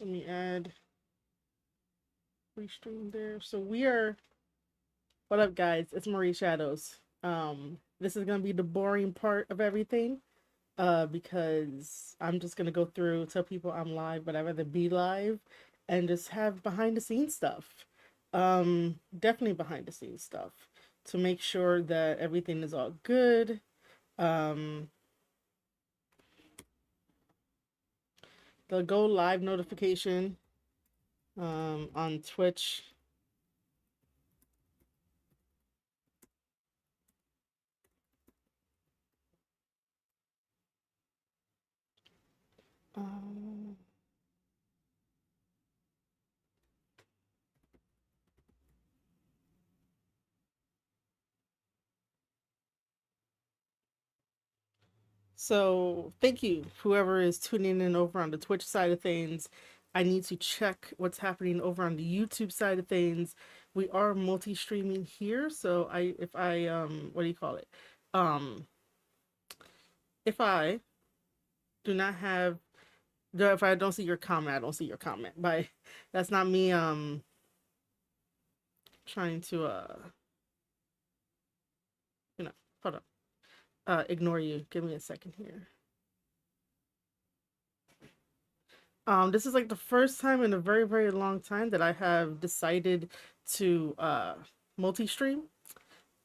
Let me add restream there. So we are. What up, guys? It's Marie Shadows. This is gonna be the boring part of everything. Because I'm just gonna go through, tell people I'm live, but I'd rather be live and just have behind the scenes stuff. Definitely behind the scenes stuff to make sure that everything is all good. Um, the go live notification on Twitch. Um, So thank you, whoever is tuning in over on the Twitch side of things. I need to check what's happening over on the YouTube side of things. We are multi-streaming here, so if I what do you call it? Um, if I do not have if I don't see your comment, I don't see your comment. But that's not me trying to you know, hold on. Ignore you. Give me a second here. This is like the first time in a very, very long time that I have decided to multi-stream.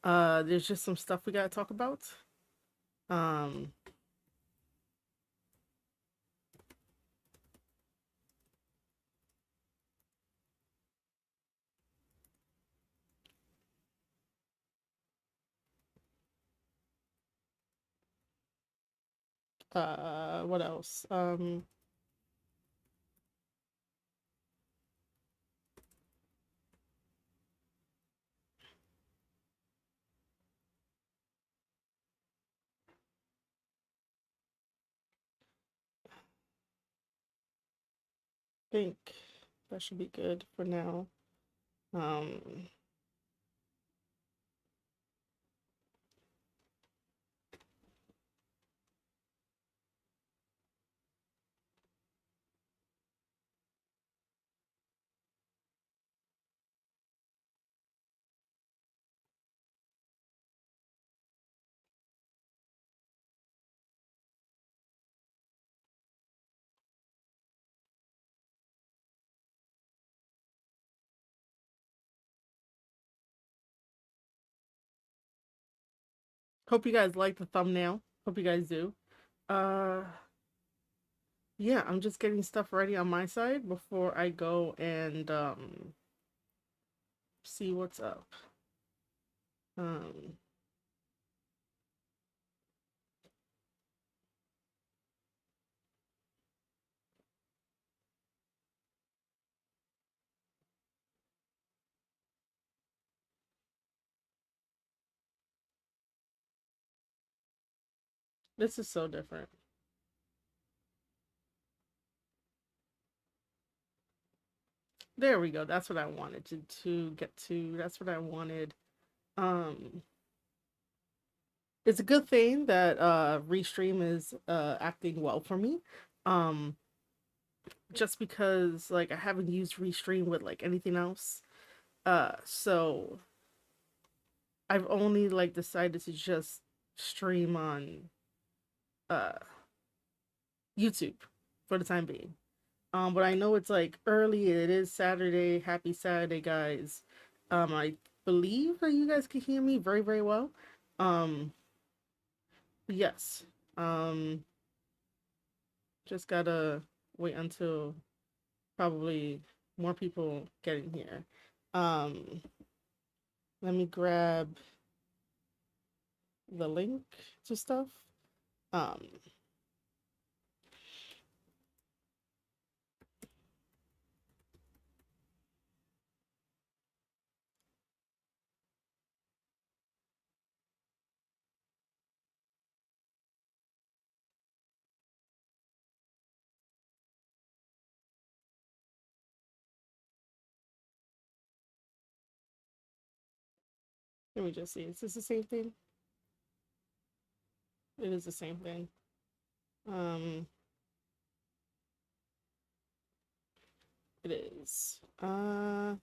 There's just some stuff we gotta talk about. Um, what else? Think that should be good for now. Um, hope you guys like the thumbnail. Hope you guys do. Uh, yeah, I'm just getting stuff ready on my side before I go and see what's up. Um, this is so different. There we go. That's what I wanted to get to. That's what I wanted. Um, it's a good thing that Restream is acting well for me. Um, just because like I haven't used Restream with like anything else. So I've only like decided to just stream on uh YouTube for the time being. But I know it's like early. It is Saturday. Happy Saturday, guys. I believe that you guys can hear me very, very well. Um, yes. Um, just gotta wait until probably more people get in here. Um, let me grab the link to stuff. Um, let me just see. Is this the same thing? It is the same thing. Um, It is. Let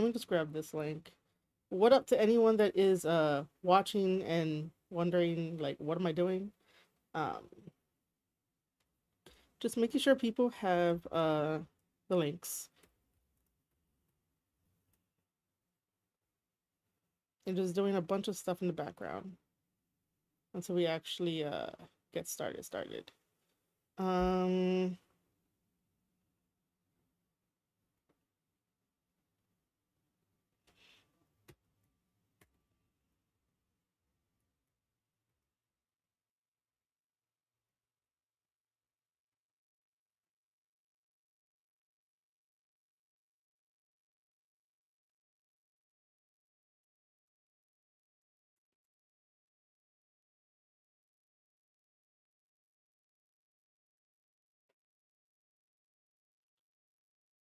me just grab this link. What up to anyone that is watching and wondering like what am I doing? Um just making sure people have the links and just doing a bunch of stuff in the background until we actually get started. Um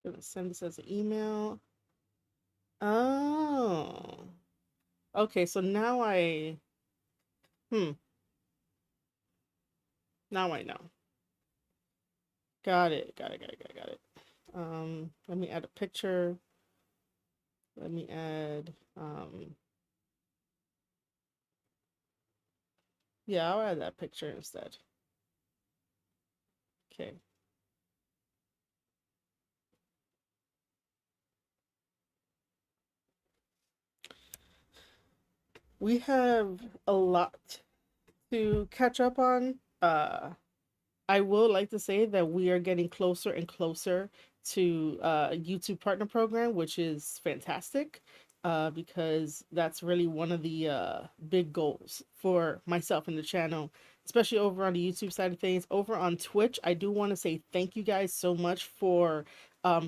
gonna send this as an email. Oh. Okay, so hmm, now I know. Got it. Got it. Let me add a picture. Let me add yeah, I'll add that picture instead. Okay. We have a lot to catch up on. I will like to say that we are getting closer and closer to YouTube Partner Program, which is fantastic because that's really one of the big goals for myself and the channel, especially over on the YouTube side of things. Over on Twitch, I do want to say thank you guys so much for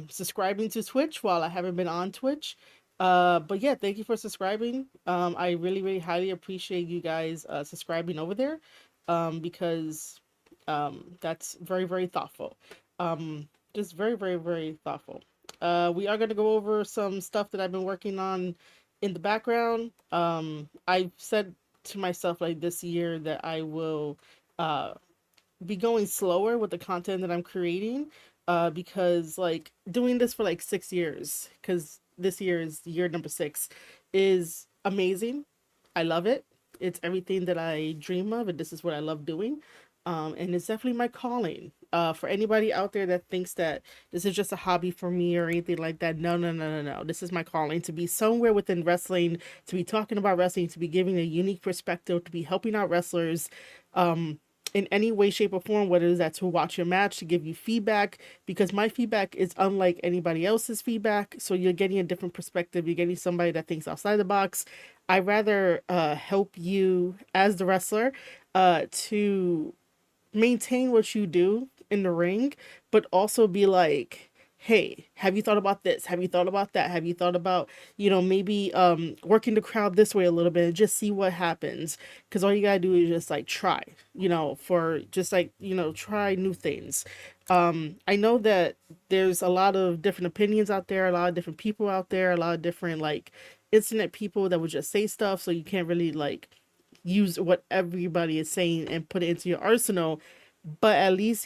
subscribing to Twitch while I haven't been on Twitch. But yeah, thank you for subscribing. I really, really highly appreciate you guys subscribing over there because that's very, very thoughtful. Just very, very, very thoughtful. We are going to go over some stuff that I've been working on in the background. I've said to myself like this year that I will uh, be going slower with the content that I'm creating because like doing this for like 6 years, because this year is year number 6, is amazing. I love it. It's everything that I dream of, and this is what I love doing. And it's definitely my calling. For anybody out there that thinks that this is just a hobby for me or anything like that, no, no, no, no, no. This is my calling to be somewhere within wrestling, to be talking about wrestling, to be giving a unique perspective, to be helping out wrestlers. In any way, shape, or form, whether it's that to watch your match, to give you feedback, because my feedback is unlike anybody else's feedback. So you're getting a different perspective. You're getting somebody that thinks outside the box. I rather help you as the wrestler to maintain what you do in the ring, but also be like, hey, have you thought about this? Have you thought about that? Have you thought about, maybe working the crowd this way a little bit and just see what happens? Because all you gotta do is just like try, for just like, try new things. I know that there's a lot of different opinions out there, a lot of different people out there, a lot of different like internet people that would just say stuff, so you can't really like use what everybody is saying and put it into your arsenal. But at least,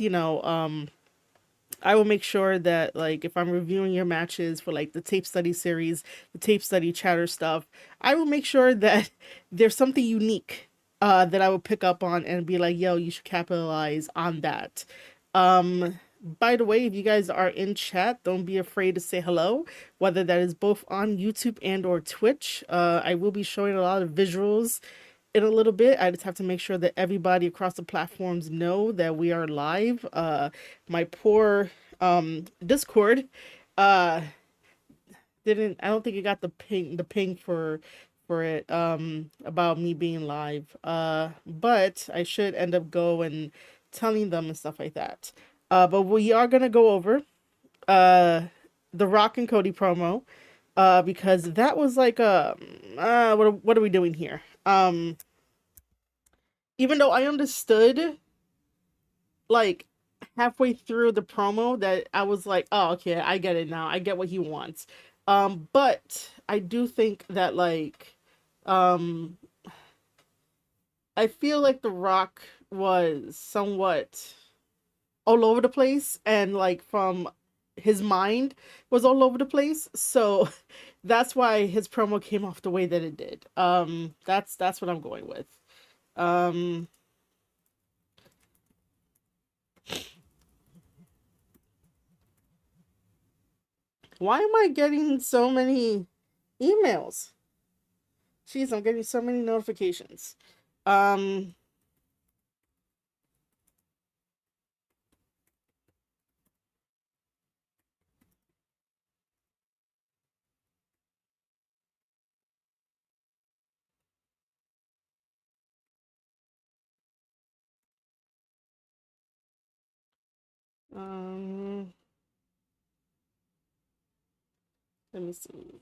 I will make sure that like if I'm reviewing your matches for like the tape study series, the tape study chatter stuff, I will make sure that there's something unique that I will pick up on and be like, yo, you should capitalize on that. By the way, if you guys are in chat, don't be afraid to say hello, whether that is both on YouTube and or Twitch. I will be showing a lot of visuals in a little bit. I just have to make sure that everybody across the platforms know that we are live. My poor Discord uh didn't I don't think it got the ping for it about me being live. But I should end up going telling them and stuff like that. But we are gonna go over uh the Rock and Cody promo because that was like what are we doing here? Even though I understood like halfway through the promo that I was like, oh, okay, I get it now. I get what he wants. But I do think that like um I feel like The Rock was somewhat all over the place, and like from his mind was all over the place. So that's why his promo came off the way that it did. That's what I'm going with. Um, why am I getting so many emails? Jeez, I'm getting so many notifications. Um, um, let me see.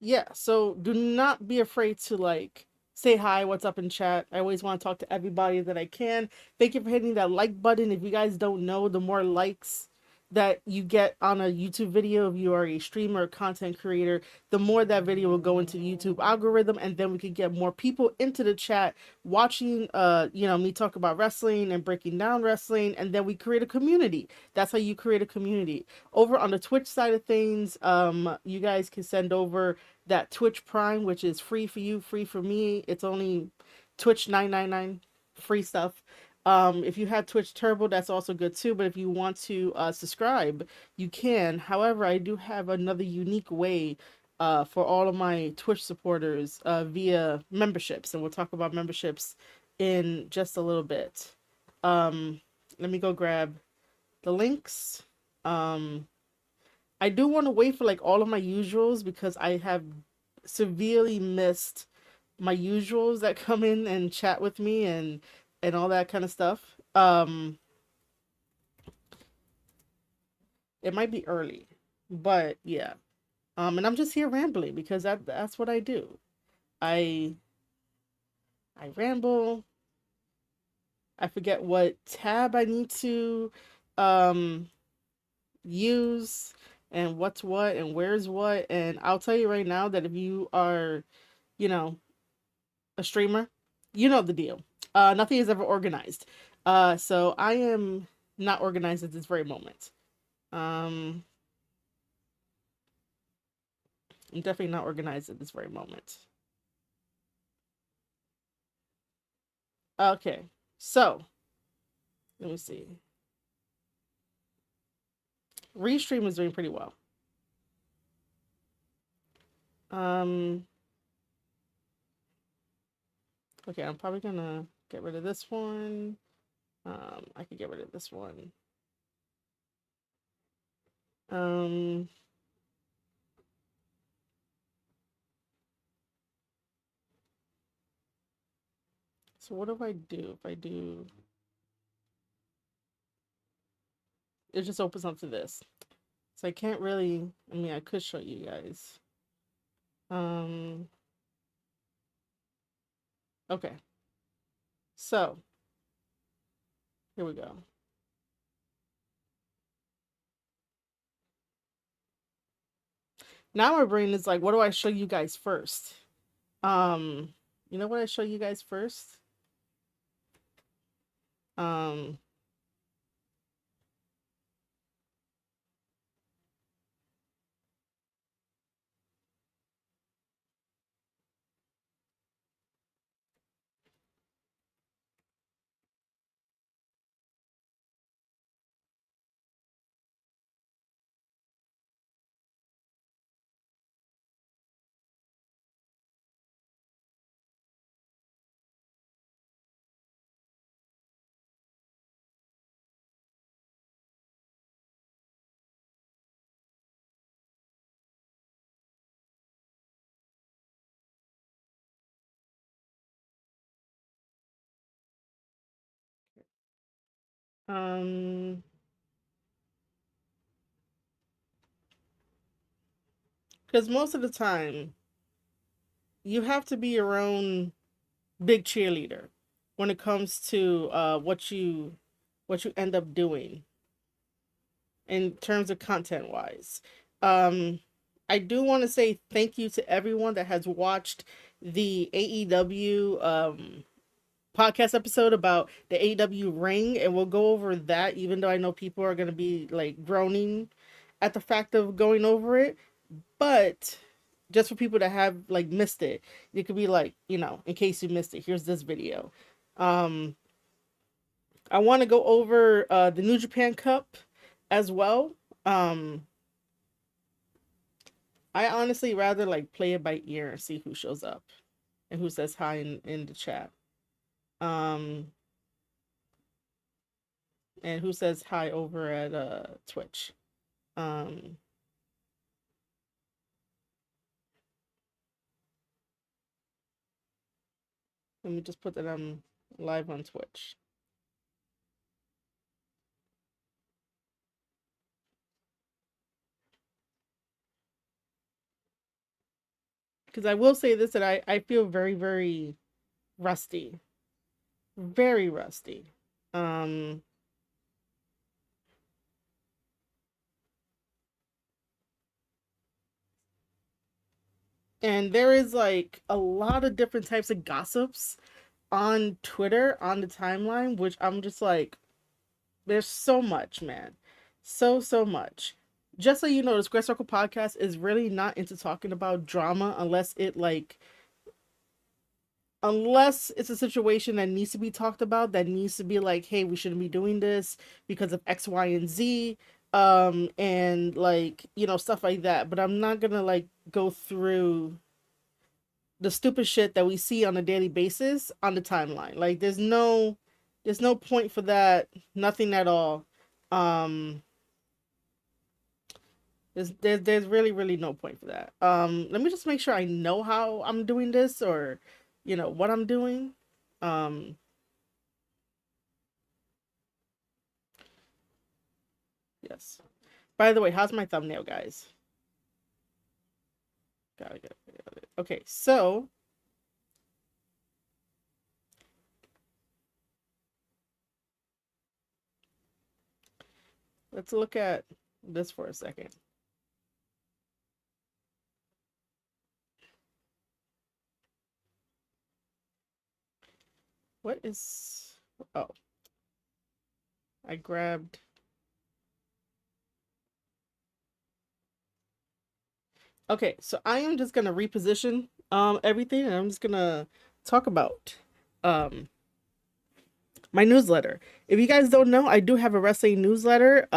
Yeah, so do not be afraid to like say hi, what's up in chat. I always want to talk to everybody that I can. Thank you for hitting that like button. If you guys don't know, the more likes that you get on a YouTube video, if you are a streamer or content creator, the more that video will go into the YouTube algorithm, and then we can get more people into the chat watching me talk about wrestling and breaking down wrestling, and then we create a community. That's how you create a community. Over on the Twitch side of things, you guys can send over that Twitch Prime, which is free for you, free for me. It's only Twitch 999 free stuff. If you have Twitch Turbo, that's also good too. But if you want to subscribe, you can. However, I do have another unique way for all of my Twitch supporters via memberships, and we'll talk about memberships in just a little bit. Let me go grab the links. I do want to wait for like all of my usuals because I have severely missed my usuals that come in and chat with me and all that kind of stuff. It might be early, but yeah. And I'm just here rambling because that's what I do. I I ramble. I forget what tab I need to um use and what's what and where's what. And I'll tell you right now that if you are, you know, a streamer, you know the deal. Nothing is ever organized. So I am not organized at this very moment. Um, I'm definitely not organized at this very moment. Okay, so let me see. Restream is doing pretty well. Um, okay, I'm probably gonna get rid of this one. I could get rid of this one. Um, so what do I do if I do? It just opens up to this. So I can't really. I mean, I could show you guys. Um, okay. So here we go. Now my brain is like, what do I show you guys first? Um, you know what I show you guys first? Um, um, because most of the time you have to be your own big cheerleader when it comes to what you end up doing in terms of content wise. Um, I do want to say thank you to everyone that has watched the AEW podcast episode about the AEW ring, and we'll go over that. Even though I know people are gonna be like groaning at the fact of going over it, but just for people that have like missed it, you could be like, in case you missed it, here's this video. Um, I want to go over the New Japan Cup as well. I honestly rather like play it by ear and see who shows up and who says hi in the chat. Um, and who says hi over at Twitch. Um, Let me just put that I'm live on Twitch. Because I will say this, that I feel very, very rusty. Very rusty. Um, and there is like a lot of different types of gossips on Twitter, on the timeline, which I'm just like, there's so much, man. So much. Just so you know, the Square Circle podcast is really not into talking about drama unless it's a situation that needs to be talked about, that needs to be like, hey, we shouldn't be doing this because of X, Y, and Z. And like, stuff like that. But I'm not gonna like go through the stupid shit that we see on a daily basis on the timeline. Like there's no point for that, nothing at all. Um there's really, really no point for that. Let me just make sure I know how I'm doing this, or what I'm doing. Um yes. By the way, how's my thumbnail, guys? Got it. Okay, so let's look at this for a second. What is... Oh. I grabbed... Okay, so I am just gonna reposition everything, and I'm just gonna talk about um my newsletter. If you guys don't know, I do have a wrestling newsletter.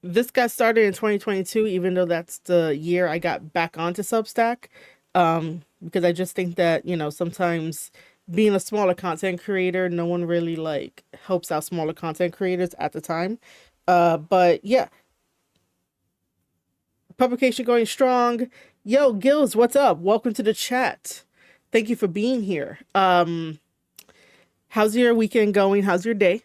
This got started in 2022, even though that's the year I got back onto Substack. Because I just think that, sometimes being a smaller content creator, no one really like helps out smaller content creators at the time. But yeah, publication going strong. Yo, Gills, what's up? Welcome to the chat. Thank you for being here. How's your weekend going? How's your day?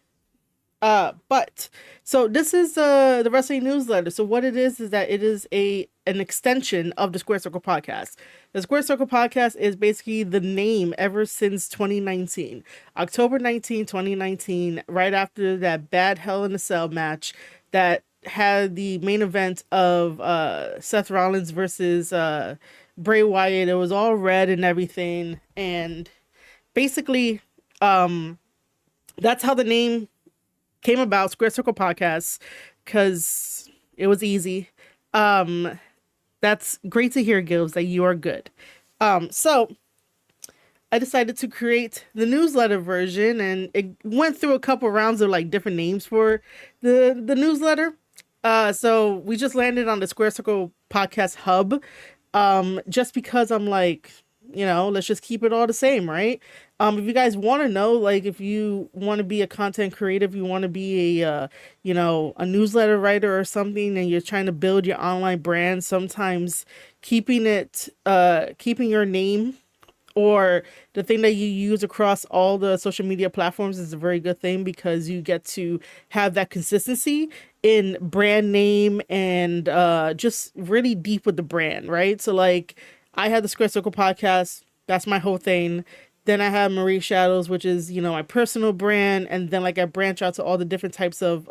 But so this is the wrestling newsletter. So what it is that it is an extension of the Square Circle podcast. The Square Circle podcast is basically the name ever since 2019. October 19, 2019, right after that bad Hell in a Cell match that had the main event of Seth Rollins versus Bray Wyatt. It was all red and everything, and basically that's how the name came about, Square Circle Podcast, because it was easy. That's great to hear, Gibbs, that you are good. So I decided to create the newsletter version, and it went through a couple rounds of like different names for the newsletter. So we just landed on the Square Circle Podcast Hub. Just because I'm like, let's just keep it all the same, right? If you guys want to know, like, if you want to be a content creator, you want to be a newsletter writer or something, and you're trying to build your online brand, sometimes keeping your name or the thing that you use across all the social media platforms is a very good thing, because you get to have that consistency in brand name and just really deep with the brand, right? So like, I had the Square Circle podcast. That's my whole thing. Then I have Marie Shadows, which is, my personal brand. And then like I branch out to all the different types of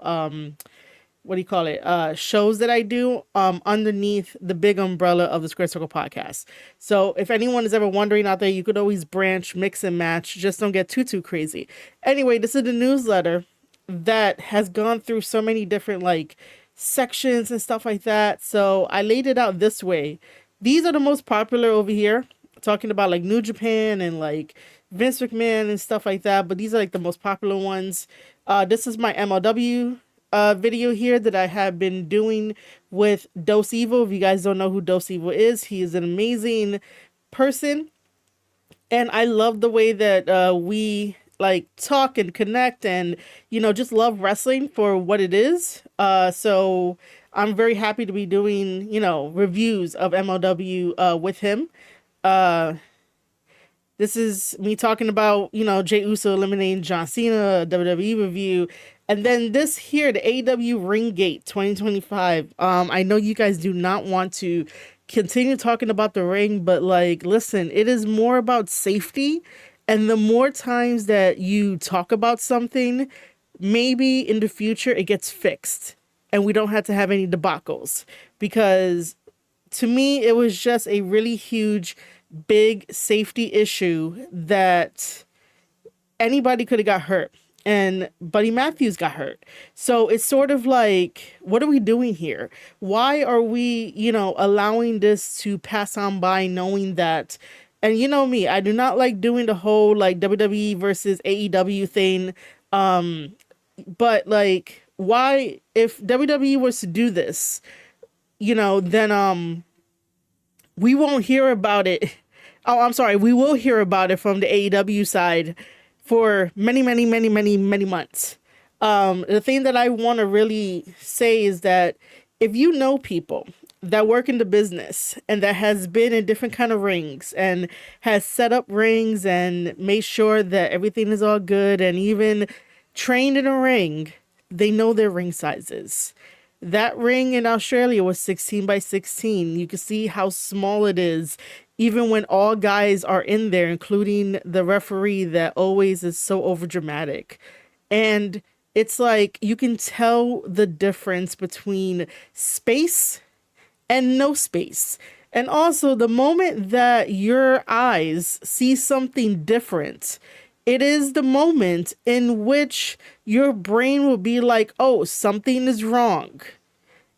what do you call it, shows that I do underneath the big umbrella of the Square Circle podcast. So if anyone is ever wondering out there, you could always branch, mix and match. Just don't get too crazy. Anyway, this is the newsletter that has gone through so many different like sections and stuff like that. So I laid it out this way. These are the most popular over here, talking about like New Japan and like Vince McMahon and stuff like that. But these are like the most popular ones. This is my MLW video here that I have been doing with Dos Evil. If you guys don't know who Dos Evil is, he is an amazing person. And I love the way that we like talk and connect and, you know, just love wrestling for what it is. So I'm very happy to be doing, you know, reviews of MLW with him. This is me talking about, you know, Jey Uso eliminating John Cena, WWE review. And then this here, the AEW Ringgate 2025. I know you guys do not want to continue talking about the ring, but like, listen, it is more about safety. And the more times that you talk about something, maybe in the future it gets fixed and we don't have to have any debacles. Because to me, it was just a really huge, big safety issue that anybody could have got hurt. And Buddy Matthews got hurt. So it's sort of like, what are we doing here? Why are we, you know, allowing this to pass on by, knowing that, and you know me, I do not like doing the whole like WWE versus AEW thing. But like, why, if WWE was to do this, you know, then we won't hear about it. Oh, I'm sorry. We will hear about it from the AEW side for many months. The thing that I want to really say is that if you know people that work in the business and that has been in different kind of rings and has set up rings and made sure that everything is all good and even trained in a ring, they know their ring sizes. That ring in Australia was 16 by 16. You can see how small it is, even when all guys are in there, including the referee that always is so overdramatic. And it's like you can tell the difference between space and no space. And also, the moment that your eyes see something different, it is the moment in which your brain will be like, oh, something is wrong.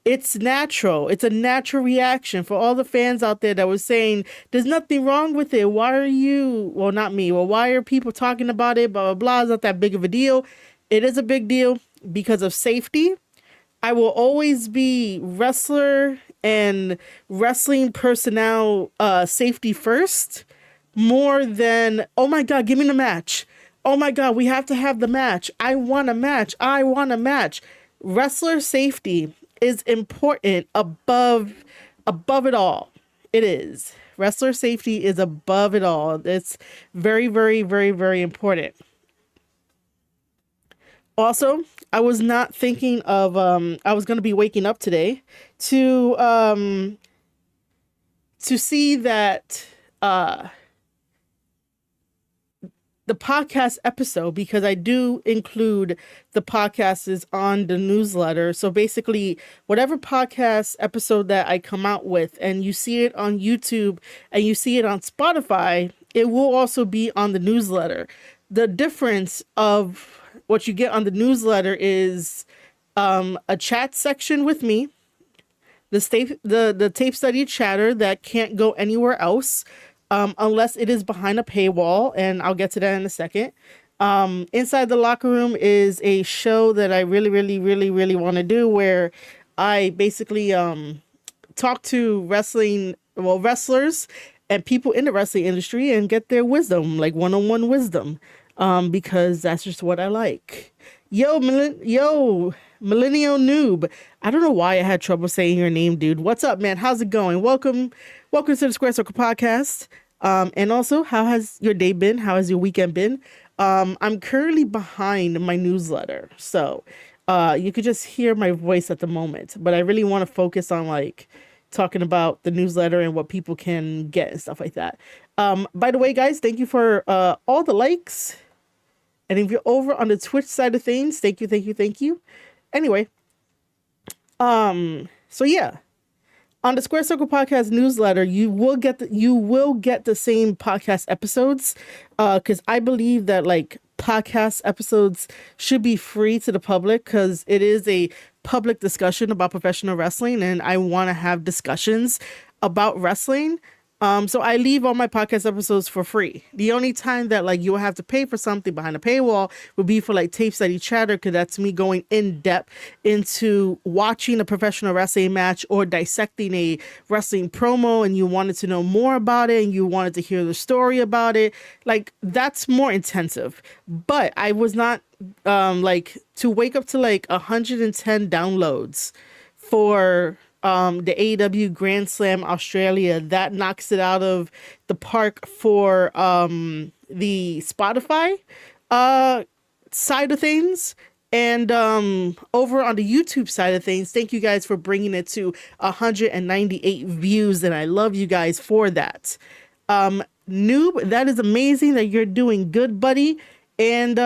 It's natural. It's a natural reaction for all the fans out there that were saying, there's nothing wrong with it. Why are you, well, not me, well, why are people talking about it? Blah, blah, blah. It's not that big of a deal. It is a big deal because of safety. I will always be wrestler and wrestling personnel safety first, more than, oh my God, give me the match. Oh my God, we have to have the match. I want a match. I want a match. Wrestler safety is important above it all. It is. Wrestler safety is above it all. It's very important. Also, I was not thinking of I was going to be waking up today to see that the podcast episode, because I do include the podcasts is on the newsletter. So basically, whatever podcast episode that I come out with and you see it on YouTube and you see it on Spotify, it will also be on the newsletter. The difference of what you get on the newsletter is a chat section with me, the tape study chatter that can't go anywhere else. Unless it is behind a paywall, and I'll get to that in a second. Inside the Locker Room is a show that I really want to do, where I basically talk to wrestlers and people in the wrestling industry and get their wisdom, like one-on-one wisdom, because that's just what I like. Yo, Millennial Noob. I don't know why I had trouble saying your name, dude. What's up, man? How's it going? Welcome to the Square Circle podcast. And also, how has your day been? How has your weekend been? I'm currently behind my newsletter, so you could just hear my voice at the moment, but I really want to focus on like talking about the newsletter and what people can get and stuff like that. By the way, guys, thank you for all the likes. And if you're over on the Twitch side of things, thank you. Anyway, So yeah, on the Square Circle Podcast newsletter, you will get the same podcast episodes, because I believe that like podcast episodes should be free to the public because it is a public discussion about professional wrestling, and I want to have discussions about wrestling. So I leave all my podcast episodes for free. The only time that like you'll have to pay for something behind a paywall would be for like tape study chatter, because that's me going in depth into watching a professional wrestling match or dissecting a wrestling promo, and you wanted to know more about it and you wanted to hear the story about it. Like that's more intensive. But I was not like to wake up to like 110 downloads for the AEW Grand Slam Australia. That knocks it out of the park for the Spotify uh side of things. And over on the YouTube side of things, thank you guys for bringing it to 198 views, and I love you guys for that. Noob, that is amazing that you're doing good, buddy. And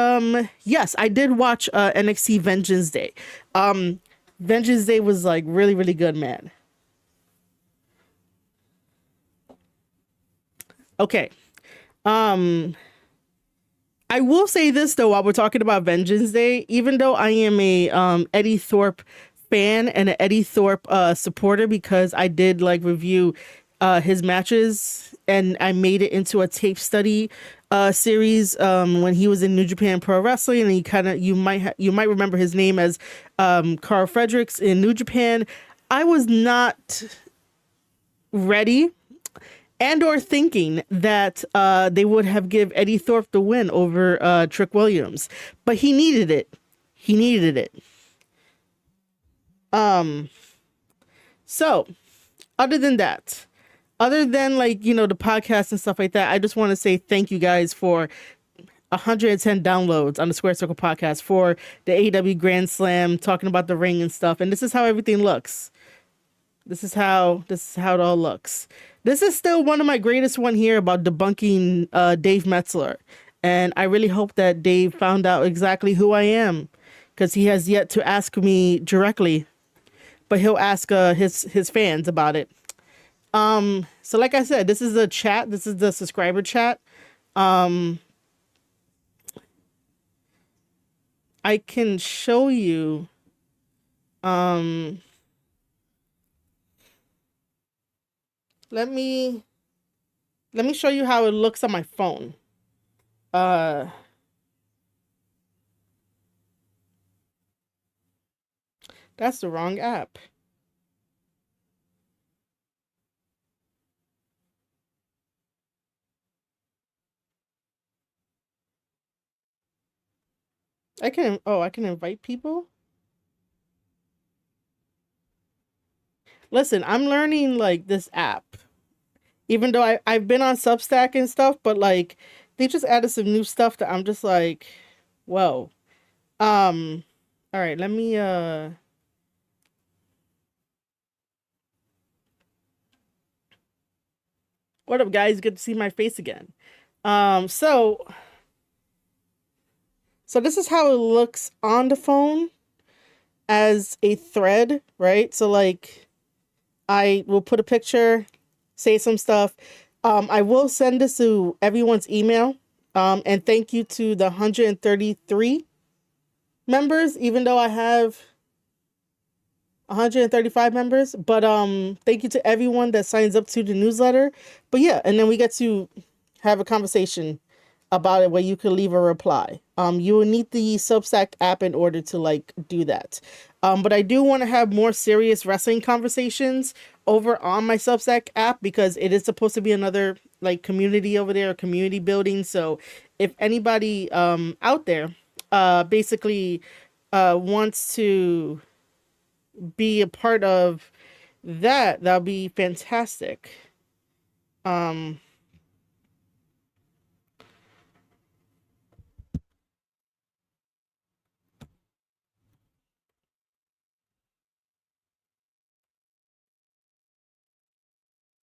yes, I did watch NXT Vengeance Day. Vengeance Day was like really, really good, man. Okay. Um, I will say this though, while we're talking about Vengeance Day, even though I am a Eddie Thorpe fan and an Eddie Thorpe supporter, because I did like review his matches and I made it into a tape study series when he was in New Japan Pro Wrestling, and he kind of you might remember his name as Carl Fredericks in New Japan. I was not ready and or thinking that they would have give Eddie Thorpe the win over Trick Williams, but he needed it. He needed it. Um, so other than that, other than like the podcast and stuff like that, I just want to say thank you guys for 110 downloads on the Square Circle podcast for the AEW Grand Slam, talking about the ring and stuff. And this is how everything looks. This is how it all looks. This is still one of my greatest one here about debunking Dave Metzler, and I really hope that Dave found out exactly who I am, because he has yet to ask me directly, but he'll ask his fans about it. So like I said, this is the chat. This is the subscriber chat. Um, I can show you. Um, let me show you how it looks on my phone. Uh, that's the wrong app. I can invite people. Listen, I'm learning like this app. Even though I've been on Substack and stuff, but like they just added some new stuff that I'm just like, whoa. Um, all right, let me what up guys? Good to see my face again. So this is how it looks on the phone as a thread, right? So like I will put a picture, say some stuff. I will send this to everyone's email. And thank you to the 133 members, even though I have 135 members. But thank you to everyone that signs up to the newsletter. But yeah, and then we get to have a conversation about it where you can leave a reply. You will need the Substack app in order to like do that. But I do want to have more serious wrestling conversations over on my Substack app, because it is supposed to be another like community over there, community building. So if anybody out there basically wants to be a part of that, that'll be fantastic. Um,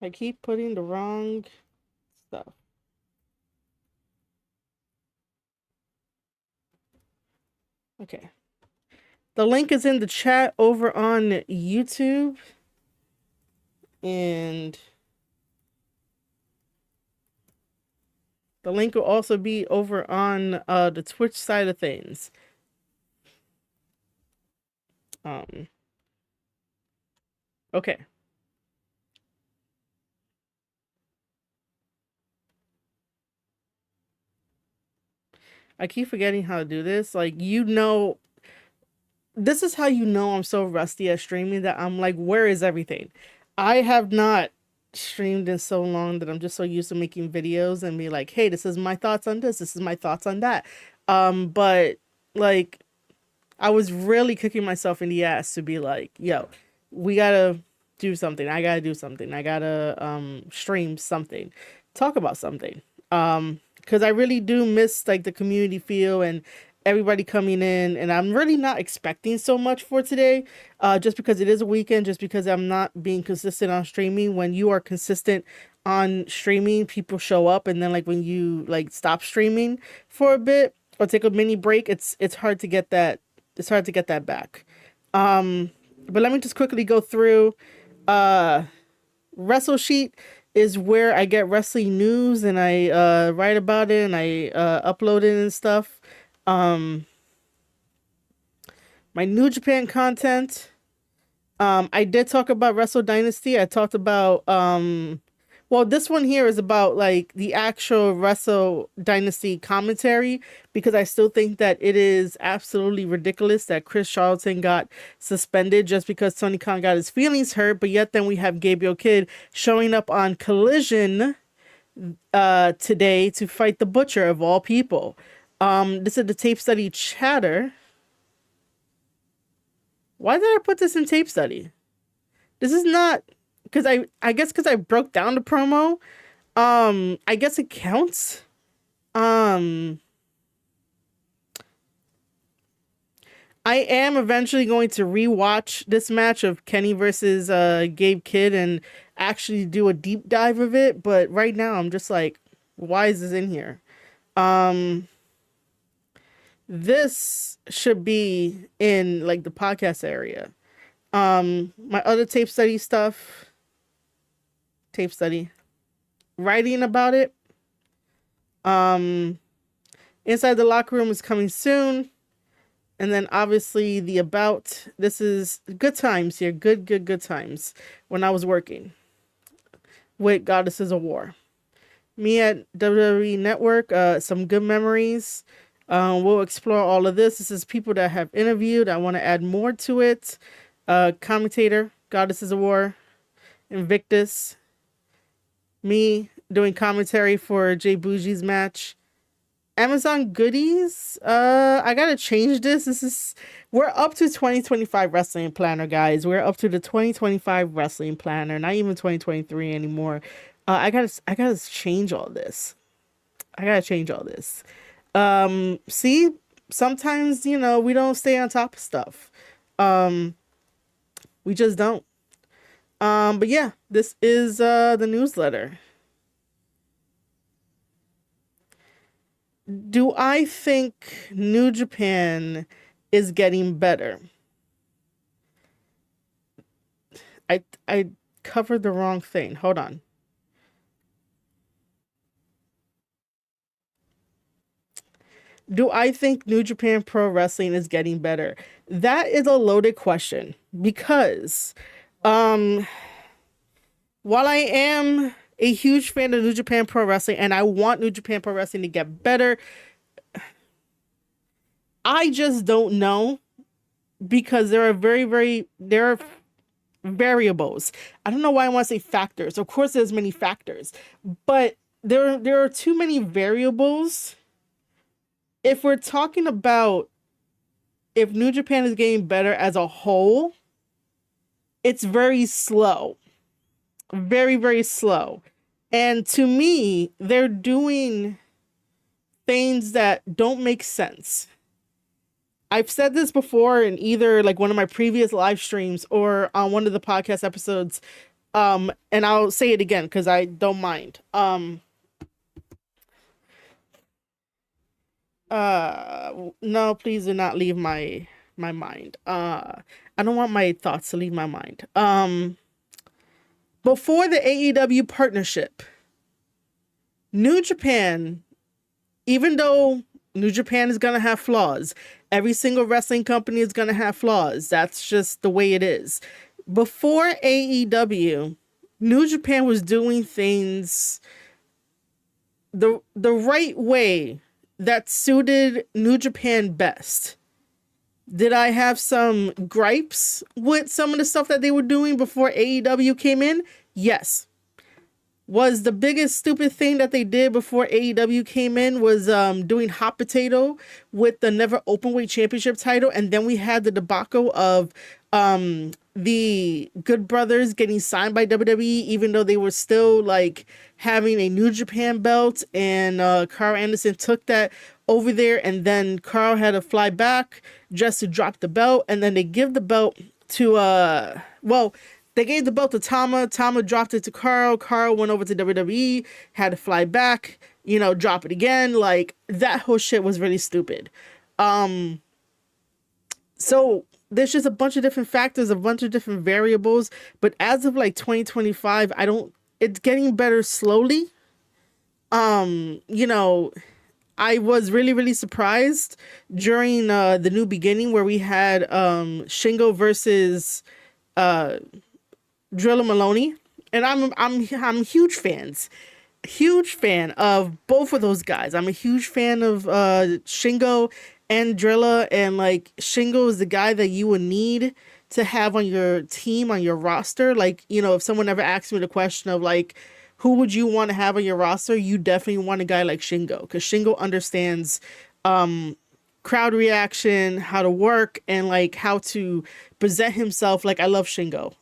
I keep putting the wrong stuff. Okay. The link is in the chat over on YouTube. And the link will also be over on the Twitch side of things. Okay. I keep forgetting how to do this. Like, this is how you know I'm so rusty at streaming that I'm like, where is everything? I have not streamed in so long that I'm just so used to making videos and be like, hey, this is my thoughts on this. This is my thoughts on that. But like, I was really kicking myself in the ass to be like, yo, we gotta do something. I gotta do something. I gotta stream something, talk about something. Because I really do miss like the community feel and everybody coming in, and I'm really not expecting so much for today. Just because it is a weekend, just because I'm not being consistent on streaming. When you are consistent on streaming, people show up, and then like when you like stop streaming for a bit or take a mini break, it's hard to get that. It's hard to get that back. But let me just quickly go through. Wrestle Sheet is where I get wrestling news and I write about it and I upload it and stuff. My New Japan content. I did talk about Wrestle Dynasty. I talked about well, this one here is about like the actual Wrestle Dynasty commentary, because I still think that it is absolutely ridiculous that Chris Charlton got suspended just because Tony Khan got his feelings hurt, but yet then we have Gabriel Kidd showing up on Collision today to fight the Butcher of all people. This is the tape study chatter. Why did I put this in tape study? This is not, because I guess because I broke down the promo. I guess it counts. I am eventually going to rewatch this match of Kenny versus Gabe Kidd and actually do a deep dive of it, but right now I'm just like, why is this in here? This should be in like the podcast area. My other tape study stuff, writing about it. Inside the Locker Room is coming soon. And then obviously the About. This is good times here. Good times when I was working with Goddesses of War. Me at WWE Network, some good memories. We'll explore all of this. This is people that I have interviewed. I want to add more to it. Commentator, Goddesses of War, Invictus. Me doing commentary for Jay Bougie's match. Amazon goodies. I gotta change this. We're up to 2025 wrestling planner, guys. We're up to the 2025 wrestling planner, not even 2023 anymore. I gotta change all this. See, sometimes, we don't stay on top of stuff. We just don't. But yeah, this is the newsletter. Do I think New Japan is getting better? I covered the wrong thing. Hold on. Do I think New Japan Pro Wrestling is getting better? That is a loaded question, because while I am a huge fan of New Japan Pro Wrestling and I want New Japan Pro Wrestling to get better, I just don't know, because there are variables. I don't know why I want to say factors. Of course there's many factors, but there are too many variables. If we're talking about if New Japan is getting better as a whole, it's very slow. Very, very slow. And to me, they're doing things that don't make sense. I've said this before in either like one of my previous live streams or on one of the podcast episodes. And I'll say it again because I don't mind. No, please do not leave my my mind. I don't want my thoughts to leave my mind. Before the AEW partnership, New Japan, even though New Japan is gonna have flaws, every single wrestling company is gonna have flaws. That's just the way it is. Before AEW, New Japan was doing things the right way that suited New Japan best. Did I have some gripes with some of the stuff that they were doing before AEW came in? Yes. Was the biggest stupid thing that they did before AEW came in was doing hot potato with the Never Openweight Championship title, and then we had the debacle of the Good Brothers getting signed by WWE, even though they were still like having a New Japan belt, and Carl Anderson took that over there, and then Carl had to fly back just to drop the belt, and then they give the belt to they gave the belt to Tama. Tama dropped it to Carl. Carl went over to WWE, had to fly back, drop it again. Like, that whole shit was really stupid. So there's just a bunch of different factors, a bunch of different variables. But as of like 2025, it's getting better slowly. I was really, really surprised during the New Beginning where we had Shingo versus Drilla Maloney, and I'm huge fan of both of those guys. I'm a huge fan of Shingo and Drilla, and like Shingo is the guy that you would need to have on your team, on your roster. Like, if someone ever asked me the question of like, who would you want to have on your roster, you definitely want a guy like Shingo, because Shingo understands crowd reaction, how to work, and like how to present himself. Like, I love Shingo.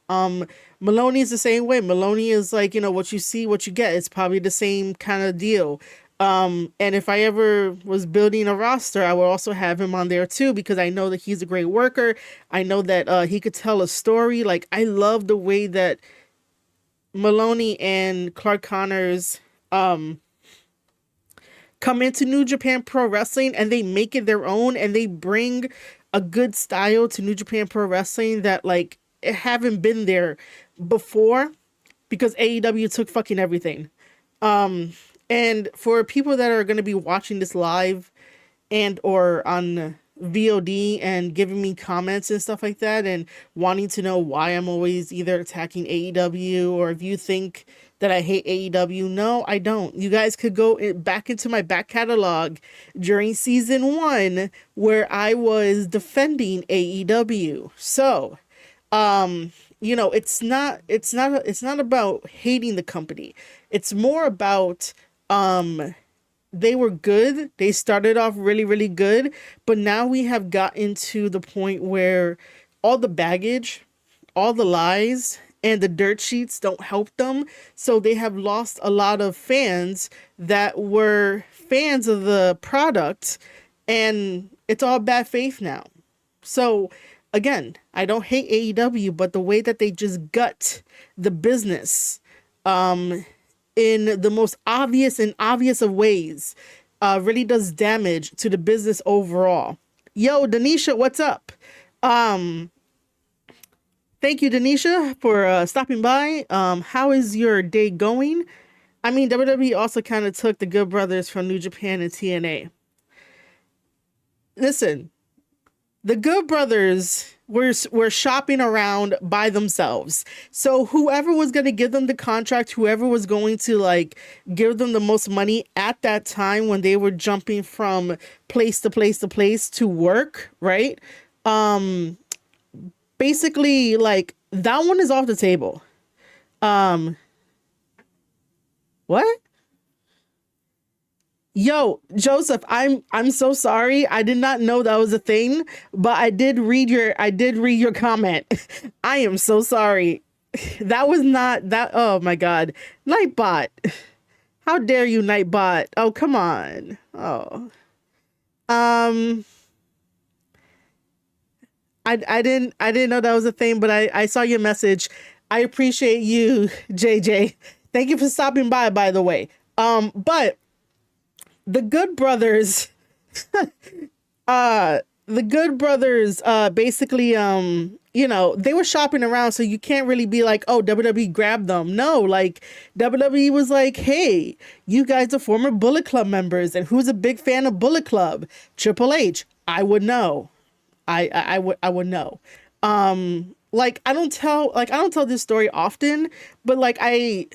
Maloney is the same way. Maloney is like, what you see, what you get. It's probably the same kind of deal. And if I ever was building a roster, I would also have him on there too, because I know that he's a great worker. I know that he could tell a story. Like, I love the way that Maloney and Clark Connors come into New Japan Pro Wrestling, and they make it their own, and they bring a good style to New Japan Pro Wrestling that like it haven't been there before, because AEW took fucking everything. And for people that are going to be watching this live and or on VOD and giving me comments and stuff like that, and wanting to know why I'm always either attacking AEW, or if you think that I hate AEW, no, I don't. You guys could go back into my back catalog during season 1 where I was defending AEW. So, it's not about hating the company. It's more about they were good. They started off really, really good, but now we have gotten to the point where all the baggage, all the lies, and the dirt sheets don't help them. So they have lost a lot of fans that were fans of the product, and it's all bad faith now. So again, I don't hate AEW, but the way that they just gut the business, in the most obvious of ways, really does damage to the business overall. Yo, Denisha, what's up? Thank you, Denisha, for stopping by. How is your day going? I mean, WWE also kind of took the Good Brothers from New Japan and TNA. Listen, the Good Brothers were shopping around by themselves. So whoever was going to give them the contract, whoever was going to like give them the most money at that time when they were jumping from place to place to place to work, right? Basically, like, that one is off the table. What? Yo, Joseph, I'm so sorry. I did not know that was a thing, but I did read your comment. I am so sorry. That was not that. Oh my God. Nightbot. How dare you, Nightbot? Oh, come on. Oh. I didn't know that was a thing, but I saw your message. I appreciate you, JJ. Thank you for stopping by the way. But the Good Brothers, the Good Brothers basically they were shopping around, so you can't really be like, oh, WWE grabbed them. No, like WWE was like, hey, you guys are former Bullet Club members, and who's a big fan of Bullet Club? Triple H. I would know. I would know. Like I don't tell this story often, but like I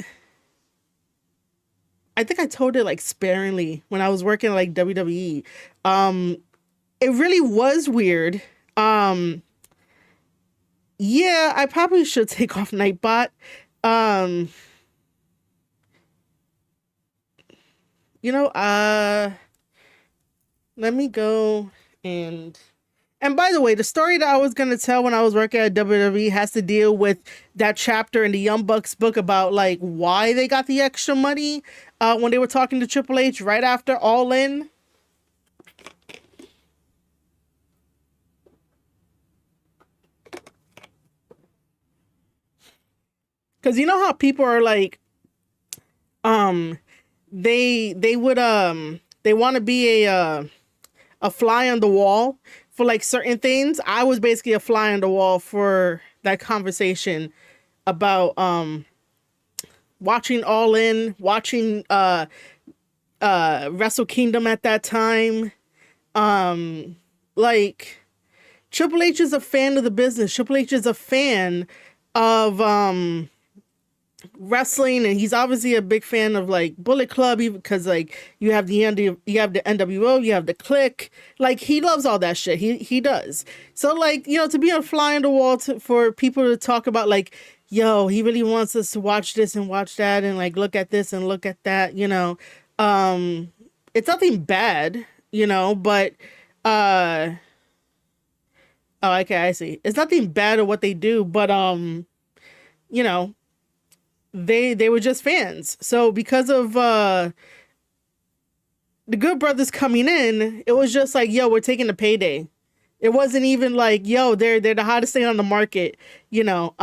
think I told it like sparingly when I was working at like WWE. Um it really was weird. Um yeah, I probably should take off Nightbot. Um you know, let me go and and by the way, the story that I was gonna tell when I was working at WWE has to deal with that chapter in the Young Bucks book about like why they got the extra money when they were talking to Triple H right after All In. Because you know how people are like, um, they want to be a fly on the wall for like certain things. I was basically a fly on the wall for that conversation about watching All In, watching Wrestle Kingdom at that time. Um like Triple H is a fan of the business. Triple H is a fan of wrestling, and he's obviously a big fan of like Bullet Club, even because like you have the NWO, you have the Click. Like he loves all that shit. He does. So like to be a fly on the wall for people to talk about like, yo, he really wants us to watch this and watch that and like look at this and look at that. It's nothing bad, but uh oh, okay, I see. It's nothing bad at what they do, but you know they were just fans. So because of the Good Brothers coming in, it was just like, yo, we're taking the payday. It wasn't even like, yo, they're the hottest thing on the market, you know.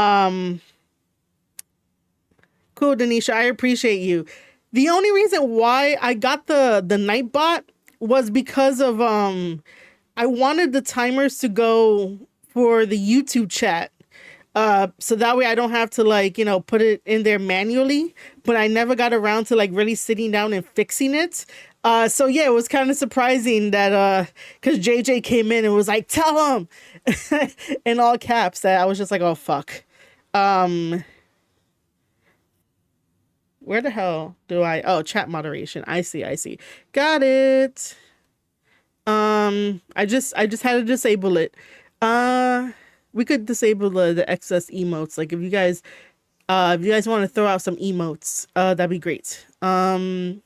Cool, Denisha, I appreciate you. The only reason why I got the Nightbot was because of I wanted the timers to go for the YouTube chat. So that way I don't have to like, put it in there manually, but I never got around to like really sitting down and fixing it. So yeah, it was kind of surprising that, cause JJ came in and was like, tell him in all caps, that I was just like, oh, fuck. Um, where the hell do oh, chat moderation. I see. Got it. I just had to disable it. Uh, we could disable the excess emotes. Like if you guys want to throw out some emotes, that'd be great. I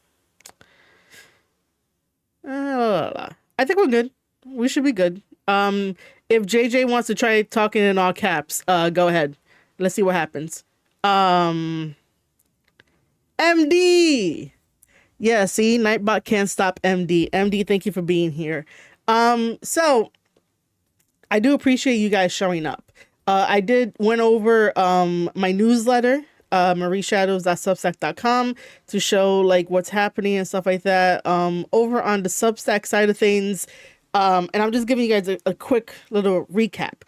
think we're good. We should be good. If JJ wants to try talking in all caps, go ahead. Let's see what happens. MD. Yeah, see, Nightbot can't stop MD. MD, thank you for being here. So I do appreciate you guys showing up. I did went over my newsletter, marieshadows.substack.com, to show like what's happening and stuff like that. Over on the Substack side of things, and I'm just giving you guys a quick little recap.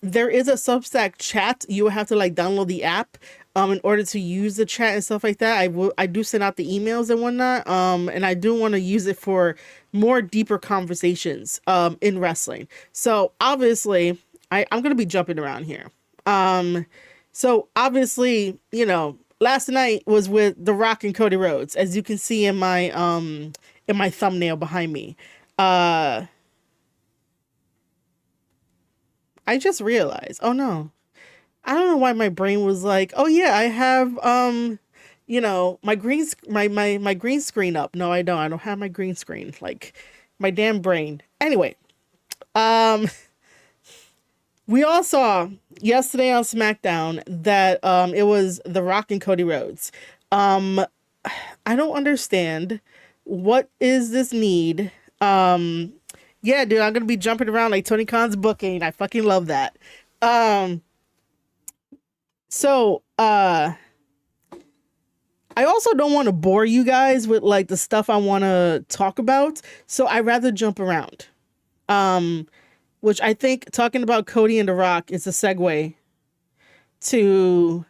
There is a Substack chat. You will have to like download the app in order to use the chat and stuff like that. I do send out the emails and whatnot. And I do want to use it for more deeper conversations in wrestling. So obviously I'm gonna be jumping around here. So obviously, last night was with The Rock and Cody Rhodes, as you can see in my thumbnail behind me. I just realized, oh no, I don't know why my brain was like, oh yeah, I have my my green screen up. No, I don't have my green screen. Like my damn brain. Anyway, um we all saw yesterday on Smackdown that it was The Rock and Cody Rhodes. I don't understand, what is this need. Yeah, dude, I'm gonna be jumping around like Tony Khan's booking. I fucking love that. Um, so I also don't want to bore you guys with like the stuff I want to talk about, so I rather jump around. Um, which I think talking about Cody and The Rock is a segue to,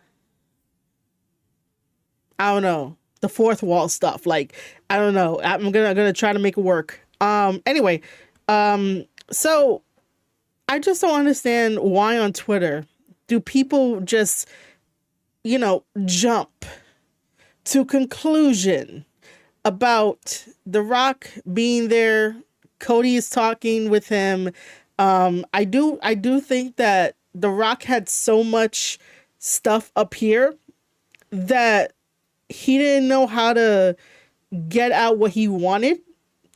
I don't know, the fourth wall stuff. Like, I don't know. I'm gonna try to make it work. Anyway, so I just don't understand why on Twitter do people just, jump to conclusion about The Rock being there. Cody is talking with him. I do think that The Rock had so much stuff up here that he didn't know how to get out what he wanted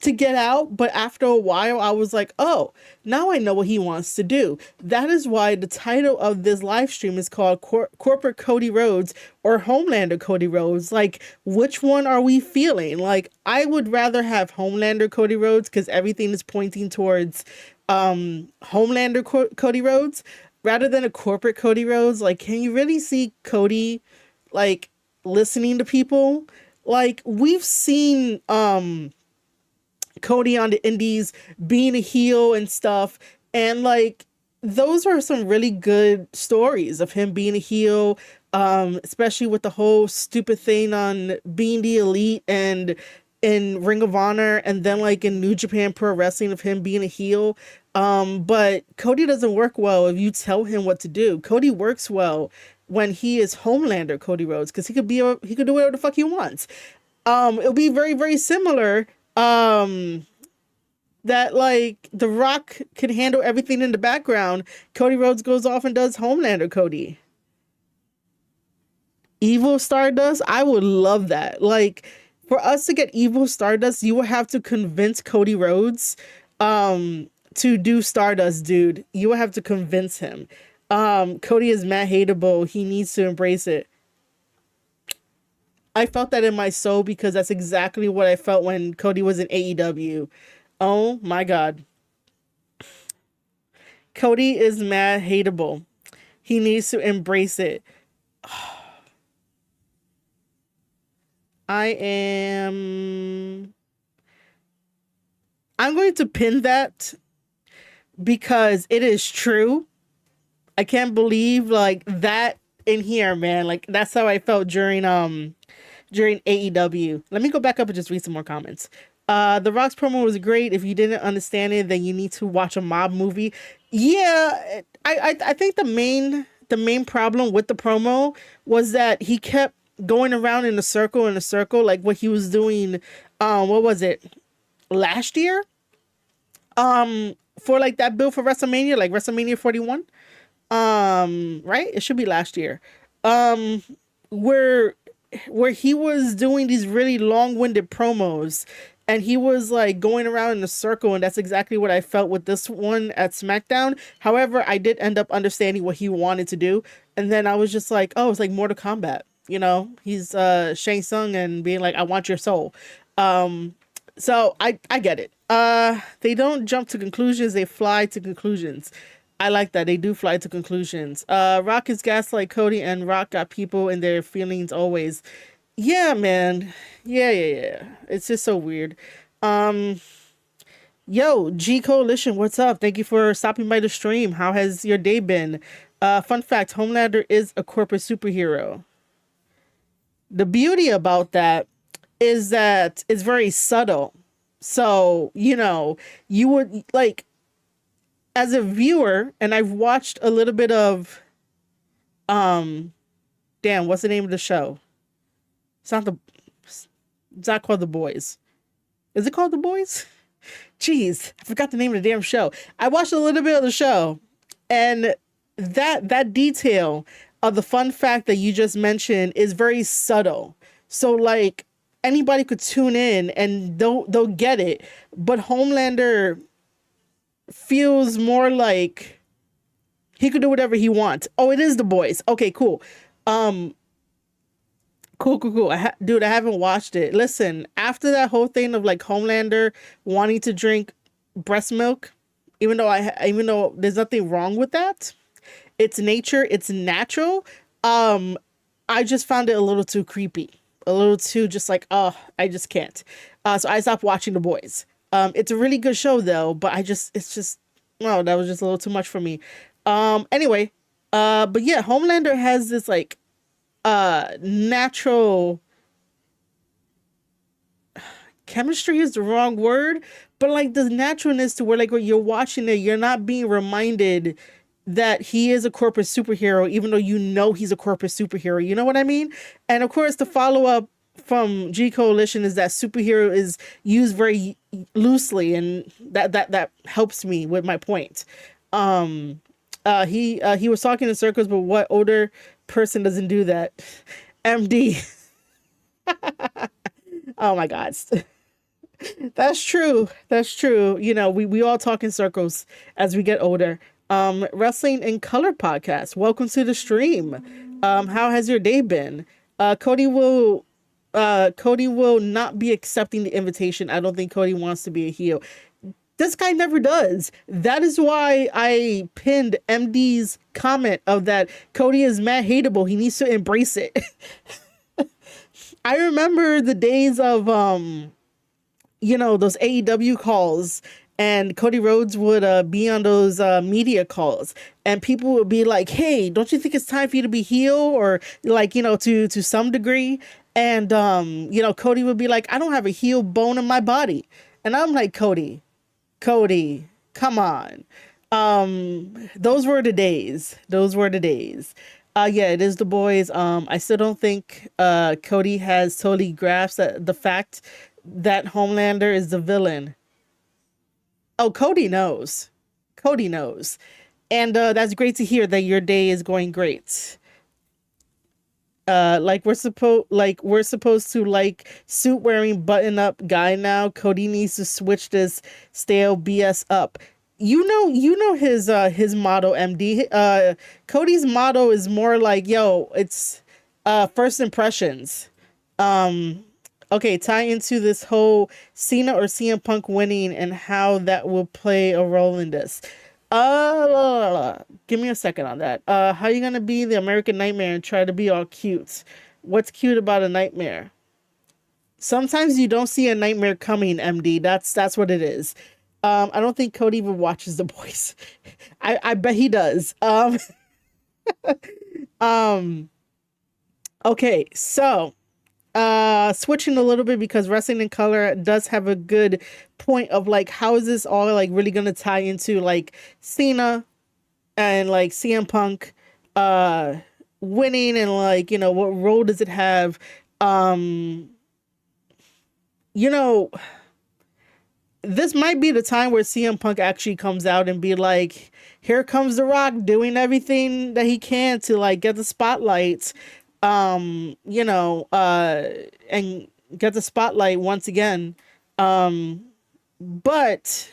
to get out. But after a while, I was like, oh, now I know what he wants to do. That is why the title of this live stream is called Corporate Cody Rhodes or Homelander Cody Rhodes. Like, which one are we feeling? Like, I would rather have Homelander Cody Rhodes because everything is pointing towards Homelander Cody Rhodes rather than a corporate Cody Rhodes. Like, can you really see Cody like listening to people? Like, we've seen Cody on the indies being a heel and stuff, and like those are some really good stories of him being a heel, especially with the whole stupid thing on being the elite and in Ring of Honor, and then like in New Japan Pro Wrestling of him being a heel. But Cody doesn't work well if you tell him what to do. Cody works well when he is Homelander Cody Rhodes because he could do whatever the fuck he wants. It'll be very, very similar. That like The Rock can handle everything in the background. Cody Rhodes goes off and does Homelander Cody. Evil Stardust, I would love that. Like, for us to get Evil Stardust, you would have to convince Cody Rhodes to do Stardust, dude. You would have to convince him. Cody is mad hateable. He needs to embrace it. I felt that in my soul because that's exactly what I felt when Cody was in AEW. Oh my God. Cody is mad hateable. He needs to embrace it. I'm going to pin that because it is true. I can't believe like that in here, man. Like, that's how I felt during AEW. Let me go back up and just read some more comments. The Rock's promo was great. If you didn't understand it, then you need to watch a mob movie. Yeah, I think the main problem with the promo was that he kept going around in a circle, like what he was doing. What was it, last year? For like that build for WrestleMania, like WrestleMania 41. Right? It should be last year. Where he was doing these really long-winded promos and he was like going around in a circle, and that's exactly what I felt with this one at SmackDown. However, I did end up understanding what he wanted to do, and then I was just like, oh, it's like Mortal Kombat, he's Shang Tsung and being like, I want your soul. So I get it. They don't jump to conclusions, they fly to conclusions. I like that. They do fly to conclusions. Rock is gaslight Cody, and Rock got people in their feelings always. Yeah, man. Yeah. It's just so weird. Yo, G Coalition, what's up? Thank you for stopping by the stream. How has your day been? Fun fact, Homelander is a corporate superhero. The beauty about that is that it's very subtle. So, you would like, as a viewer, and I've watched a little bit of, what's the name of the show? It's not called The Boys. Is it called The Boys? Jeez, I forgot the name of the damn show. I watched a little bit of the show, and that detail of the fun fact that you just mentioned is very subtle. So like anybody could tune in and they'll get it. But Homelander feels more like he could do whatever he wants. Oh, it is The Boys. Okay, cool. Cool. Dude, I haven't watched it. Listen, after that whole thing of like Homelander wanting to drink breast milk, even though there's nothing wrong with that, it's nature, it's natural. I just found it a little too creepy, a little too just like, oh, I just can't. So I stopped watching The Boys. It's a really good show though, but it's just, no, that was just a little too much for me. Anyway, but yeah, Homelander has this like natural chemistry is the wrong word, but like the naturalness to where like when you're watching it, you're not being reminded that he is a corporate superhero, even though you know he's a corporate superhero. You know what I mean? And of course, the follow up from G Coalition is that superhero is used very loosely, and that helps me with my point. Um, he was talking in circles, but what older person doesn't do that? MD. Oh my God. That's true. That's true. You know, we all talk in circles as we get older. Wrestling in Color podcast. Welcome to the stream. How has your day been? Cody will not be accepting the invitation. I don't think Cody wants to be a heel. This guy never does. That is why I pinned MD's comment of that Cody is mad hateable. He needs to embrace it. I remember the days of those AEW calls, and Cody Rhodes would be on those media calls, and people would be like, hey, don't you think it's time for you to be heel, or like, to some degree? And Cody would be like, I don't have a heel bone in my body. And I'm like, Cody, come on. Those were the days. Yeah, it is the boys. I still don't think Cody has totally grasped the fact that Homelander is the villain. Oh, Cody knows. Cody knows. And that's great to hear that your day is going great. We're supposed to like suit wearing button up guy now. Cody needs to switch this stale BS up. His motto, MD. Cody's motto is more like, yo, it's first impressions. Okay, tie into this whole Cena or CM Punk winning and how that will play a role in this. Give me a second on that. How you gonna be the American Nightmare and try to be all cute? What's cute about a nightmare? Sometimes you don't see a nightmare coming, MD. That's what it is. I don't think Cody even watches The Boys. I bet he does. Um, okay, so switching a little bit, because Wrestling in Color does have a good point of like, how is this all like really gonna tie into like Cena and like CM Punk winning, and like, what role does it have? You know, this might be the time where CM Punk actually comes out and be like, here comes The Rock doing everything that he can to like get the spotlight, and get the spotlight once again. But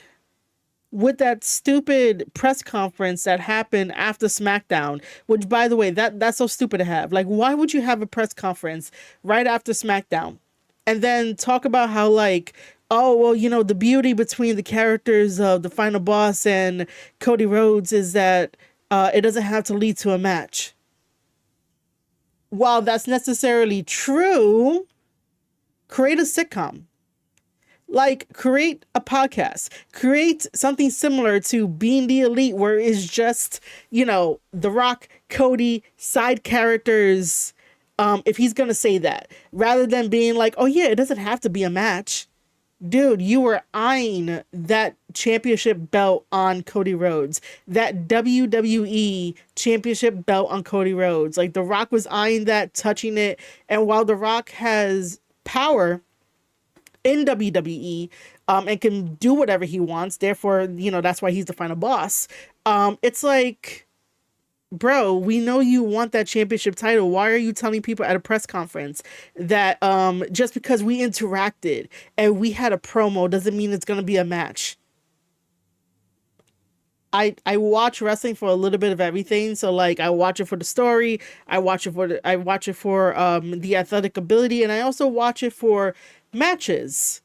with that stupid press conference that happened after Smackdown, which by the way, that's so stupid to have. Like, why would you have a press conference right after Smackdown and then talk about how like, oh, well, the beauty between the characters of the final boss and Cody Rhodes is that it doesn't have to lead to a match. While that's necessarily true, create a sitcom. Like, create a podcast. Create something similar to Being the Elite, where it's just, The Rock, Cody, side characters, if he's going to say that. Rather than being like, oh yeah, it doesn't have to be a match. Dude, you were eyeing that championship belt on Cody Rhodes. That WWE championship belt on Cody Rhodes. Like, The Rock was eyeing that, touching it. And while The Rock has power in WWE, and can do whatever he wants, therefore, that's why he's the final boss. It's like, bro, we know you want that championship title. Why are you telling people at a press conference that just because we interacted and we had a promo doesn't mean it's going to be a match? I watch wrestling for a little bit of everything. So like, I watch it for the story, I watch it for the athletic ability, and I also watch it for matches.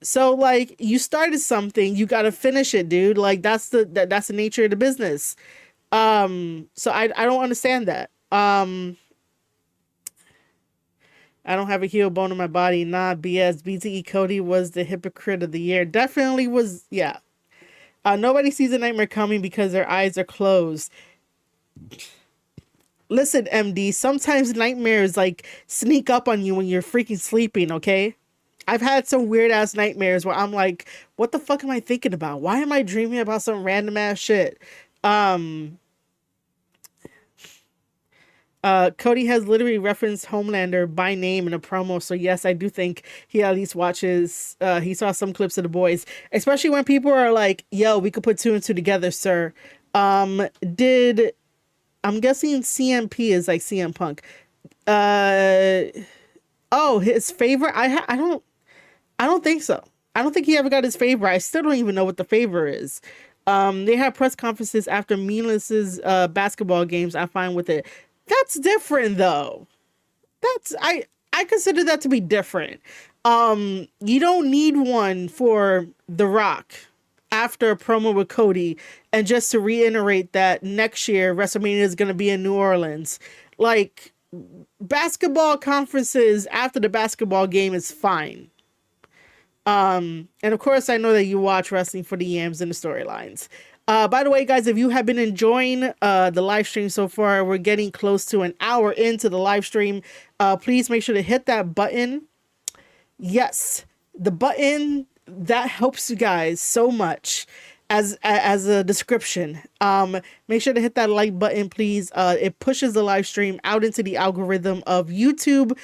So like, you started something, you got to finish it, dude. Like, that's the nature of the business. So I don't understand that. I don't have a heel bone in my body. Nah, BS. BTE Cody was the hypocrite of the year. Definitely was, yeah. Nobody sees a nightmare coming because their eyes are closed. Listen, MD, sometimes nightmares like sneak up on you when you're freaking sleeping, okay? I've had some weird ass nightmares where I'm like, what the fuck am I thinking about? Why am I dreaming about some random ass shit? Cody has literally referenced Homelander by name in a promo, so yes, I do think he at least watches. He saw some clips of the boys, especially when people are like, "Yo, we could put two and two together, sir." Did I'm guessing CMP is like CM Punk? Uh, oh, his favorite? I don't think so. I don't think he ever got his favor. I still don't even know what the favor is. They have press conferences after meaningless basketball games. I'm fine with it. That's different though. That's I consider that to be different. You don't need one for The Rock after a promo with Cody, and just to reiterate that next year WrestleMania is going to be in New Orleans. Like, basketball conferences after the basketball game is fine. And of course, I know that you watch wrestling for the yams and the storylines. By the way, guys, if you have been enjoying the live stream so far, we're getting close to an hour into the live stream. Please make sure to hit that button. Yes, the button that helps you guys so much as a description. Make sure to hit that like button, please. It pushes the live stream out into the algorithm of YouTube.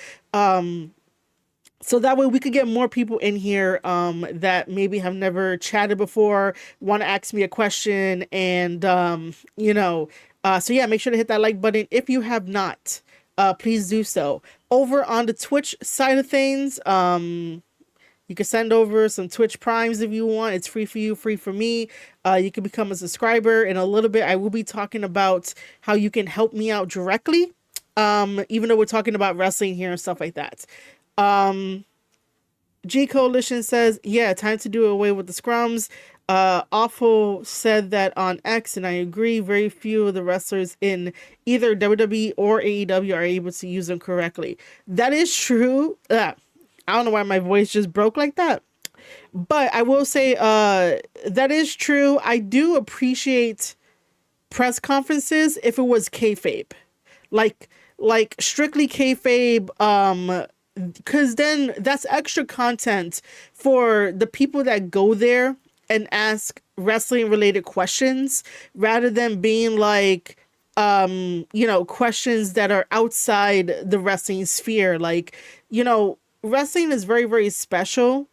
So that way we could get more people in here that maybe have never chatted before, want to ask me a question, and so yeah, make sure to hit that like button if you have not. Please do so. Over on the Twitch side of things, you can send over some Twitch Primes if you want. It's free for you, free for me. You can become a subscriber. In a little bit, I will be talking about how you can help me out directly, even though we're talking about wrestling here and stuff like that. G Coalition says, yeah, time to do away with the scrums. Awful said that on X, and I agree. Very few of the wrestlers in either WWE or AEW are able to use them correctly. That is true. I don't know why my voice just broke like that. But I will say that is true. I do appreciate press conferences if it was kayfabe. Like strictly kayfabe, because then that's extra content for the people that go there and ask wrestling related questions, rather than being like questions that are outside the wrestling sphere. Like, wrestling is very, very special.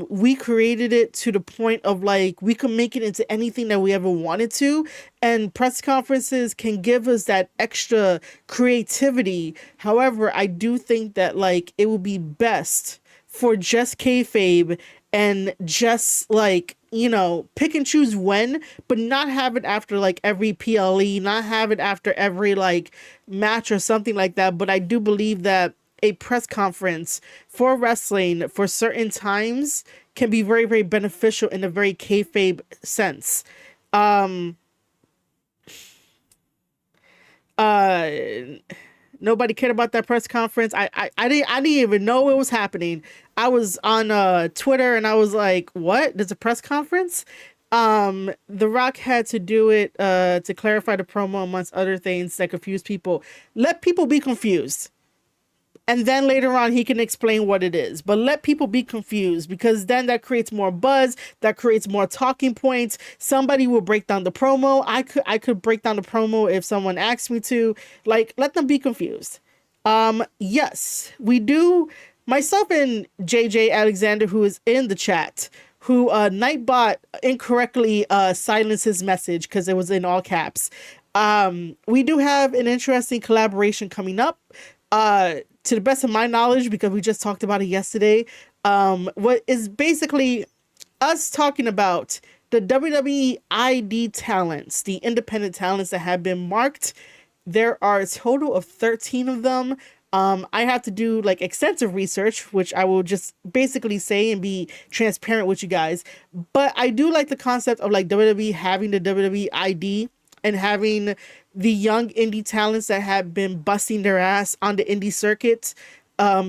We created it to the point of like we can make it into anything that we ever wanted to, and press conferences can give us that extra creativity. However, I do think that like it would be best for just kayfabe and just like pick and choose when, but not have it after like every PLE, not have it after every like match or something like that. But I do believe that a press conference for wrestling for certain times can be very, very beneficial in a very kayfabe sense. Nobody cared about that press conference. I didn't even know it was happening. I was on Twitter and I was like, what? There's a press conference? The Rock had to do it to clarify the promo, amongst other things that confuse people. Let people be confused. And then later on, he can explain what it is. But let people be confused, because then that creates more buzz. That creates more talking points. Somebody will break down the promo. I could break down the promo if someone asked me to. Like, let them be confused. Yes, we do. Myself and JJ Alexander, who is in the chat, who Nightbot incorrectly silenced his message because it was in all caps. We do have an interesting collaboration coming up. To the best of my knowledge, because we just talked about it yesterday, what is basically us talking about the WWE ID talents, the independent talents that have been marked. There are a total of 13 of them. I have to do like extensive research, which I will just basically say and be transparent with you guys. But I do like the concept of like WWE having the WWE ID and having the young indie talents that have been busting their ass on the indie circuit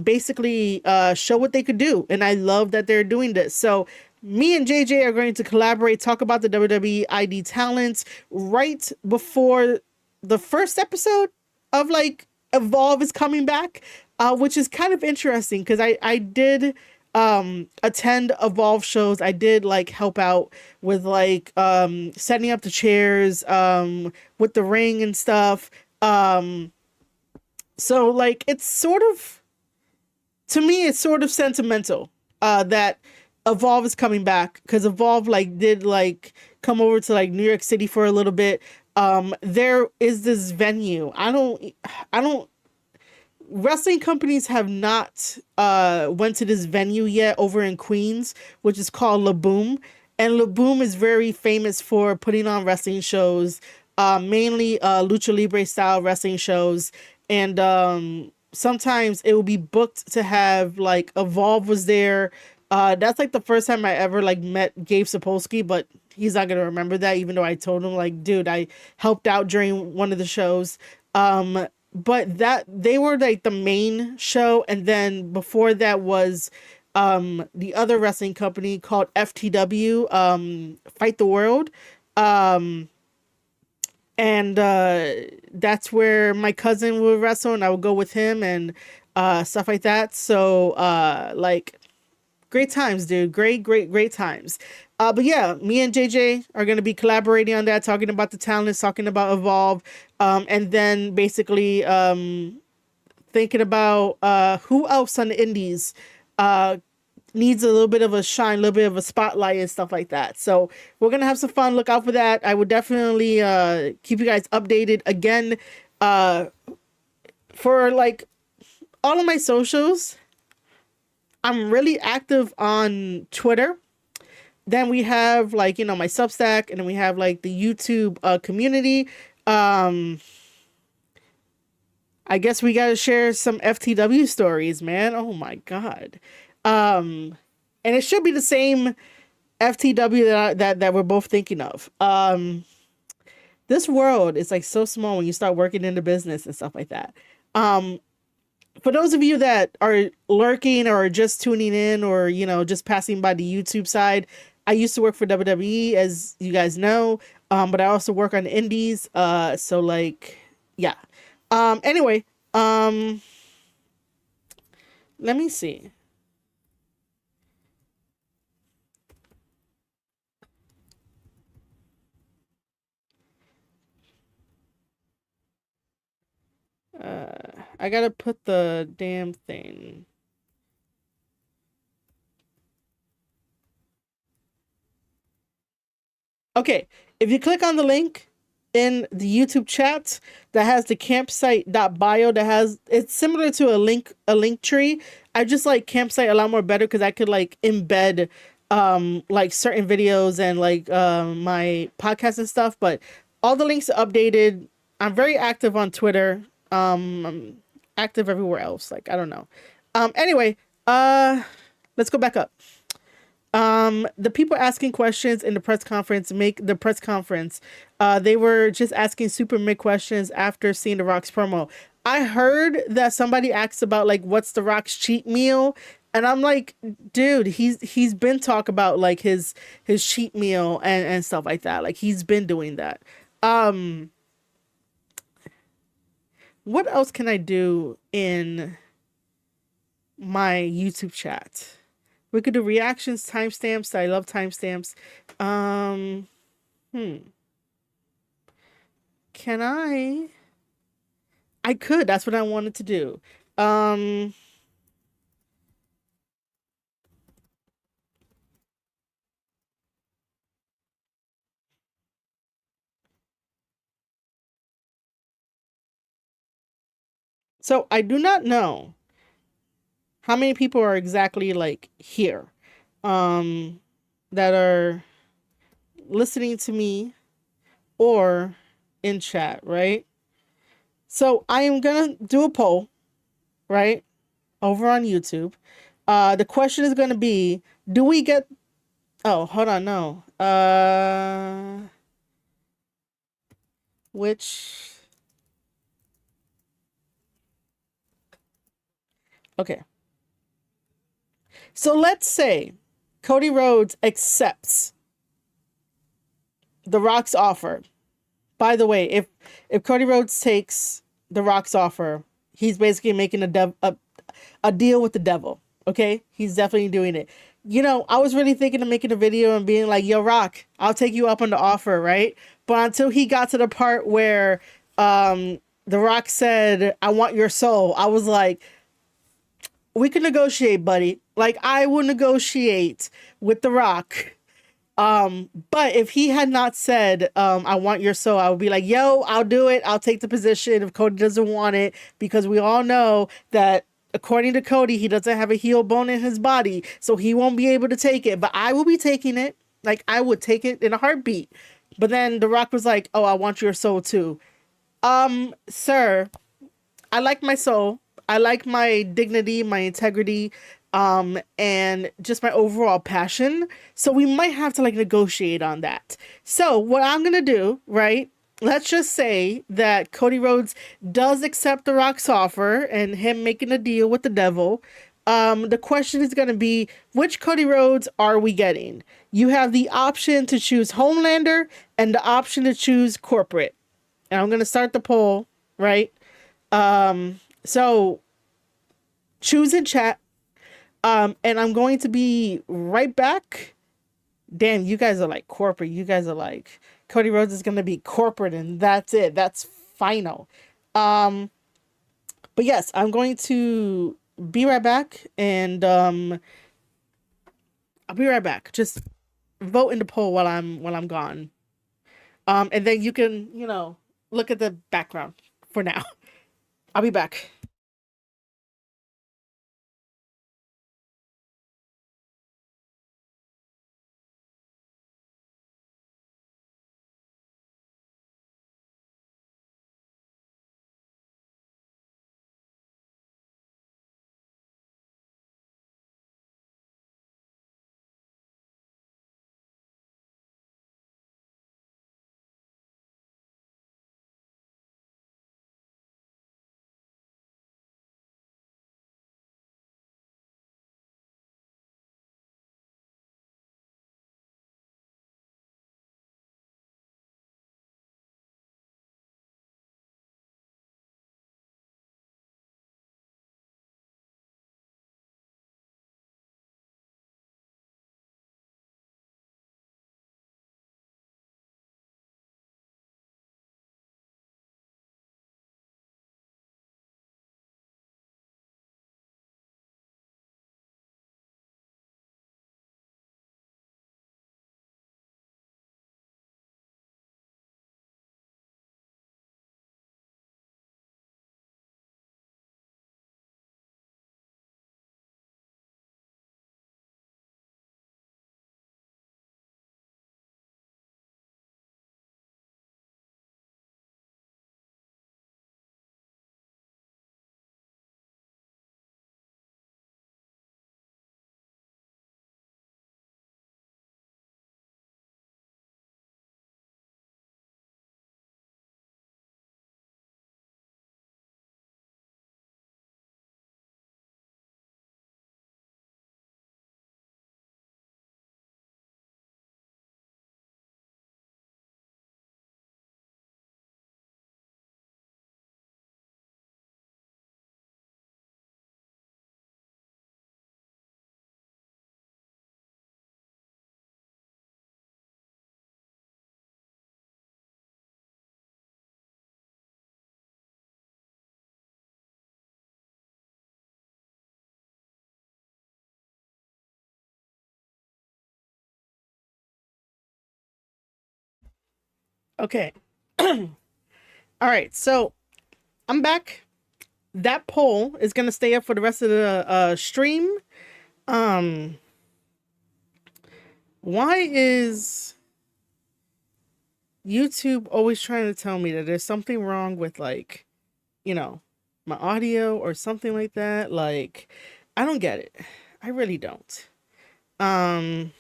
basically show what they could do. And I love that they're doing this. So me and JJ are going to collaborate, talk about the WWE ID talents right before the first episode of like Evolve is coming back, which is kind of interesting because I did attend Evolve shows. I did like help out with like setting up the chairs, with the ring and stuff. So like it's sort of, to me it's sort of sentimental that Evolve is coming back, because Evolve like did like come over to like New York City for a little bit. There is this venue. I don't wrestling companies have not went to this venue yet over in Queens, which is called La Boom. And La Boom is very famous for putting on wrestling shows, mainly lucha libre style wrestling shows. And sometimes it will be booked to have like Evolve was there. That's like the first time I ever like met Gabe Sapolsky, but he's not gonna remember that, even though I told him like, dude, I helped out during one of the shows. But that they were like the main show, and then before that was the other wrestling company called FTW, Fight the World. Um and that's where my cousin would wrestle, and I would go with him and stuff like that. So like great times, dude. Great times. But yeah, me and JJ are gonna be collaborating on that, talking about the talents, talking about Evolve, and then basically thinking about who else on the indies uh needs a little bit of a shine, a little bit of a spotlight and stuff like that. So we're gonna have some fun. Look out for that. I would definitely keep you guys updated again uh for like all of my socials. I'm really active on Twitter. Then we have like, you know, my Substack, and then we have like the YouTube community. Um I guess we got to share some FTW stories, man. Oh my god. And it should be the same FTW that we're both thinking of. This world is like so small when you start working in the business and stuff like that. Um for those of you that are lurking or just tuning in, or you know, just passing by the YouTube side, I used to work for WWE, as you guys know, but I also work on the indies. So like, yeah. Anyway, um, let me see. I gotta put the damn thing. Okay, if you click on the link in the YouTube chat that has the campsite.bio, that has, it's similar to a link tree. I just like campsite a lot more better because I could like embed like certain videos and like my podcast and stuff, but all the links are updated. I'm very active on Twitter. I'm active everywhere else. Like, I don't know. Anyway, let's go back up. The people asking questions in the press conference make the press conference. They were just asking super mid questions after seeing The Rock's promo. I heard that somebody asked about like what's The Rock's cheat meal, and I'm like, dude, he's been talk about like his cheat meal and stuff like that. Like he's been doing that. Um, what else can I do in my YouTube chat? We could do reactions, timestamps. I love timestamps. Um, hmm. Can I? I could. That's what I wanted to do. Um, so I do not know how many people are exactly like here, um, that are listening to me or in chat, right? So I am gonna do a poll, right, over on YouTube. The question is gonna be, do we get? Oh, hold on, no. Which Okay. So let's say Cody Rhodes accepts The Rock's offer. By the way, if Cody Rhodes takes The Rock's offer, he's basically making a deal with the devil. Okay, he's definitely doing it. You know, I was really thinking of making a video and being like, "Yo, Rock, I'll take you up on the offer," right? But until he got to the part where The Rock said, "I want your soul," I was like, "We can negotiate, buddy. Like, I will negotiate with The Rock." But if he had not said, "I want your soul," I would be like, "Yo, I'll do it. I'll take the position if Cody doesn't want it," because we all know that according to Cody, he doesn't have a heel bone in his body, so he won't be able to take it. But I will be taking it. Like, I would take it in a heartbeat. But then The Rock was like, "Oh, I want your soul too." Sir, I like my soul. I like my dignity, my integrity, and just my overall passion. So we might have to like negotiate on that. So what I'm gonna do, right? Let's just say that Cody Rhodes does accept The Rock's offer and him making a deal with the devil. The question is gonna be, which Cody Rhodes are we getting? You have the option to choose Homelander and the option to choose corporate. And I'm gonna start the poll, right? So choose in chat. And I'm going to be right back. Damn, you guys are like corporate. You guys are like Cody Rhodes is gonna be corporate and that's it. That's final. But yes, I'm going to be right back and I'll be right back. Just vote in the poll while I'm gone. And then you can, look at the background for now. I'll be back. Okay. All right. So I'm back. That poll is gonna stay up for the rest of the stream. Um, why is YouTube always trying to tell me that there's something wrong with like, you know, my audio or something like that? Like, I don't get it. I really don't. Um,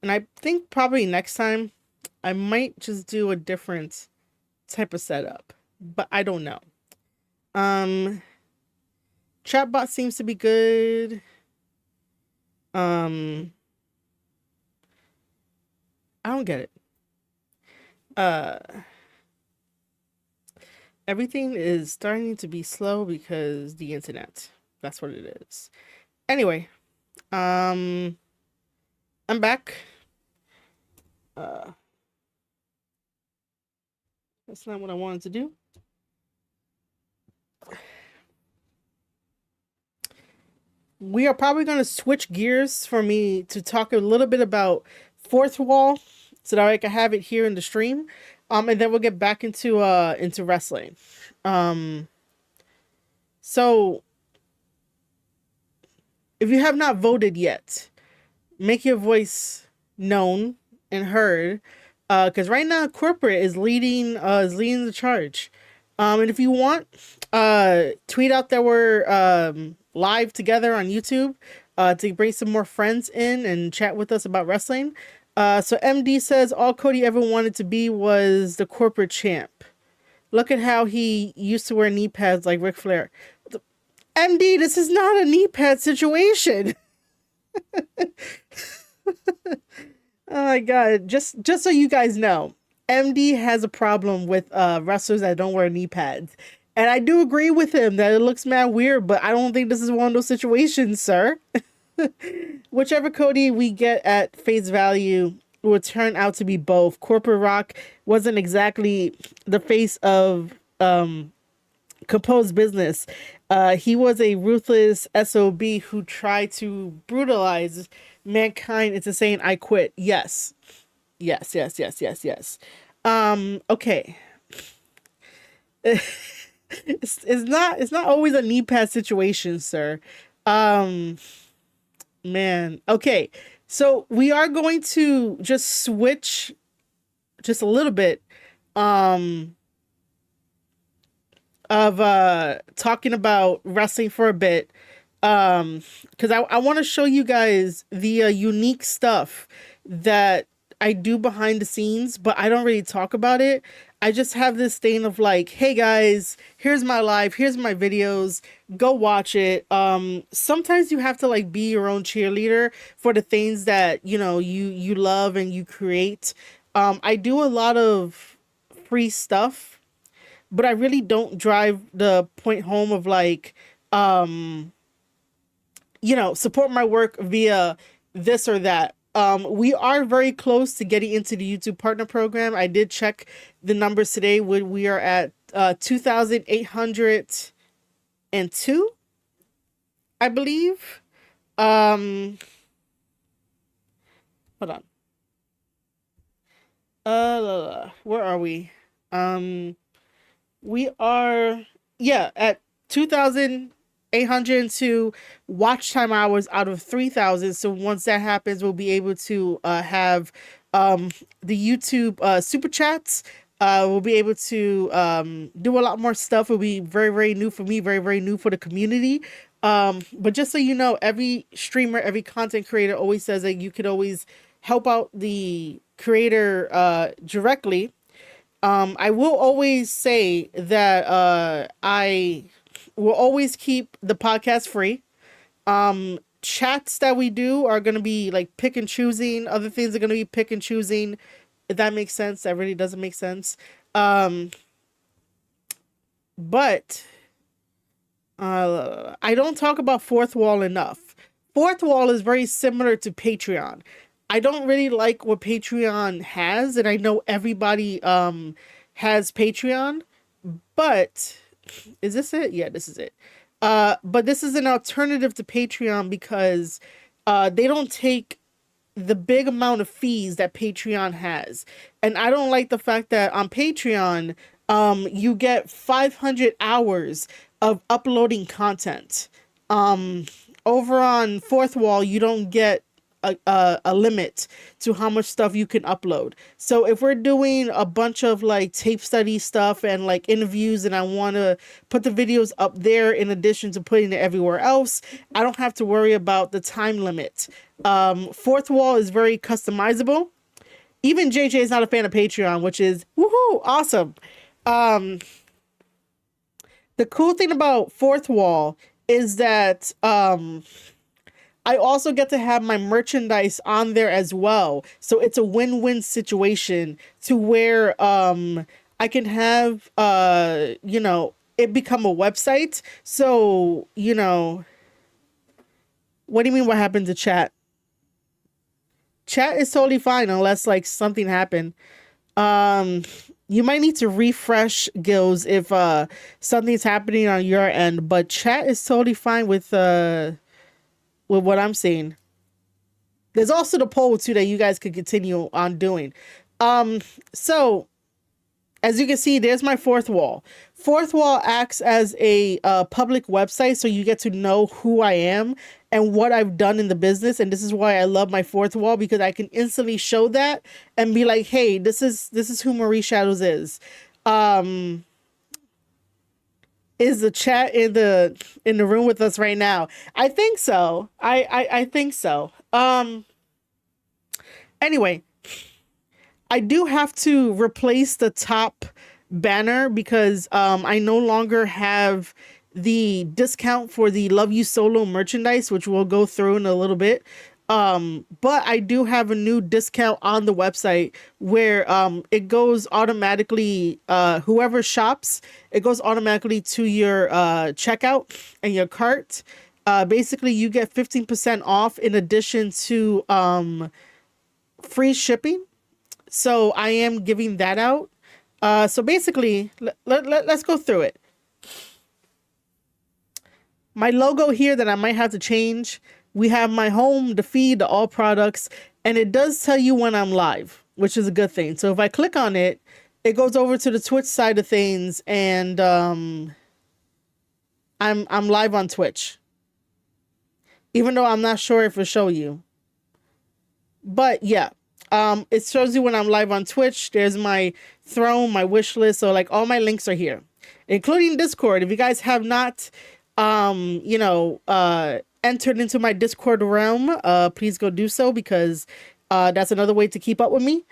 and I think probably next time I might just do a different type of setup, but I don't know. Um, Chatbot seems to be good. I don't get it. Uh, Everything is starting to be slow because the internet. That's what it is. Anyway, um, I'm back. Uh, that's not what I wanted to do. We are probably going to switch gears for me to talk a little bit about Fourth Wall, so that I can have it here in the stream. And then we'll get back into wrestling. Um, so if you have not voted yet, make your voice known and heard, because right now corporate is leading the charge. And if you want, tweet out that we're live together on YouTube, to bring some more friends in and chat with us about wrestling. So MD says all Cody ever wanted to be was the corporate champ. Look at how he used to wear knee pads like Ric Flair. MD, this is not a knee pad situation. Oh my god! Just so you guys know, MD has a problem with wrestlers that don't wear knee pads, and I do agree with him that it looks mad weird. But I don't think this is one of those situations, sir. Whichever Cody we get at face value will turn out to be both. Corporate Rock wasn't exactly the face of composed business. He was a ruthless SOB who tried to brutalize mankind into saying, I quit. Yes. Yes, yes, yes, yes, yes. Okay. It's not always a knee pad situation, sir. Um, man. Okay. So we are going to just switch just a little bit. Of talking about wrestling for a bit, because I want to show you guys the unique stuff that I do behind the scenes, but I don't really talk about it. I just have this thing of like, hey guys, here's my live, here's my videos, go watch it. Sometimes you have to like be your own cheerleader for the things that you love and you create. I do a lot of free stuff, but I really don't drive the point home of like, support my work via this or that. We are very close to getting into the YouTube partner program. I did check the numbers today. We are at 2,802, I believe. Hold on. Where are we? We are, yeah, at 2,802 watch time hours out of 3,000. So once that happens, we'll be able to have the YouTube super chats. We'll be able to do a lot more stuff. It'll be very, very new for me, very, very new for the community. But just so you know, every streamer, every content creator always says that you could always help out the creator directly. I will always say that I will always keep the podcast free. Chats that we do are going to be like pick and choosing. Other things are going to be pick and choosing. If that makes sense, that really doesn't make sense. But I don't talk about Fourth Wall enough. Fourth Wall is very similar to Patreon. I don't really like what Patreon has, and I know everybody has Patreon, but is this it? Yeah, this is it. But this is an alternative to Patreon because they don't take the big amount of fees that Patreon has. And I don't like the fact that on Patreon, you get 500 hours of uploading content. Over on Fourth Wall, you don't get a limit to how much stuff you can upload. So if we're doing a bunch of like tape study stuff and like interviews and I want to put the videos up there in addition to putting it everywhere else, I don't have to worry about the time limit. Fourth Wall is very customizable. Even JJ is not a fan of Patreon, which is woohoo, awesome. The cool thing about Fourth Wall is that I also get to have my merchandise on there as well. So it's a win-win situation to where I can have it become a website. So, what do you mean what happened to chat? Chat is totally fine unless like something happened. Um you might need to refresh Gills if something's happening on your end, but chat is totally fine with what I'm seeing. There's also the poll too that you guys could continue on doing. So as you can see, there's my fourth wall. Fourth wall acts as a public website, so you get to know who I am and what I've done in the business. And this is why I love my fourth wall, because I can instantly show that and be like, hey, this is who Marie Shadows is. Is the chat in the room with us right now? I think so. I think so. Anyway, I do have to replace the top banner because I no longer have the discount for the Love You Solo merchandise, which we'll go through in a little bit. But I do have a new discount on the website where it goes automatically, whoever shops, it goes automatically to your checkout and your cart. Basically, you get 15% off in addition to free shipping. So I am giving that out. So basically, let's go through it. My logo here that I might have to change. We have my home, the feed, the all products, and it does tell you when I'm live, which is a good thing. So if I click on it, it goes over to the Twitch side of things, and I'm live on Twitch. Even though I'm not sure if it'll show you. But yeah. It shows you when I'm live on Twitch. There's my throne, my wish list. So like all my links are here, including Discord. If you guys have not, entered into my Discord realm, please go do so, because that's another way to keep up with me.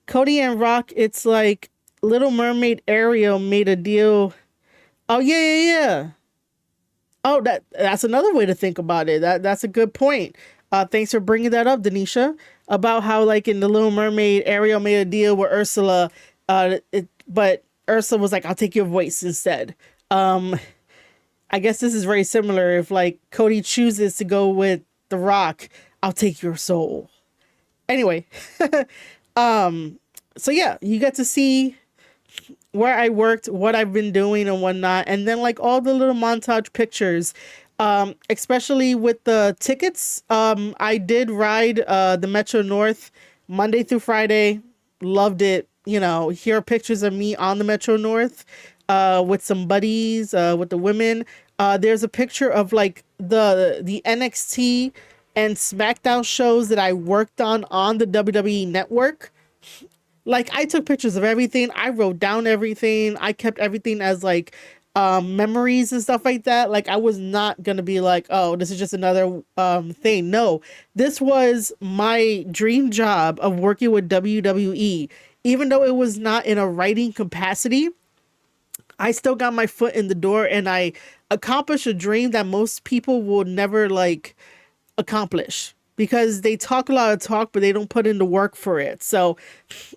Cody and Rock, it's like Little Mermaid Ariel made a deal. Oh yeah. Oh, that's another way to think about it. That's a good point. Thanks for bringing that up, Denisha, about how like in The Little Mermaid, Ariel made a deal with Ursula, but Ursula was like, I'll take your voice instead. I guess this is very similar. If like Cody chooses to go with The Rock, I'll take your soul. Anyway, so yeah, you get to see where I worked, what I've been doing and whatnot. And then like all the little montage pictures, especially with the tickets. I did ride the Metro North Monday through Friday. Loved it. Here are pictures of me on the Metro North with some buddies, with the women. There's a picture of like the NXT and Smackdown shows that I worked on the WWE Network. Like I took pictures of everything. I wrote down everything. I kept everything as like memories and stuff like that. Like I was not gonna be like, oh, this is just another thing. No, this was my dream job of working with WWE. Even though it was not in a writing capacity, I still got my foot in the door and I accomplished a dream that most people will never like accomplish, because they talk a lot of talk but they don't put in the work for it. So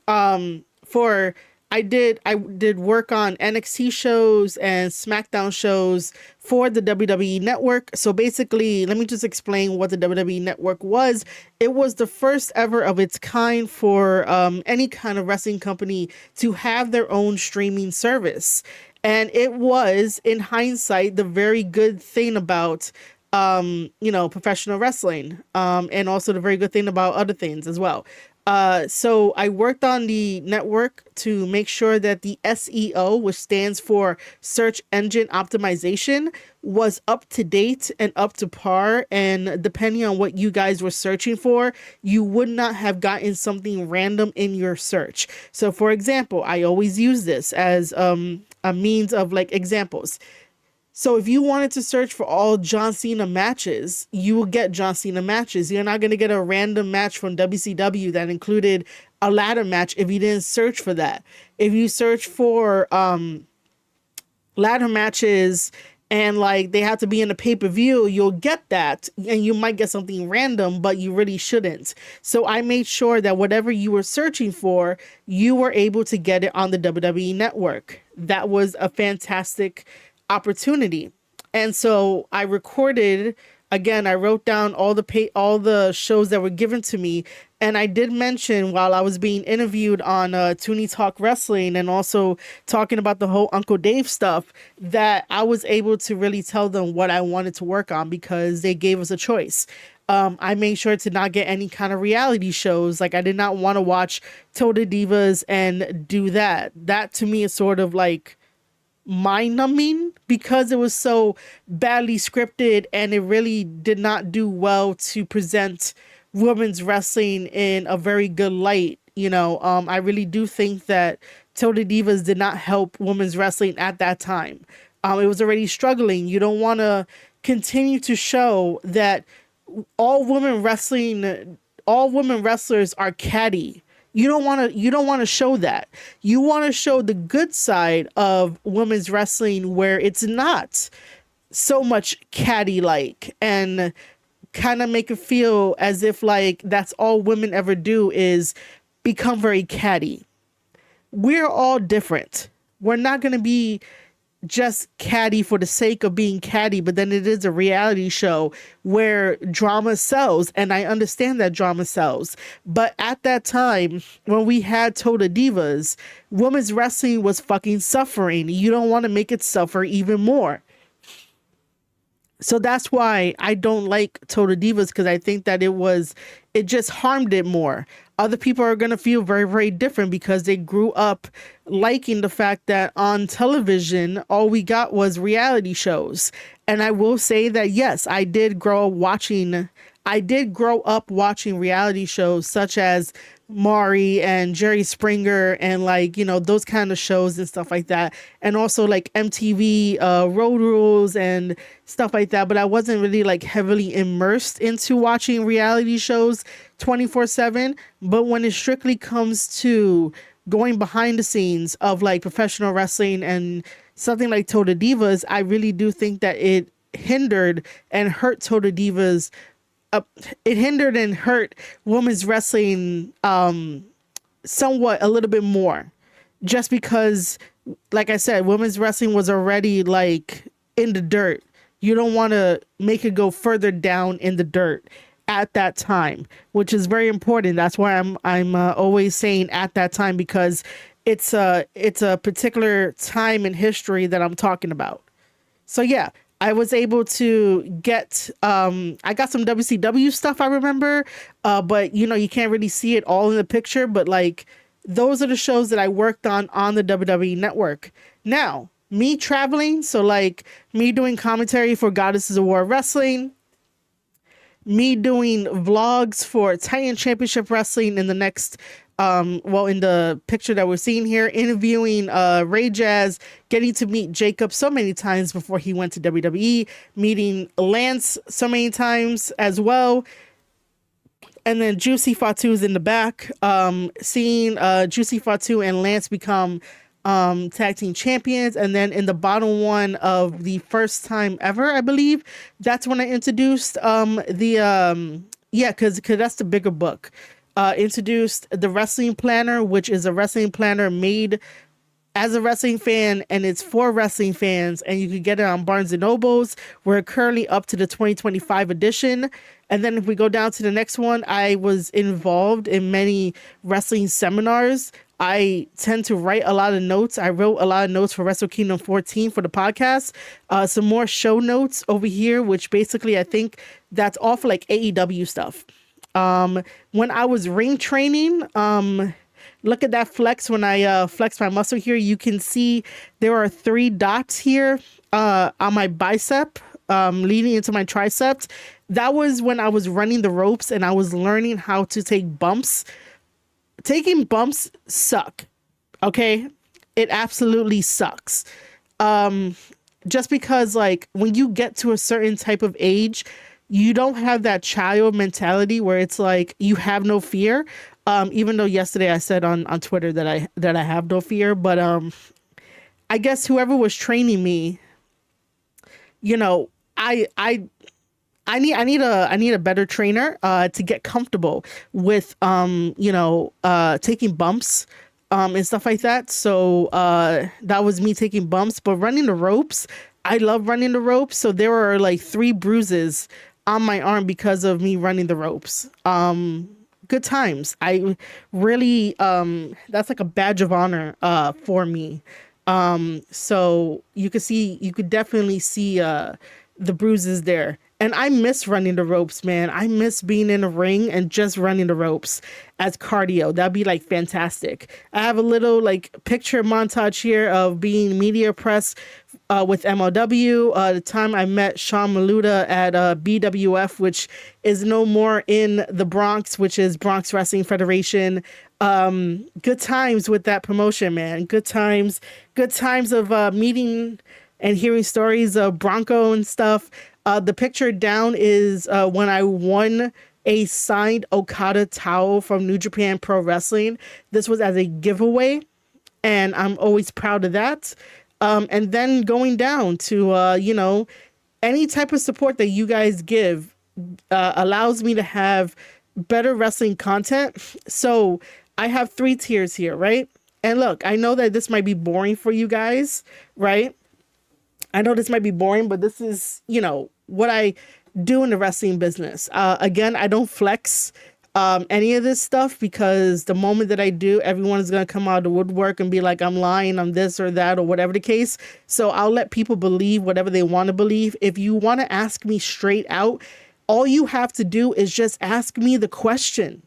I did work on NXT shows and Smackdown shows for the WWE Network. So basically, let me just explain what the WWE Network was. It was the first ever of its kind for any kind of wrestling company to have their own streaming service. And it was, in hindsight, the very good thing about professional wrestling, and also the very good thing about other things as well. So I worked on the network to make sure that the SEO, which stands for search engine optimization, was up to date and up to par. And depending on what you guys were searching for, you would not have gotten something random in your search. So for example, I always use this as a means of like examples. So if you wanted to search for all John Cena matches, you will get John Cena matches. You're not going to get a random match from WCW that included a ladder match if you didn't search for that. If you search for ladder matches and like they have to be in a pay-per-view, you'll get that and you might get something random, but you really shouldn't. So I made sure that whatever you were searching for, you were able to get it on the WWE network. That was a fantastic opportunity. And so I recorded, again, I wrote down all the shows that were given to me. And I did mention while I was being interviewed on Toonie Talk Wrestling and also talking about the whole Uncle Dave stuff, that I was able to really tell them what I wanted to work on because they gave us a choice. I made sure to not get any kind of reality shows. Like I did not want to watch Total Divas and do that. That to me is sort of like mind numbing because it was so badly scripted and it really did not do well to present women's wrestling in a very good light. I really do think that Total Divas did not help women's wrestling at that time. It was already struggling. You don't want to continue to show that all women wrestlers are catty. You don't want to show that. You want to show the good side of women's wrestling where it's not so much catty like and kind of make it feel as if like that's all women ever do is become very catty. We're all different. We're not going to be just catty for the sake of being catty, but then it is a reality show where drama sells, and I understand that drama sells. But at that time, when we had Total Divas, women's wrestling was fucking suffering. You don't want to make it suffer even more. So that's why I don't like Total Divas, because I think that it just harmed it more. Other people are going to feel very, very different because they grew up liking the fact that on television, all we got was reality shows. And I will say that, yes, I did grow up watching reality shows such as Maury and Jerry Springer and like, those kind of shows and stuff like that. And also like MTV Road Rules and stuff like that. But I wasn't really like heavily immersed into watching reality shows 24/7. But when it strictly comes to going behind the scenes of like professional wrestling and something like Total Divas, I really do think that it hindered and hurt Total Divas. It hindered and hurt women's wrestling somewhat a little bit more, just because, like I said, women's wrestling was already like in the dirt. You don't want to make it go further down in the dirt at that time, which is very important. That's why I'm always saying at that time, because it's a particular time in history that I'm talking about. So yeah, I was able to get, I got some WCW stuff, I remember, but you can't really see it all in the picture, but like, those are the shows that I worked on the WWE network. Now, me traveling, so like me doing commentary for Goddesses of War Wrestling, me doing vlogs for Titan Championship Wrestling in the next, in the picture that we're seeing here, interviewing Ray Jazz, getting to meet Jacob so many times before he went to WWE, meeting Lance so many times as well. And then Juicy Fatu's in the back, seeing Juicy Fatu and Lance become tag team champions. And then in the bottom one of the first time ever, I believe, that's when I introduced because that's the bigger book. Introduced the Wrestling Planner, which is a wrestling planner made as a wrestling fan, and it's for wrestling fans, and you can get it on Barnes and Nobles. We're currently up to the 2025 edition. And then if we go down to the next one, I was involved in many wrestling seminars. I tend to write a lot of notes. I wrote a lot of notes for Wrestle Kingdom 14 for the podcast. Some more show notes over here, which basically I think that's all for like AEW stuff. When I was ring training, look at that flex. When I flex my muscle here, you can see there are 3 dots here on my bicep leading into my triceps. That was when I was running the ropes and I was learning how to take bumps. Taking bumps suck. Okay? It absolutely sucks. Just because like when you get to a certain type of age, you don't have that child mentality where it's like you have no fear. Even though yesterday I said on Twitter that I have no fear, but I guess whoever was training me, you know, I I I need a better trainer to get comfortable with taking bumps and stuff like that. So that was me taking bumps, but running the ropes, I love running the ropes. So there were like 3 bruises on my arm because of me running the ropes. Good times. I really that's like a badge of honor for me. So you could definitely see the bruises there. And I miss running the ropes, man. I miss being in a ring and just running the ropes as cardio. That'd be like fantastic. I have a little like picture montage here of being media press with MLW. The time I met Sean Maluda at BWF, which is no more in the Bronx, which is Bronx Wrestling Federation. Good times with that promotion, man. Good times. Good times of meeting and hearing stories of Bronco and stuff. The picture down is when I won a signed Okada towel from New Japan Pro Wrestling. This was as a giveaway, and I'm always proud of that. And then going down to, any type of support that you guys give allows me to have better wrestling content. So I have 3 tiers here, right? And look, I know that this might be boring for you guys, right? I know this might be boring, but this is, what I do in the wrestling business. Again, I don't flex any of this stuff because the moment that I do, everyone is going to come out of the woodwork and be like, I'm lying, I'm this or that, or whatever the case. So I'll let people believe whatever they want to believe. If you want to ask me straight out, all you have to do is just ask me the question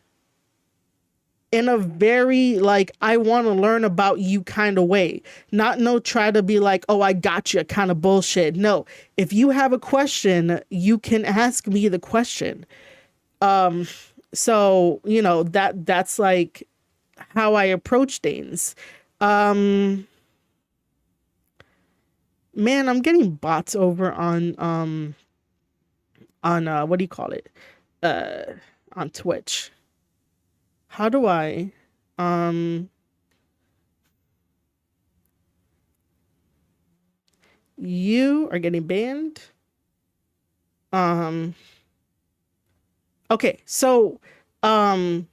in a very like, I want to learn about you kind of way. Not no try to be like, oh, I got you kind of bullshit. No, if you have a question, you can ask me the question. So, that's like how I approach things. Man, I'm getting bots over on what do you call it? On Twitch. How do I you are getting banned. Okay, so I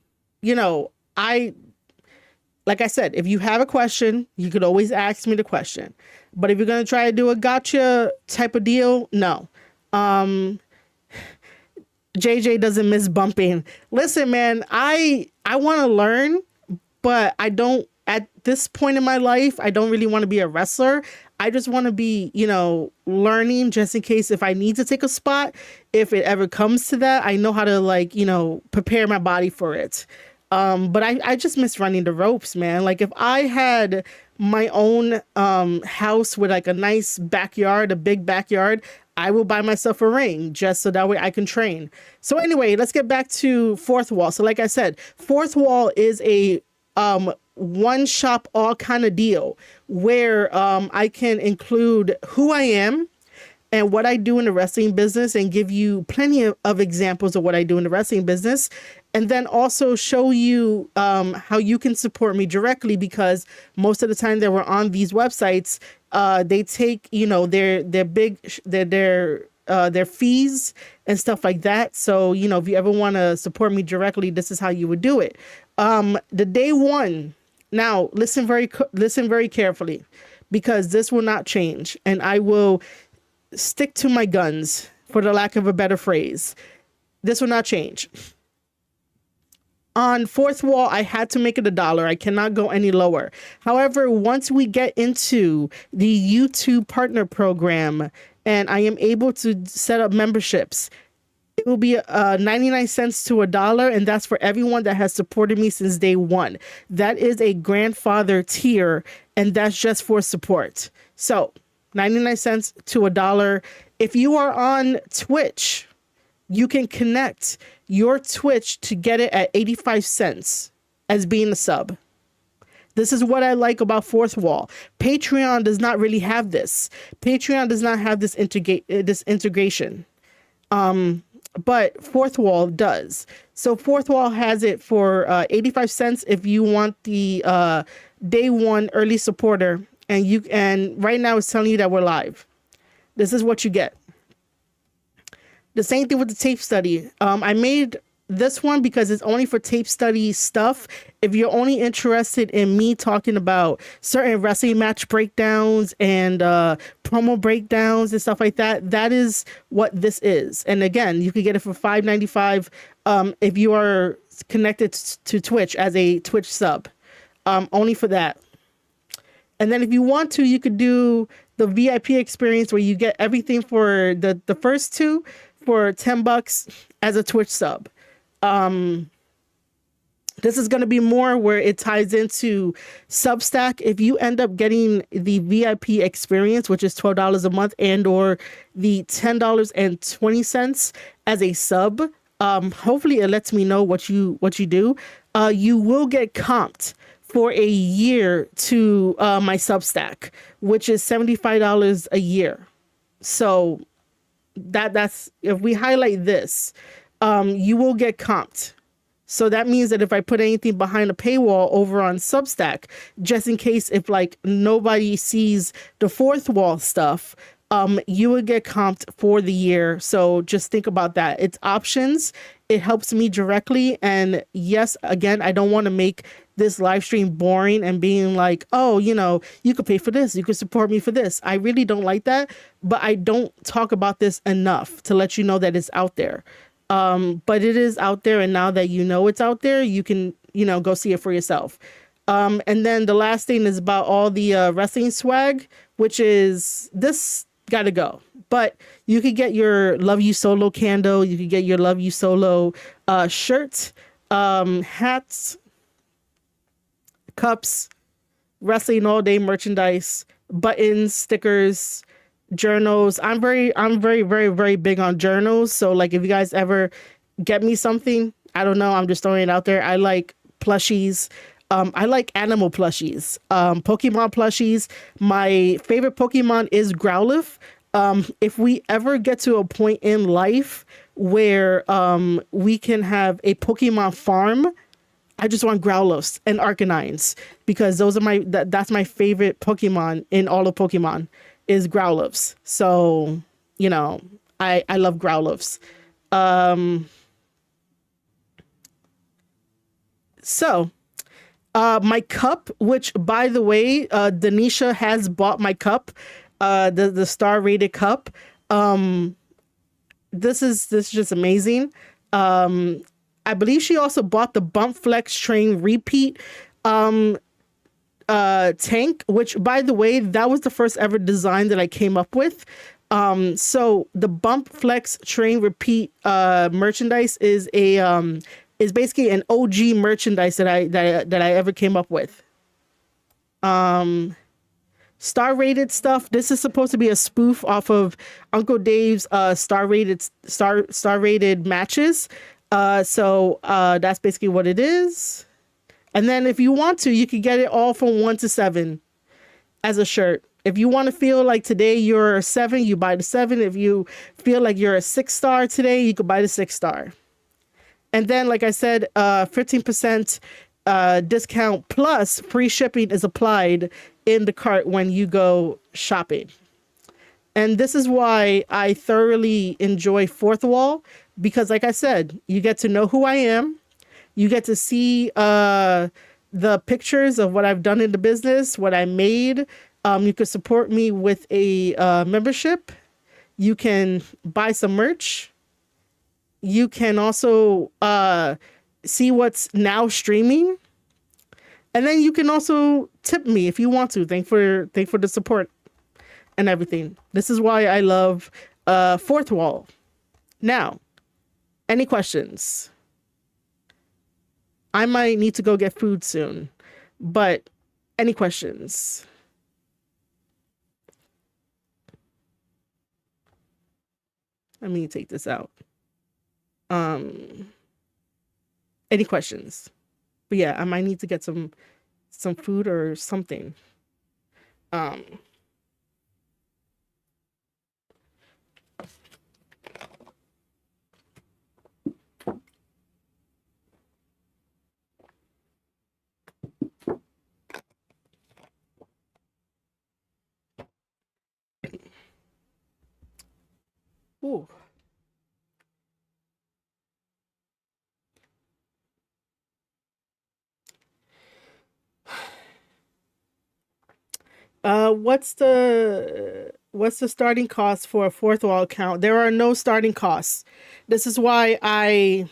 like I said, if you have a question, you could always ask me the question. But if you're gonna try to do a gotcha type of deal, no. JJ doesn't miss bumping. Listen, man, I want to learn, but I don't, at this point in my life, I don't really want to be a wrestler. I just want to be, learning just in case if I need to take a spot, if it ever comes to that, I know how to like, prepare my body for it. But I just miss running the ropes, man. Like if I had my own house with like a nice backyard, a big backyard, I will buy myself a ring just so that way I can train. So anyway, let's get back to Fourth Wall. So like I said, Fourth Wall is a one shop all kind of deal where I can include who I am and what I do in the wrestling business and give you plenty of examples of what I do in the wrestling business. And then also show you how you can support me directly, because most of the time that we're on these websites, they take, their fees and stuff like that. So, if you ever want to support me directly, this is how you would do it. The day one. Now, listen very carefully, because this will not change, and I will stick to my guns, for the lack of a better phrase. This will not change. On Fourth Wall, I had to make it $1. I cannot go any lower. However, once we get into the YouTube partner program and I am able to set up memberships, it will be 99 cents to $1, and that's for everyone that has supported me since day one. That is a grandfather tier, and that's just for support. So 99 cents to $1. If you are on Twitch, you can connect your Twitch to get it at 85 cents as being a sub. This is what I like about Fourth Wall. Patreon does not really have this. Patreon does not have this integration. But Fourth Wall does. So Fourth Wall has it for 85 cents if you want the day one early supporter And right now it's telling you that we're live. This is what you get. The same thing with the tape study. I made this one because it's only for tape study stuff. If you're only interested in me talking about certain wrestling match breakdowns and promo breakdowns and stuff like that, that is what this is. And again, you can get it for $5.95 if you are connected to Twitch as a Twitch sub. Only for that. And then if you want to, you could do the VIP experience where you get everything for the first two for $10 as a Twitch sub. This is going to be more where it ties into Substack. If you end up getting the VIP experience, which is $12 a month, and or the $10.20 as a sub, hopefully it lets me know what you do. You will get comped for a year to my Substack, which is $75 a year. So that's if we highlight this, you will get comped. So that means that if I put anything behind a paywall over on Substack, just in case if like nobody sees the fourth wall stuff, you would get comped for the year. So just think about that. It's options. It helps me directly. And yes, again, I don't want to make this live stream boring and being like, oh, you know, you could pay for this. You could support me for this. I really don't like that. But I don't talk about this enough to let you know that it's out there. But it is out there. And now that you know it's out there, you can, you know, go see it for yourself. And then the last thing is about all the wrestling swag, which is this gotta go. But you could get your Love You Solo candle. You could get your Love You Solo shirt, hats, cups, wrestling all day merchandise, buttons, stickers, journals. I'm very, very big on journals. So like if you guys ever get me something, I don't know, I'm just throwing it out there. I like plushies. I like animal plushies, Pokemon plushies. My favorite Pokemon is Growlithe. If we ever get to a point in life where we can have a Pokemon farm, I just want Growlithes and Arcanines because those are that's my favorite Pokemon in all of Pokemon is Growlithes. So, you know, I love Growlithes. So my cup, which by the way, Denisha has bought my cup, the star rated cup. This is just amazing. I believe she also bought the Bump Flex Train repeat tank, which by the way, that was the first ever design that I came up with. So the Bump Flex Train repeat merchandise is is basically an OG merchandise that I ever came up with. Star rated stuff. This is supposed to be a spoof off of Uncle Dave's star rated matches. So that's basically what it is. And then if you want to, you can get it all from 1 to 7 as a shirt. If you want to feel like today you're a 7, you buy the 7. If you feel like you're a 6-star today, you could buy the 6-star. And then, like I said, 15% discount plus free shipping is applied in the cart when you go shopping. And this is why I thoroughly enjoy Fourth Wall, because like I said, you get to know who I am. You get to see the pictures of what I've done in the business, what I made. You could support me with a membership. You can buy some merch. You can also see what's now streaming. And then you can also tip me if you want to. Thank for the support and everything. This is why I love Fourth Wall. Now, any questions? I might need to go get food soon, but any questions? Let me take this out. Any questions? But yeah, I might need to get some food or something. What's the starting cost for a fourth wall account? There are no starting costs. This is why I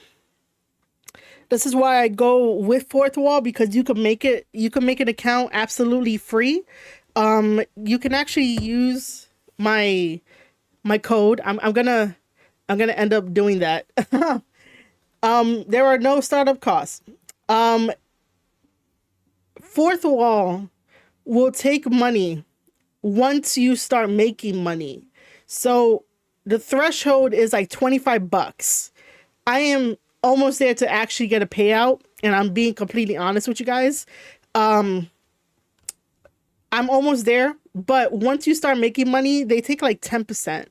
this is why I go with fourth wall, because you can make an account absolutely free. You can actually use my code. I'm gonna end up doing that. There are no startup costs. Um, fourth wall will take money once you start making money. So the threshold is like $25. I am almost there to actually get a payout, and I'm being completely honest with you guys. Um, I'm almost there, but once you start making money, they take like 10%.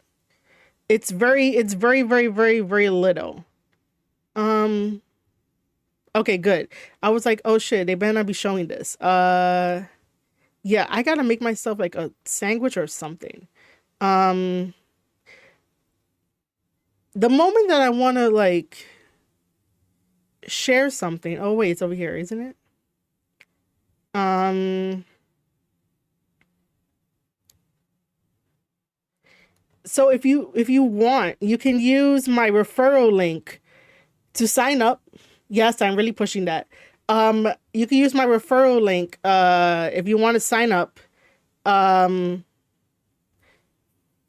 It's very, very, very, very little. Um, okay, good. I was like, oh shit, they better not be showing this. Yeah, I gotta make myself like a sandwich or something. Um, the moment that I want to like share something. Oh wait, it's over here, isn't it? Um, so if you want, you can use my referral link to sign up. Yes, I'm really pushing that. You can use my referral link if you want to sign up. Um,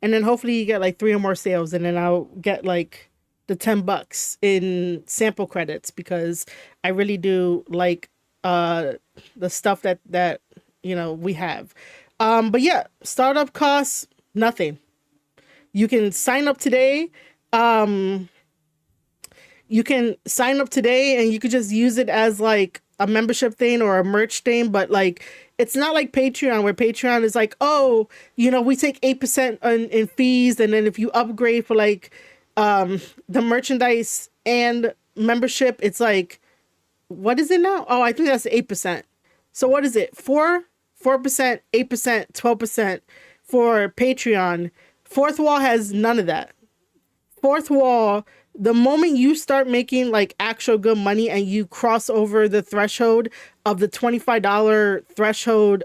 and then hopefully you get like three or more sales, and then I'll get like the $10 in sample credits, because I really do like uh the stuff that we have. But yeah, startup costs nothing. You can sign up today. Um, you can sign up today, and you could just use it as like a membership thing or a merch thing, but like it's not like Patreon, where Patreon is like, oh, we take 8% in fees, and then if you upgrade for like the merchandise and membership, it's like, what is it now? Oh, I think that's 8%. So what is it? 4%, 8%, 12% for Patreon. Fourth wall has none of that. Fourth wall, the moment you start making like actual good money and you cross over the threshold of the $25 threshold,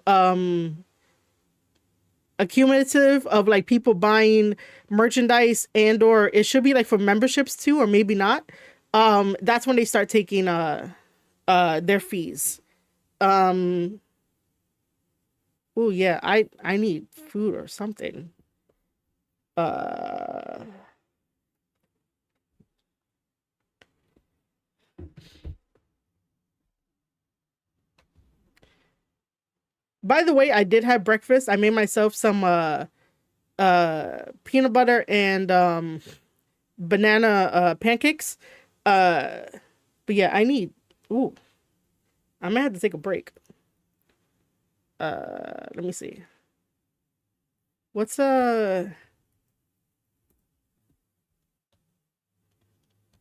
accumulative of like people buying merchandise, and or it should be like for memberships too, or maybe not. That's when they start taking their fees. Um oh yeah, I need food or something. Uh by the way, I did have breakfast. I made myself some peanut butter and banana pancakes. Uh but yeah, I need ooh, I might have to take a break. Let me see. What's and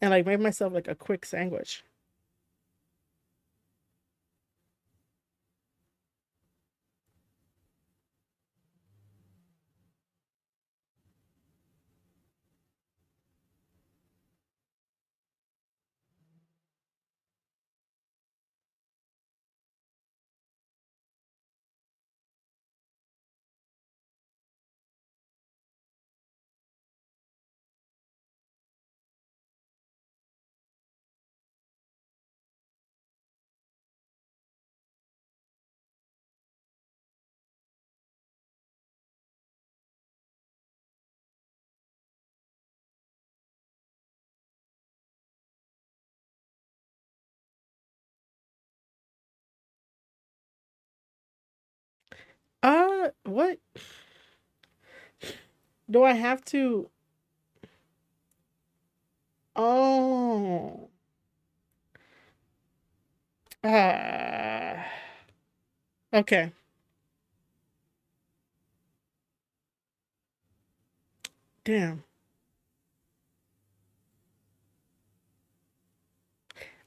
like make myself like a quick sandwich. What do I have to? Oh, ah, okay. Damn.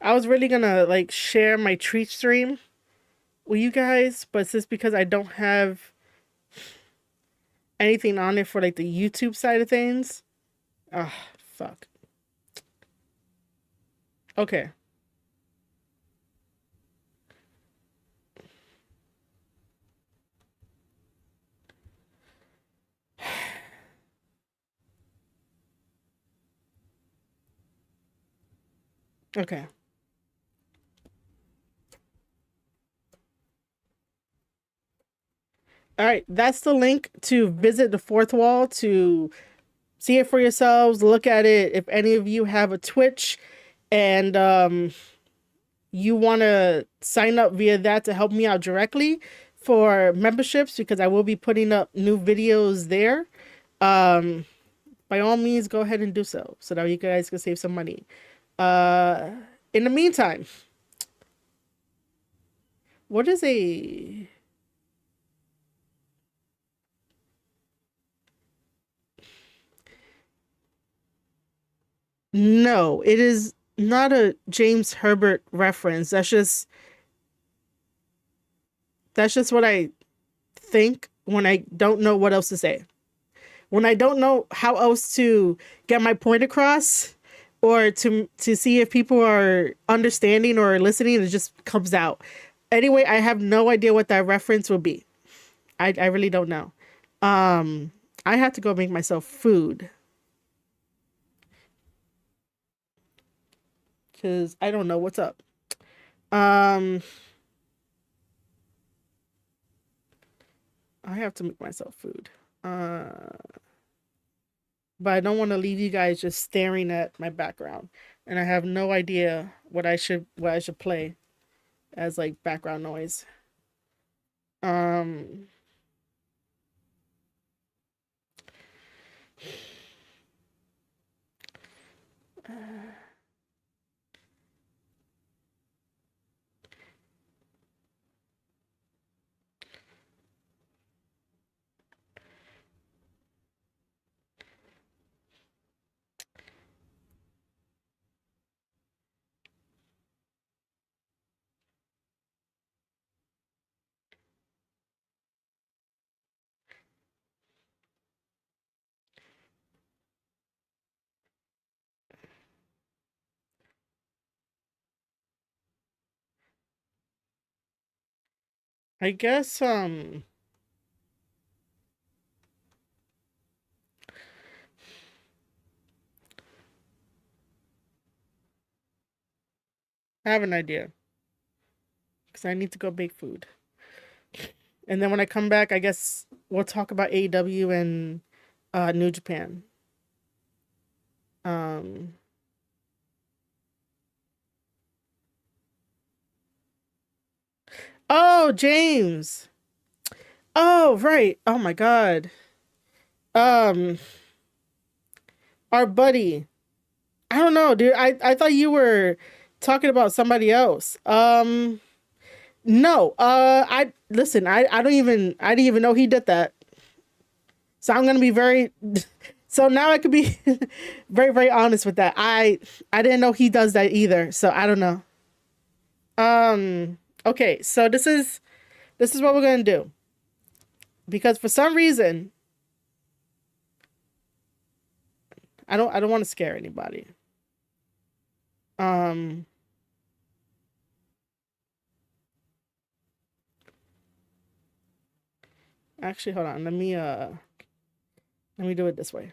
I was really gonna like share my treat stream with you guys, but it's just because I don't have anything on it for like the YouTube side of things. Ah, fuck. Okay. Okay. All right. That's the link to visit the fourth wall to see it for yourselves. Look at it. If any of you have a Twitch and you want to sign up via that to help me out directly for memberships, because I will be putting up new videos there. Um, by all means, go ahead and do so that you guys can save some money. Uh, in the meantime, what is a no? It is not a James Herbert reference. That's just what I think when I don't know what else to say. When I don't know how else to get my point across or to see if people are understanding or listening, it just comes out. Anyway, I have no idea what that reference will be. I really don't know. Um I have to go make myself food cuz I don't know what's up. Um I have to make myself food. Uh but I don't want to leave you guys just staring at my background, and I have no idea what I should play as like background noise. Um, I guess I have an idea because I need to go bake food, and then when I come back, I guess we'll talk about AEW and New Japan. Um, oh, James. Oh, right. Oh my God. Um, our buddy. I don't know, dude. I thought you were talking about somebody else. No. I listen. I didn't even know he did that. So I'm gonna be very. So now I could be very very honest with that. I didn't know he does that either. So I don't know. Okay. So this is what we're gonna do, because for some reason I don't want to scare anybody. Um. Actually, hold on. Let me do it this way.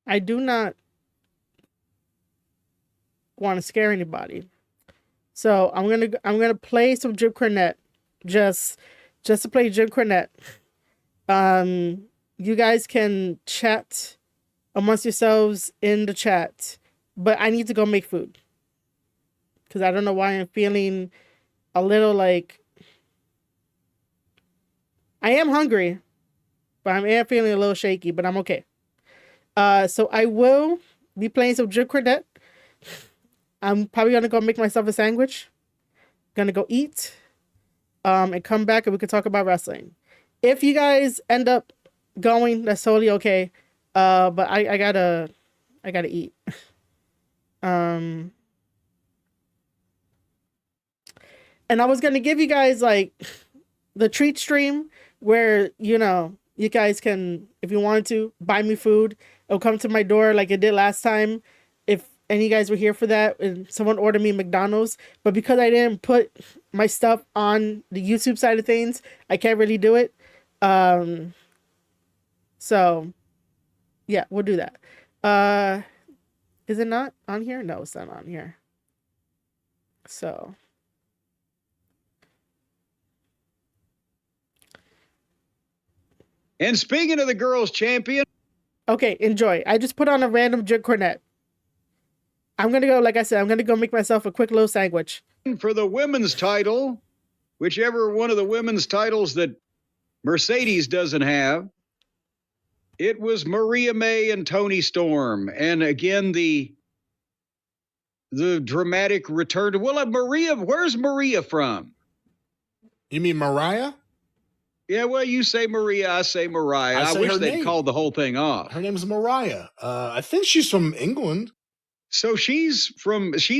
I do not want to scare anybody. So I'm gonna play some Jim Cornette, just just to play Jim Cornette. Um, you guys can chat amongst yourselves in the chat, but I need to go make food because I don't know why I'm feeling a little like I am hungry, but I am feeling a little shaky, but I'm okay. So I will be playing some Jim Cornette. I'm probably gonna go make myself a sandwich. Gonna go eat. And come back and we can talk about wrestling. If you guys end up going, that's totally okay. But I gotta eat. Um, and I was gonna give you guys like the treat stream where you guys can, if you wanted to, buy me food. It'll come to my door like it did last time. If and you guys were here for that, and someone ordered me McDonald's, but because I didn't put my stuff on the YouTube side of things, I can't really do it. Um, so yeah, we'll do that. Uh, is it not on here? No, it's not on here. So And speaking of the girls' champion, okay, enjoy. I just put on a random Jim Cornette. I'm gonna go, like I said, I'm gonna go make myself a quick little sandwich. For the women's title, whichever one of the women's titles that Mercedes doesn't have, it was Maria May and Toni Storm. And again, the dramatic return to, well, Maria, where's Maria from? You mean Mariah? Yeah, well, you say Maria, I say Mariah. I wish they'd called the whole thing off. Her name's Mariah. I think she's from England. So she's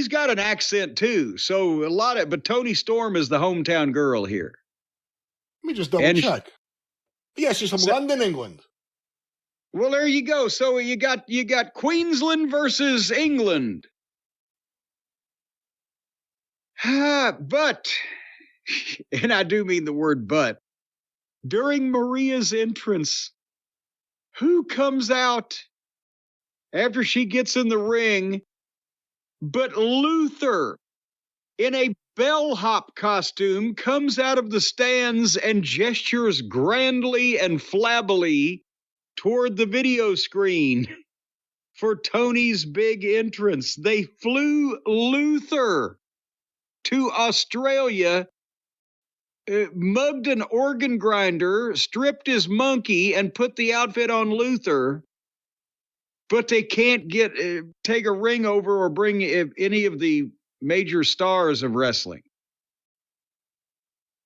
got an accent too. So but Toni Storm is the hometown girl here. Let me just double check. Yeah, she's from London, England. Well, there you go. So you got Queensland versus England. But, and I do mean the word but, during Maria's entrance, who comes out after she gets in the ring but Luther in a bellhop costume comes out of the stands and gestures grandly and flabbily toward the video screen for Tony's big entrance. They flew Luther to Australia, mugged an organ grinder, stripped his monkey, and put the outfit on Luther. But they can't take a ring over or bring any of the major stars of wrestling.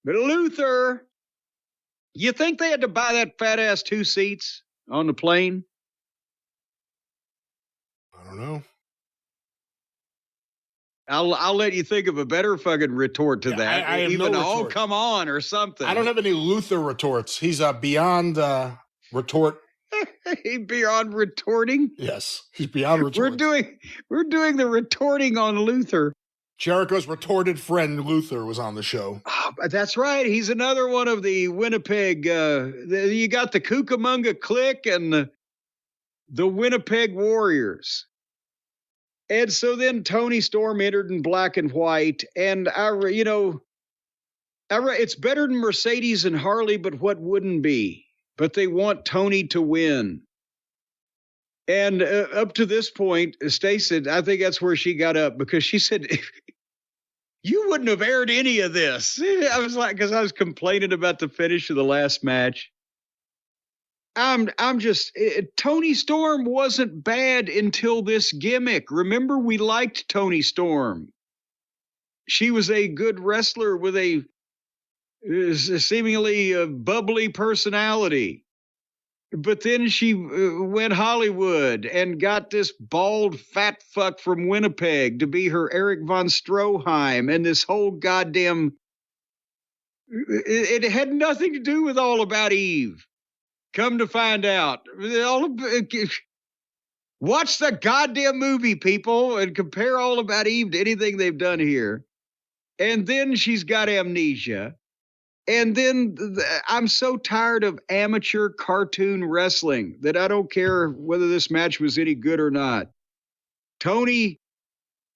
But Luther, you think they had to buy that fat ass 2 seats on the plane? I don't know. I'll let you think of a better fucking retort to that. I have Even no retort. Oh, come on, or something. I don't have any Luther retorts. He's beyond retort. He's beyond retorting. Yes, he's beyond retorting. We're doing the retorting on Luther. Jericho's retorted friend Luther was on the show. Oh, that's right. He's another one of the Winnipeg. You got the Cucamonga Clique and the Winnipeg Warriors. And so then Toni Storm entered in black and white, and it's better than Mercedes and Harley, but what wouldn't be? But they want Toni to win. And up to this point, Stacey, I think that's where she got up, because she said, you wouldn't have aired any of this. I was like, because I was complaining about the finish of the last match. Toni Storm wasn't bad until this gimmick. Remember, we liked Toni Storm. She was a good wrestler with a seemingly bubbly personality. But then she went Hollywood and got this bald fat fuck from Winnipeg to be her Eric von Stroheim, and this whole goddamn... It had nothing to do with All About Eve. Come to find out. Watch the goddamn movie, people, and compare All About Eve to anything they've done here. And then she's got amnesia. And then I'm so tired of amateur cartoon wrestling that I don't care whether this match was any good or not. Toni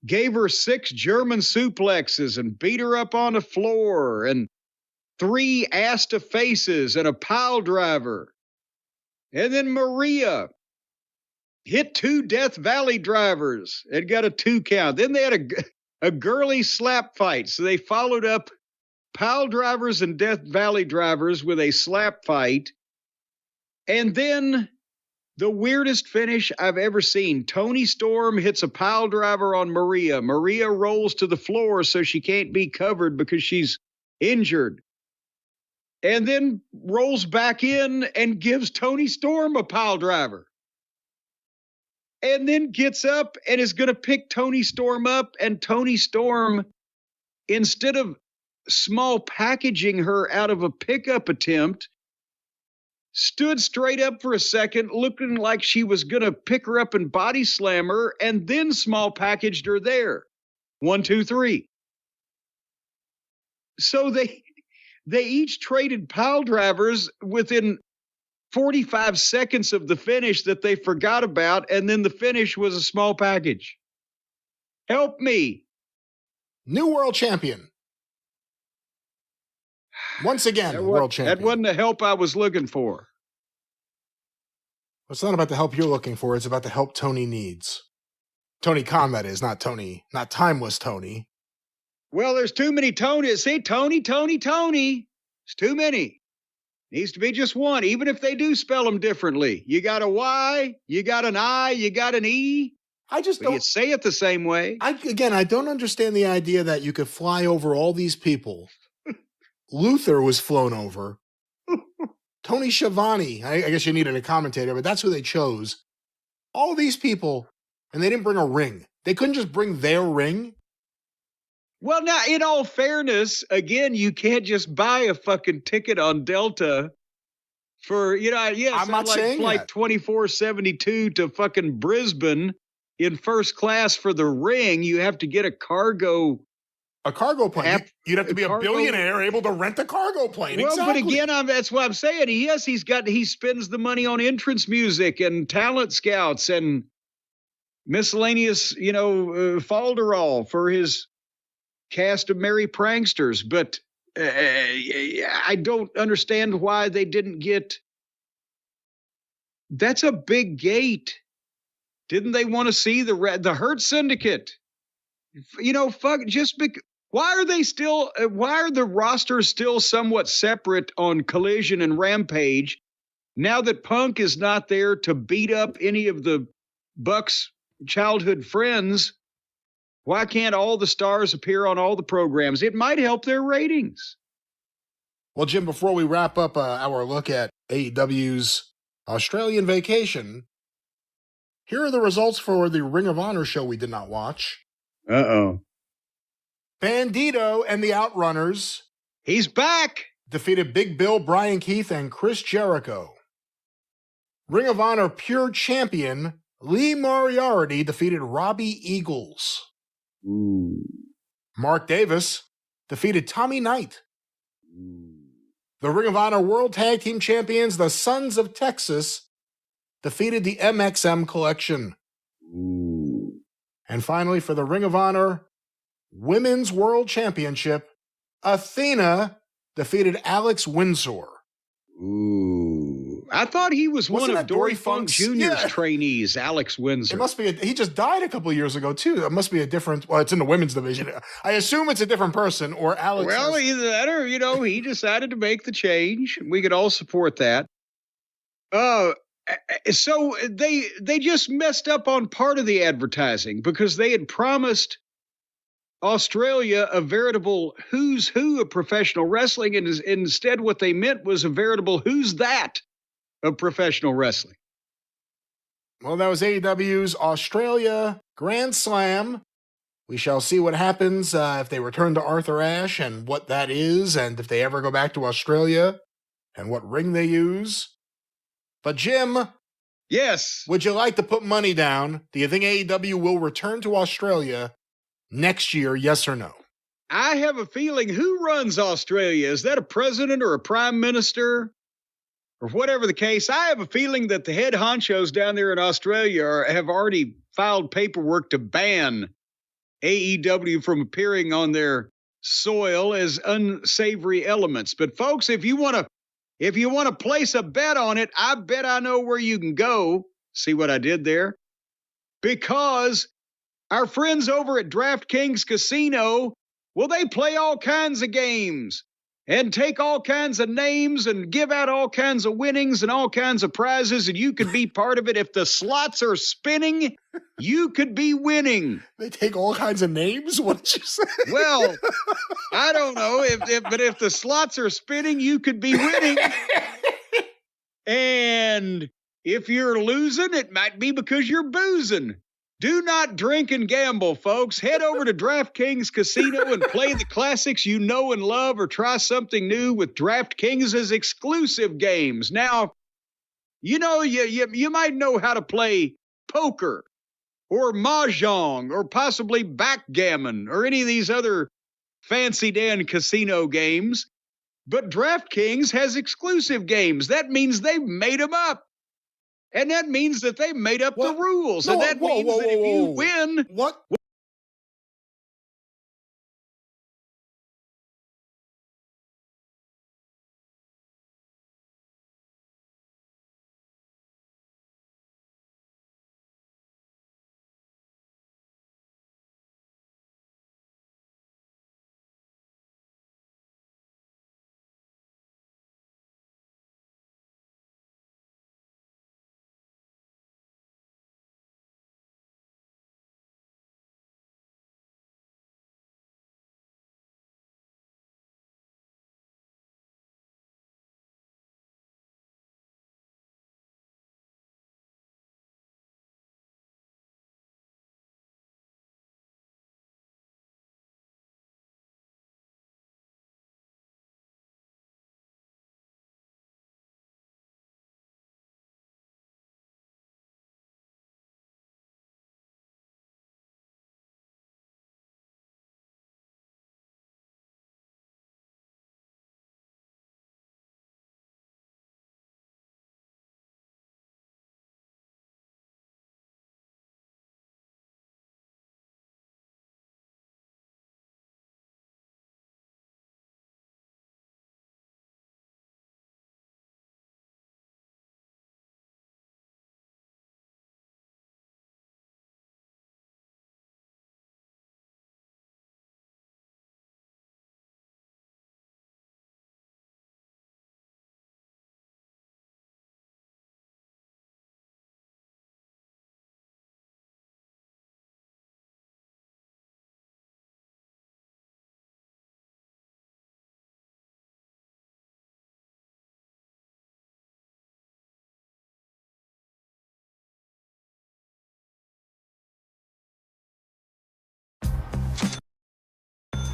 gave her 6 German suplexes and beat her up on the floor, and 3 ass to faces and a pile driver. And then Maria hit 2 Death Valley drivers and got a 2 count. Then they had a girly slap fight. So they followed up pile drivers and Death Valley drivers with a slap fight. And then the weirdest finish I've ever seen. Toni Storm hits a pile driver on Maria. Maria rolls to the floor so she can't be covered because she's injured. And then rolls back in and gives Toni Storm a pile driver. And then gets up and is going to pick Toni Storm up. And Toni Storm, instead of small packaging her out of a pickup attempt, stood straight up for a second, looking like she was going to pick her up and body slam her, and then small packaged her there. 1, 2, 3. So they each traded pile drivers within 45 seconds of the finish that they forgot about, and then the finish was a small package. Help me. New world champion. Once again, world champion. That wasn't the help I was looking for. It's not about the help you're looking for. It's about the help Tony needs. Tony Khan, that is, not Tony. Not Timeless Tony. Well, there's too many Tonys. See, Tony. It's too many. Needs to be just one, even if they do spell them differently. You got a Y, you got an I, you got an E. I just don't. You say it the same way. I don't understand the idea that you could fly over all these people. Luther was flown over. Tony Schiavone. I guess you needed a commentator, but that's who they chose. All these people, and they didn't bring a ring. They couldn't just bring their ring. Well, now, in all fairness, again, you can't just buy a fucking ticket on Delta for, yes, I'm not saying flight that. 2472 to fucking Brisbane in first class for the ring. You have to get a cargo plane. You'd have to be a billionaire able to rent a cargo plane. Well, exactly. But again, that's what I'm saying. He spends the money on entrance music and talent scouts and miscellaneous, falderall for his cast of merry pranksters. But I don't understand why they didn't get. That's a big gate. Didn't they want to see the Hurt Syndicate? Why are the rosters still somewhat separate on Collision and Rampage now that Punk is not there to beat up any of the Bucks' childhood friends? Why can't all the stars appear on all the programs? It might help their ratings. Well, Jim, before we wrap up our look at AEW's Australian vacation, here are the results for the Ring of Honor show we did not watch. Uh-oh. Bandito and the Outrunners. He's back. Defeated Big Bill, Brian Keith, and Chris Jericho. Ring of Honor Pure Champion Lee Moriarty defeated Robbie Eagles. Ooh. Mark Davis defeated Tommy Knight. The Ring of Honor World Tag Team Champions, the Sons of Texas, defeated the MXM Collection. Ooh. And finally, for the Ring of Honor Women's World Championship, Athena defeated Alex Windsor. Ooh. I thought he was one of Dory Funk Jr.'s trainees, Alex Windsor. It must be. He just died a couple of years ago, too. It must be a different. Well, it's in the women's division. I assume it's a different person, or Alex. Well, either that or, he decided to make the change. We could all support that. So they just messed up on part of the advertising because they had promised Australia a veritable who's who of professional wrestling, and instead what they meant was a veritable who's that of professional wrestling. Well, that was AEW's Australia Grand Slam. We shall see what happens if they return to Arthur Ashe and what that is, and if they ever go back to Australia and what ring they use. But Jim, yes, would you like to put money down? Do you think AEW will return to Australia next year, yes or no? I have a feeling. Who runs Australia? Is that a president or a prime minister? Or whatever the case, I have a feeling that the head honchos down there in Australia have already filed paperwork to ban AEW from appearing on their soil as unsavory elements. But folks, if you want to place a bet on it, I bet I know where you can go. See what I did there? Because our friends over at DraftKings Casino, well, they play all kinds of games and take all kinds of names and give out all kinds of winnings and all kinds of prizes, and you could be part of it. If the slots are spinning, you could be winning. They take all kinds of names? What did you say? Well, I don't know, but if the slots are spinning, you could be winning. And if you're losing, it might be because you're boozing. Do not drink and gamble, folks. Head over to DraftKings Casino and play the classics you know and love, or try something new with DraftKings' exclusive games. Now, You might know how to play poker or mahjong or possibly backgammon or any of these other fancy Dan casino games. But DraftKings has exclusive games. That means they've made them up. And that means that they made up the rules. No, and that means that if you win. What?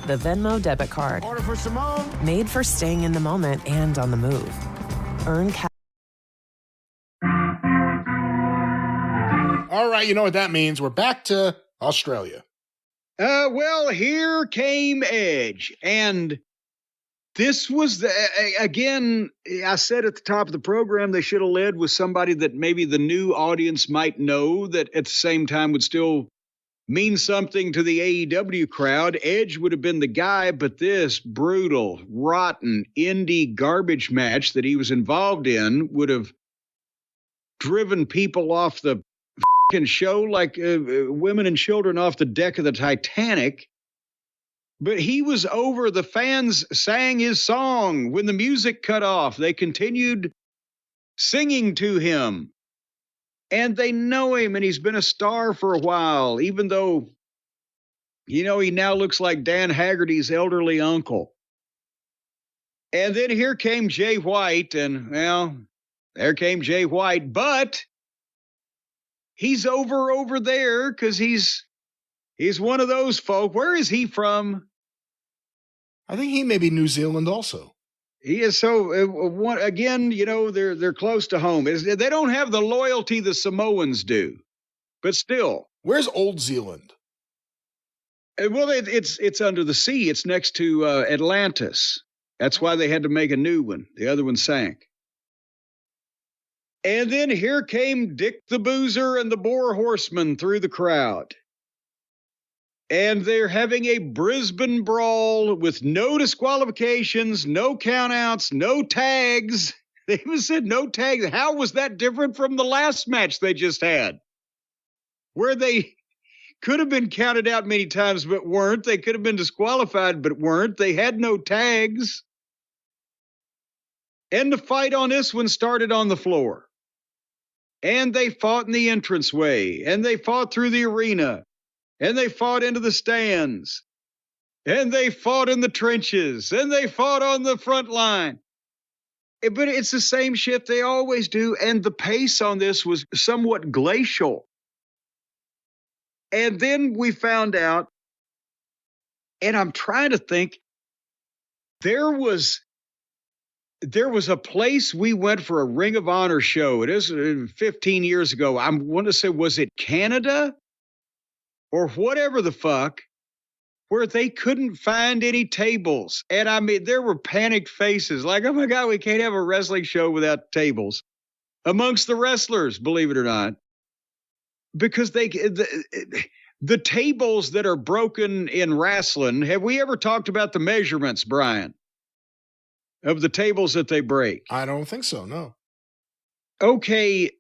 The Venmo debit card. Order for Simone. Made for staying in the moment and on the move. Earn cash. All right, you know what that means. We're back to Australia. Well, here came Edge. And this was, again, I said at the top of the program, they should have led with somebody that maybe the new audience might know that at the same time would still mean something to the AEW crowd. Edge would have been the guy, but this brutal, rotten, indie garbage match that he was involved in would have driven people off the fucking show like women and children off the deck of the Titanic. But he was over. The fans sang his song. When the music cut off, they continued singing to him. And they know him, and he's been a star for a while, even though, he now looks like Dan Haggerty's elderly uncle. And then here came Jay White, and, well, there came Jay White, but he's over there because he's one of those folk. Where is he from? I think he may be New Zealand also. He is so, again, they're close to home. They don't have the loyalty the Samoans do, but still. Where's Old Zealand? Well, it's under the sea. It's next to Atlantis. That's why they had to make a new one. The other one sank. And then here came Dick the Boozer and the Boar Horseman through the crowd. And they're having a Brisbane brawl with no disqualifications, no countouts, no tags. They even said no tags. How was that different from the last match they just had? Where they could have been counted out many times but weren't. They could have been disqualified but weren't. They had no tags. And the fight on this one started on the floor. And they fought in the entranceway. And they fought through the arena. And they fought into the stands. And they fought in the trenches. And they fought on the front line. But it's the same shit they always do. And the pace on this was somewhat glacial. And then we found out, and I'm trying to think, there was there was a place we went for a Ring of Honor show. It is 15 years ago. I want to say, was it Canada or whatever the fuck, where they couldn't find any tables. And I mean, there were panicked faces like, oh my God, we can't have a wrestling show without tables amongst the wrestlers, believe it or not. Because the tables that are broken in wrestling, have we ever talked about the measurements, Brian, of the tables that they break? I don't think so, no. Okay,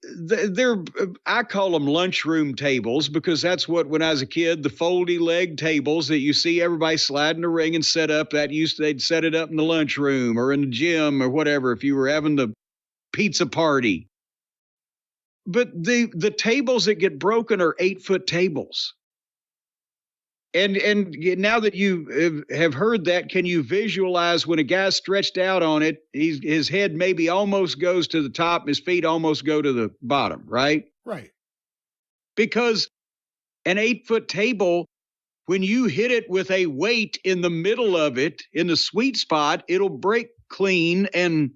I call them lunchroom tables because that's what, when I was a kid, the foldy leg tables that you see everybody sliding the ring and set up, they'd set it up in the lunchroom or in the gym or whatever if you were having the pizza party. But the tables that get broken are 8-foot tables. And now that you have heard that, can you visualize when a guy's stretched out on it, his head maybe almost goes to the top, his feet almost go to the bottom, right? Right. Because an 8-foot table, when you hit it with a weight in the middle of it, in the sweet spot, it'll break clean and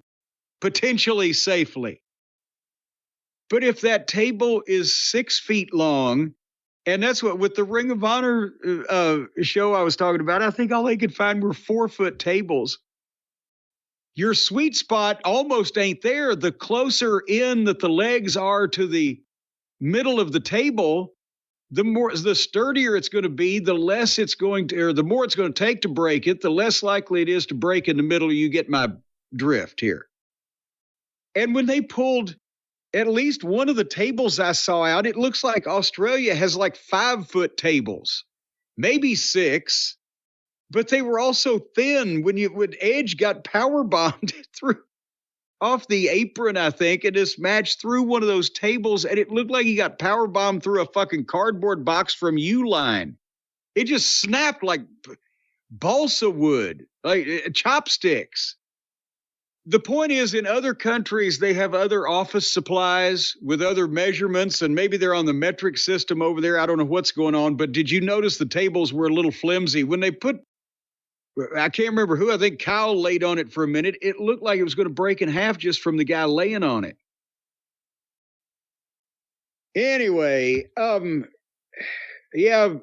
potentially safely. But if that table is 6 feet long, and that's what, with the Ring of Honor show I was talking about, I think all they could find were 4-foot tables. Your sweet spot almost ain't there. The closer in that the legs are to the middle of the table, the sturdier it's going to be, the less it's going to, or the more it's going to take to break it, the less likely it is to break in the middle. You get my drift here. And when they pulled at least one of the tables I saw out, it looks like Australia has like 5-foot tables, maybe 6, but they were also thin. When Edge got power bombed through off the apron, I think, in this match through one of those tables, and it looked like he got power bombed through a fucking cardboard box from Uline. It just snapped like balsa wood, like chopsticks. The point is, in other countries, they have other office supplies with other measurements, and maybe they're on the metric system over there. I don't know what's going on, but did you notice the tables were a little flimsy? When they put, I can't remember who, I think Kyle laid on it for a minute. It looked like it was going to break in half just from the guy laying on it. Anyway, yeah,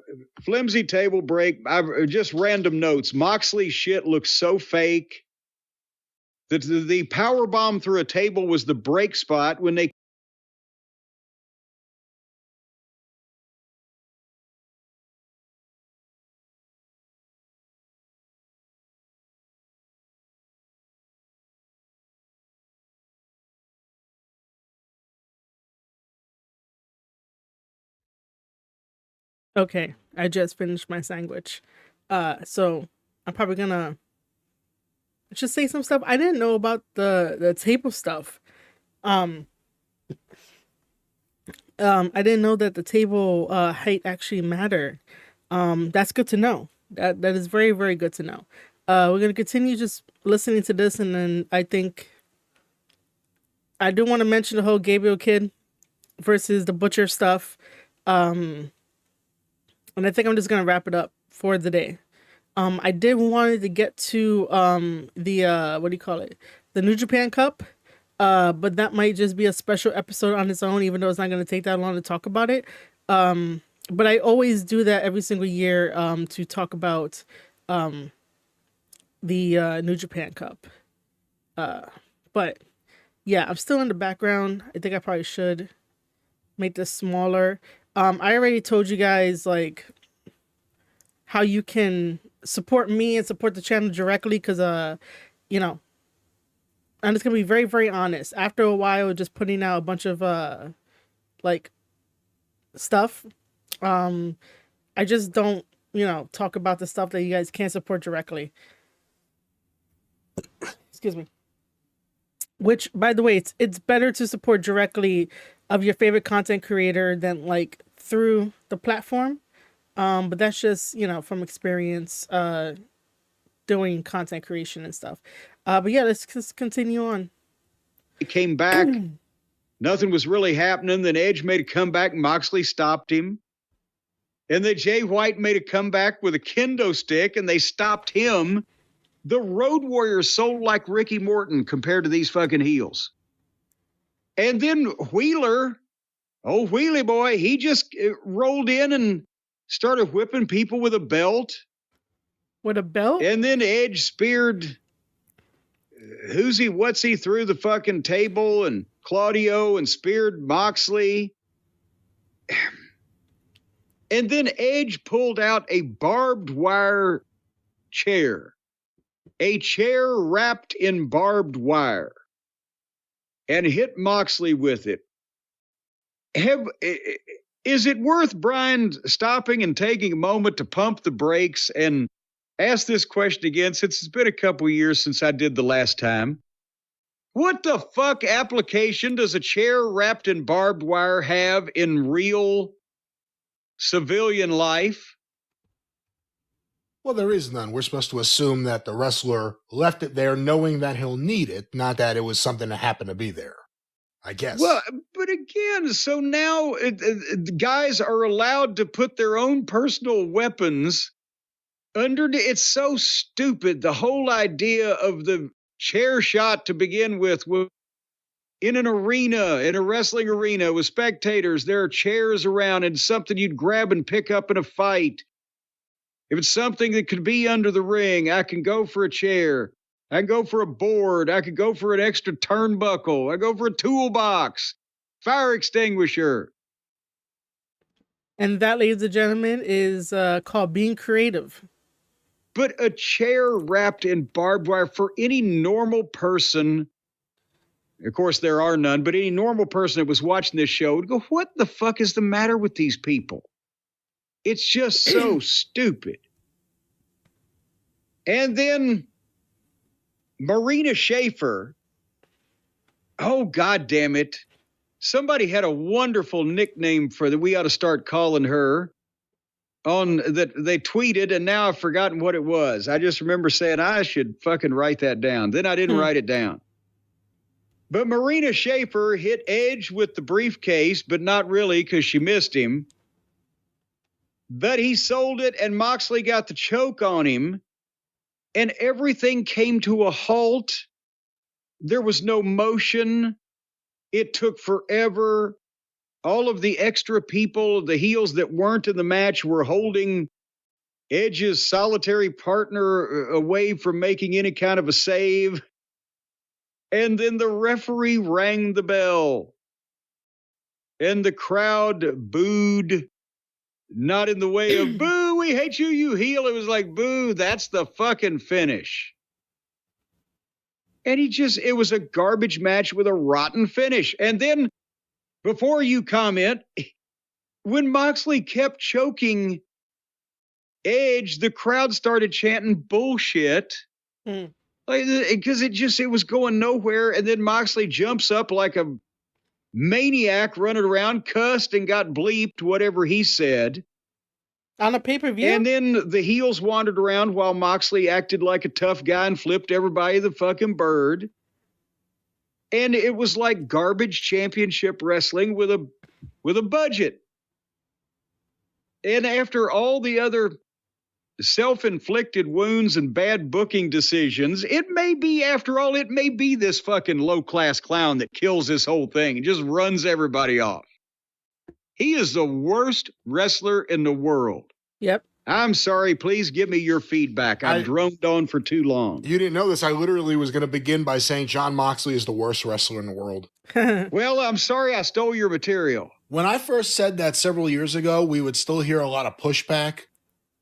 flimsy table break. Just random notes. Moxley's shit looks so fake. The power bomb through a table was the break spot when they. Okay, I just finished my sandwich. So I'm probably gonna just say some stuff. I didn't know about the table stuff. Um, I didn't know that the table height actually mattered. That's good to know. That is very, very good to know. We're gonna continue just listening to this, and then I think I do want to mention the whole Gabriel kid versus the Butcher stuff. And I think I'm just gonna wrap it up for the day. I did wanted to get to the what do you call it? The New Japan Cup. But that might just be a special episode on its own, even though it's not gonna take that long to talk about it. But I always do that every single year to talk about the New Japan Cup. But yeah, I'm still in the background. I think I probably should make this smaller. I already told you guys like how you can support me and support the channel directly because you know, I'm just gonna be very, very honest. After a while, just putting out a bunch of like stuff, I just don't, you know, talk about the stuff that you guys can't support directly. Excuse me. Which, by the way, it's better to support directly of your favorite content creator than like through the platform. But that's just, you know, from experience doing content creation and stuff. But yeah, let's just continue on. He came back. Nothing was really happening. Then Edge made a comeback. Moxley stopped him. And then Jay White made a comeback with a kendo stick, and they stopped him. The Road Warriors sold like Ricky Morton compared to these fucking heels. And then Wheeler, old Wheelie boy, he just rolled in and started whipping people with a belt. With a belt? And then Edge speared what's he through the fucking table, and Claudio, and speared Moxley. And then Edge pulled out a barbed wire chair. A chair wrapped in barbed wire. And hit Moxley with it. Is it worth Brian stopping and taking a moment to pump the brakes and ask this question again, since it's been a couple of years since I did the last time? What the fuck application does a chair wrapped in barbed wire have in real civilian life? Well, there is none. We're supposed to assume that the wrestler left it there knowing that he'll need it, not that it was something that happened to be there, I guess. Well, but again, so now guys are allowed to put their own personal weapons under. It's so stupid. The whole idea of the chair shot to begin with, in an arena, in a wrestling arena with spectators, there are chairs around and something you'd grab and pick up in a fight. If it's something that could be under the ring, I can go for a chair. I can go for a board. I could go for an extra turnbuckle. I go for a toolbox, fire extinguisher. And that, ladies and gentlemen, is called being creative. But a chair wrapped in barbed wire, for any normal person, of course there are none, but any normal person that was watching this show would go, what the fuck is the matter with these people? It's just so stupid. And then Marina Schaefer, oh, God damn it. Somebody had a wonderful nickname for that we ought to start calling her on that they tweeted, and now I've forgotten what it was. I just remember saying I should fucking write that down. Then I didn't write it down. But Marina Schaefer hit Edge with the briefcase, but not really because she missed him. But he sold it, and Moxley got the choke on him, and everything came to a halt. There was no motion. It took forever. All of the extra people, the heels that weren't in the match, were holding Edge's solitary partner away from making any kind of a save. And then the referee rang the bell. And the crowd booed. Not in the way of, boo, we hate you, you heel. It was like, boo, that's the fucking finish. And it was a garbage match with a rotten finish. And then, before you comment, when Moxley kept choking Edge, the crowd started chanting bullshit. Because it was going nowhere. And then Moxley jumps up like a maniac running around, cussed and got bleeped, whatever he said. On a pay-per-view? And then the heels wandered around while Moxley acted like a tough guy and flipped everybody the fucking bird. And it was like garbage championship wrestling with a budget. And after all the other self-inflicted wounds and bad booking decisions, it may be this fucking low-class clown that kills this whole thing and just runs everybody off. He is the worst wrestler in the world. Yep. I'm sorry. Please give me your feedback. I've droned on for too long. You didn't know this. I literally was going to begin by saying Jon Moxley is the worst wrestler in the world. Well, I'm sorry I stole your material. When I first said that several years ago, we would still hear a lot of pushback.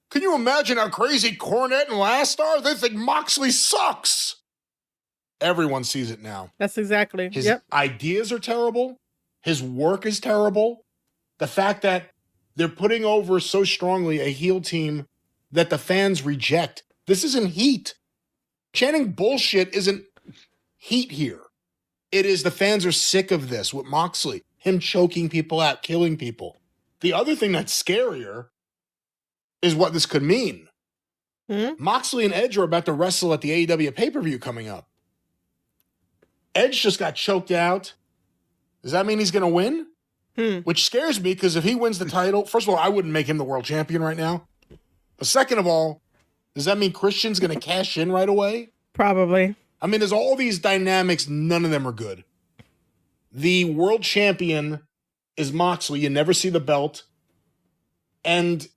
Can you imagine how crazy Cornette and Last are? They think Moxley sucks. Everyone sees it now. That's exactly. His ideas are terrible. His work is terrible. The fact that they're putting over so strongly a heel team that the fans reject. This isn't heat. Chanting bullshit isn't heat here. It is the fans are sick of this with Moxley. Him choking people out, killing people. The other thing that's scarier is what this could mean. Moxley and Edge are about to wrestle at the AEW pay-per-view coming up. Edge just got choked out. Does that mean he's going to win? Which scares me, because if he wins the title, first of all, I wouldn't make him the world champion right now. But second of all, Does that mean Christian's going to cash in right away? Probably. I mean, there's all these dynamics. None of them are good. The world champion is Moxley. You never see the belt. And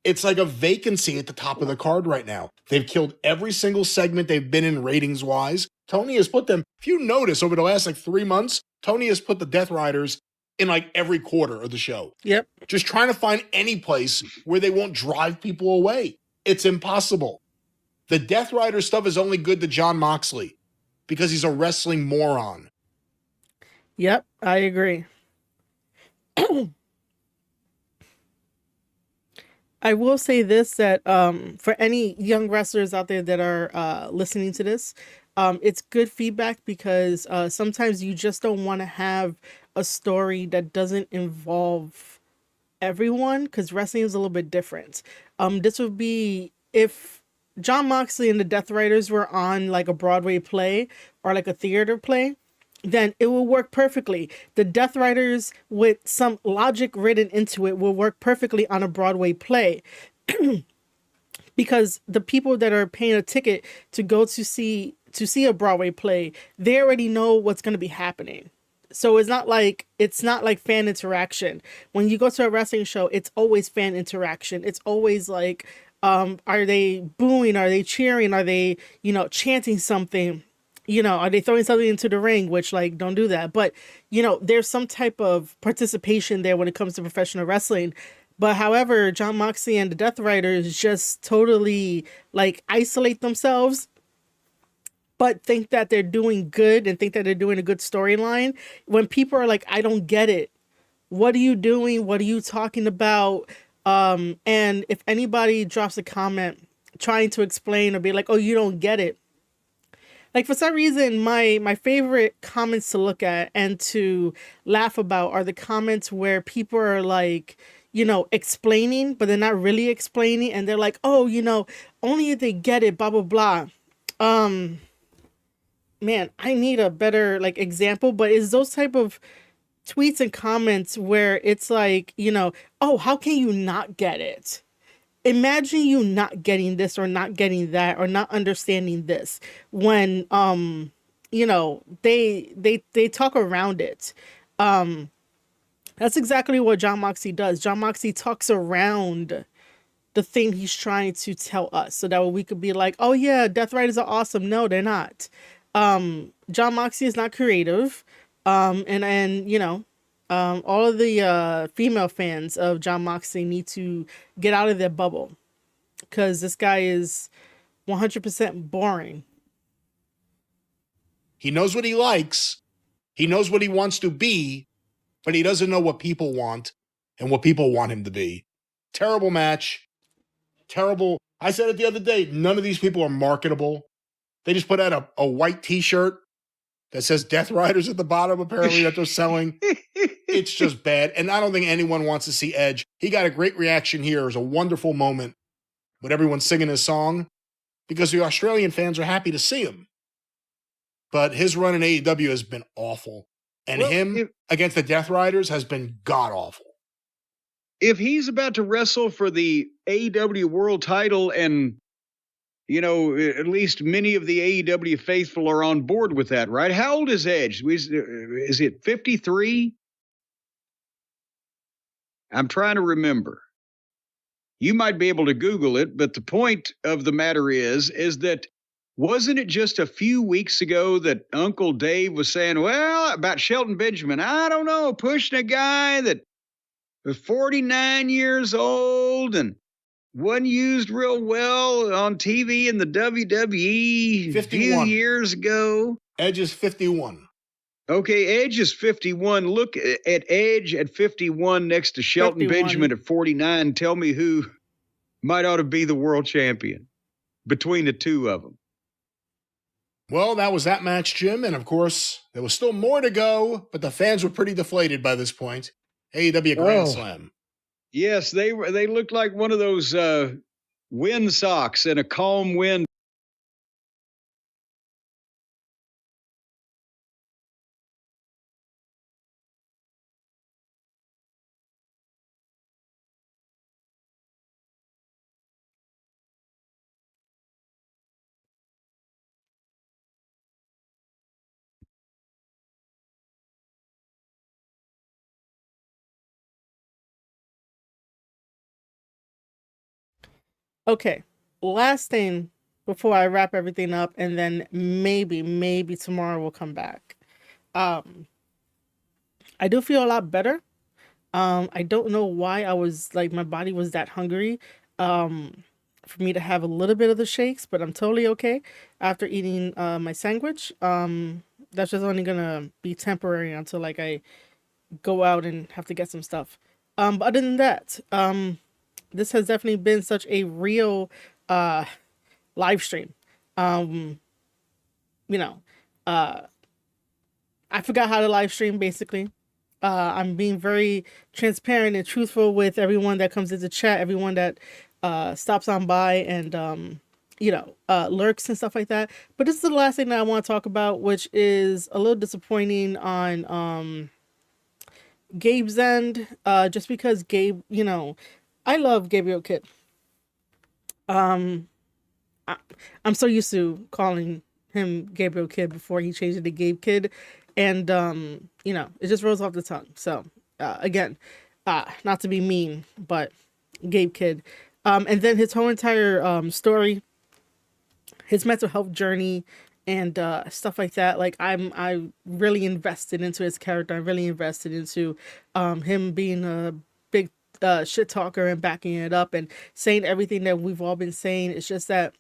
it's like a vacancy at the top of the card right now. They've killed every single segment they've been in ratings-wise. Tony has put them, if you notice, over the last 3 months, Tony has put the Death Riders in every quarter of the show. Yep. Just trying to find any place where they won't drive people away. It's impossible. The Death Rider stuff is only good to Jon Moxley because he's a wrestling moron. Yep, I agree. I will say this, that for any young wrestlers out there that are listening to this, it's good feedback because sometimes you just don't want to have a story that doesn't involve everyone, because wrestling is a little bit different. This would be if Jon Moxley and the Death Riders were on a Broadway play or a theater play, then it will work perfectly. The Death Riders with some logic written into it will work perfectly on a Broadway play. Because the people that are paying a ticket to go to see a Broadway play, they already know what's going to be happening. So it's not like fan interaction. When you go to a wrestling show, it's always fan interaction. It's always are they booing? Are they cheering? Are they, chanting something? Are they throwing something into the ring? Which, don't do that. But, there's some type of participation there when it comes to professional wrestling. But however, Jon Moxley and the Death Riders just totally isolate themselves, but think that they're doing good and think that they're doing a good storyline. When people are like, I don't get it. What are you doing? What are you talking about? And if anybody drops a comment trying to explain or be like, oh, you don't get it. For some reason, my favorite comments to look at and to laugh about are the comments where people are explaining, but they're not really explaining. And they're like, oh, only if they get it, blah, blah, blah. Man, I need a better example, but it's those type of tweets and comments where it's oh, how can you not get it? Imagine you not getting this or not getting that or not understanding this when they talk around it. That's exactly what Jon Moxley does. Jon Moxley talks around the thing he's trying to tell us so that we could be like, oh yeah, Death Riders are awesome. No, they're not. Jon Moxley is not creative. All of the female fans of Jon Moxley need to get out of their bubble because this guy is 100% boring. He knows what he likes. He knows what he wants to be, but he doesn't know what people want and what people want him to be. Terrible match. Terrible. I said it the other day. None of these people are marketable. They just put out a white t-shirt that says Death Riders at the bottom, apparently, that they're selling. It's just bad. And I don't think anyone wants to see Edge. He got a great reaction here. It was a wonderful moment with everyone singing his song because the Australian fans are happy to see him. But his run in AEW has been awful. And against the Death Riders has been god-awful. If he's about to wrestle for the AEW world title and at least many of the AEW faithful are on board with that, right? How old is Edge? Is it 53? I'm trying to remember. You might be able to Google it, but the point of the matter is that wasn't it just a few weeks ago that Uncle Dave was saying, well, about Shelton Benjamin, I don't know, pushing a guy that was 49 years old and wasn't used real well on TV in the WWE 51. A few years ago. Edge is 51. Okay, Edge is 51. Look at Edge at 51 next to Shelton 51. Benjamin at 49. Tell me who might ought to be the world champion between the two of them. Well, that was that match, Jim. And of course, there was still more to go, but the fans were pretty deflated by this point. AEW Grand Slam. Yes, they looked like one of those wind socks in a calm wind. Okay, last thing before I wrap everything up, and then maybe tomorrow we'll come back. Um, I do feel a lot better. I don't know why I was like my body was that hungry. Um, for me to have a little bit of the shakes, but I'm totally okay after eating my sandwich. That's just only gonna be temporary until like I go out and have to get some stuff. But other than that, this has definitely been such a real uh live stream. Um, you know, uh, I forgot how to live stream basically. I'm being very transparent and truthful with everyone that comes into chat, everyone that stops on by and lurks and stuff like that. But this is the last thing that I want to talk about, which is a little disappointing on Gabe's end. Just because Gabe, I love Gabriel Kidd. Um, I, I'm so used to calling him Gabriel Kidd before he changed it to Gabe Kidd, and it just rolls off the tongue. So again, not to be mean, but Gabe Kidd, and then his whole entire story, his mental health journey, and stuff like that. Like I really invested into his character. I really invested into him being a big shit talker and backing it up and saying everything that we've all been saying. It's just that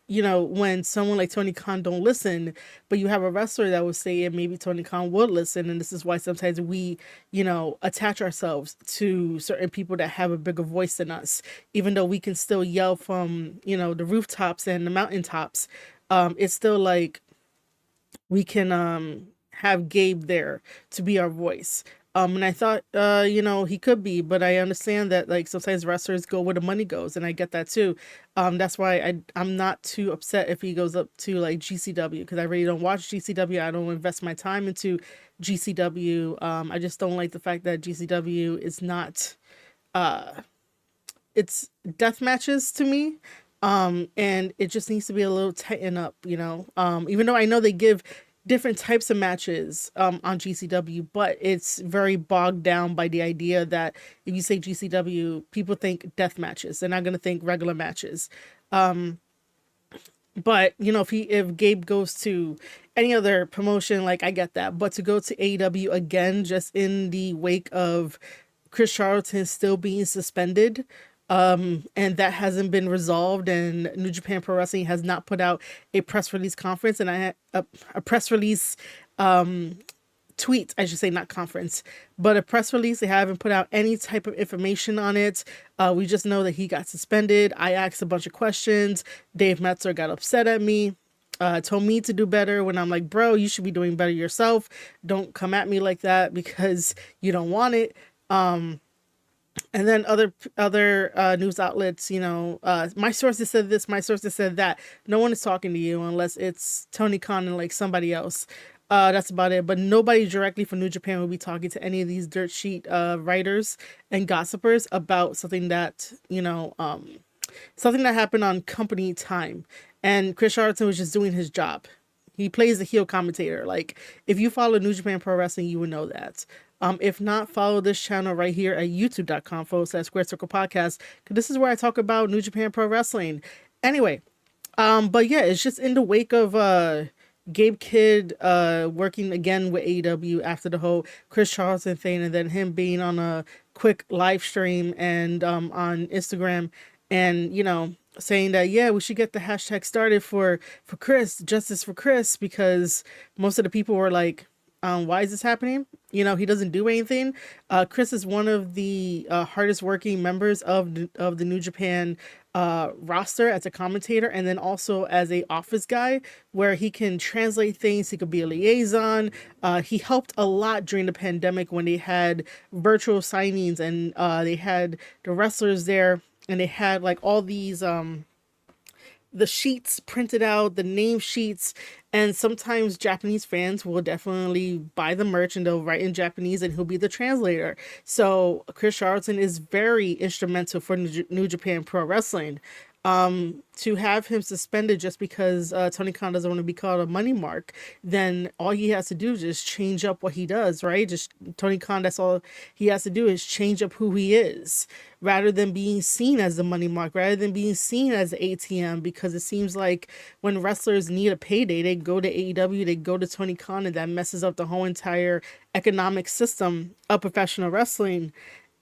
when someone like Tony Khan don't listen, but you have a wrestler that will say it, maybe Tony Khan would listen. And this is why sometimes we, attach ourselves to certain people that have a bigger voice than us, even though we can still yell from, the rooftops and the mountaintops. It's still like we can have Gabe there to be our voice. And I thought, he could be, but I understand that like sometimes wrestlers go where the money goes, and I get that too. That's why I'm not too upset if he goes up to like GCW, because I really don't watch GCW. I don't invest my time into GCW. I just don't like the fact that GCW is not it's death matches to me. And it just needs to be a little tightened up, even though I know they give different types of matches on GCW, but it's very bogged down by the idea that if you say GCW, people think death matches. They're not going to think regular matches. But if Gabe goes to any other promotion, like I get that, but to go to AEW again, just in the wake of Chris Charlton still being suspended, and that hasn't been resolved, and New Japan Pro Wrestling has not put out a press release conference, and I had a press release tweet, I should say, not conference, but a press release. They haven't put out any type of information on it. We just know that he got suspended. I asked a bunch of questions. Dave Metzler got upset at me. Told me to do better when I'm like, bro, you should be doing better yourself. Don't come at me like that because you don't want it. And then other news outlets, my sources said this, my sources said that. No one is talking to you unless it's Tony Khan and like somebody else. That's about it. But nobody directly from New Japan will be talking to any of these dirt sheet writers and gossipers about something that something that happened on company time. And Chris Charlton was just doing his job. He plays the heel commentator. Like, if you follow New Japan Pro Wrestling, you would know that. If not, follow this channel right here at youtube.com/Square Circle Podcast, because this is where I talk about New Japan Pro Wrestling. Anyway, but yeah, it's just in the wake of Gabe Kidd working again with AEW after the whole Chris Charlton thing, and then him being on a quick live stream and on Instagram, and saying that, yeah, we should get the hashtag started for Chris, justice for Chris, because most of the people were like, why is this happening? He doesn't do anything. Chris is one of the hardest working members of the New Japan roster as a commentator, and then also as a office guy, where he can translate things. He could be a liaison. He helped a lot during the pandemic when they had virtual signings, and they had the wrestlers there, and they had like all these the sheets printed out, the name sheets, and sometimes Japanese fans will definitely buy the merch and they'll write in Japanese, and he'll be the translator. So Chris Charlton is very instrumental for New Japan Pro Wrestling. To have him suspended just because Tony Khan doesn't want to be called a money mark, then all he has to do is just change up what he does, right? Just Tony Khan, that's all he has to do is change up who he is, rather than being seen as the money mark, rather than being seen as the ATM, because it seems like when wrestlers need a payday, they go to AEW, they go to Tony Khan, and that messes up the whole entire economic system of professional wrestling.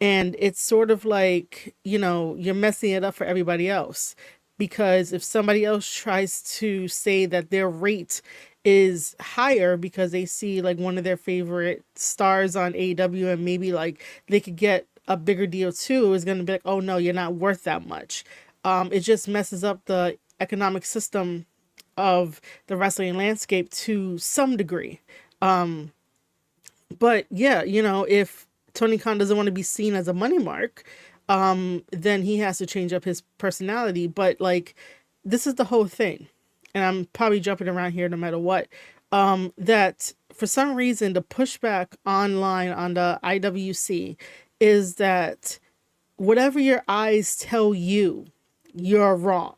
And it's sort of like, you're messing it up for everybody else. Because if somebody else tries to say that their rate is higher because they see like one of their favorite stars on AEW and maybe like they could get a bigger deal too, it's going to be like, oh no, you're not worth that much. It just messes up the economic system of the wrestling landscape to some degree. But yeah, if Tony Khan doesn't want to be seen as a money mark, then he has to change up his personality. But like, this is the whole thing, and I'm probably jumping around here no matter what. That for some reason the pushback online on the IWC is that whatever your eyes tell you, you're wrong.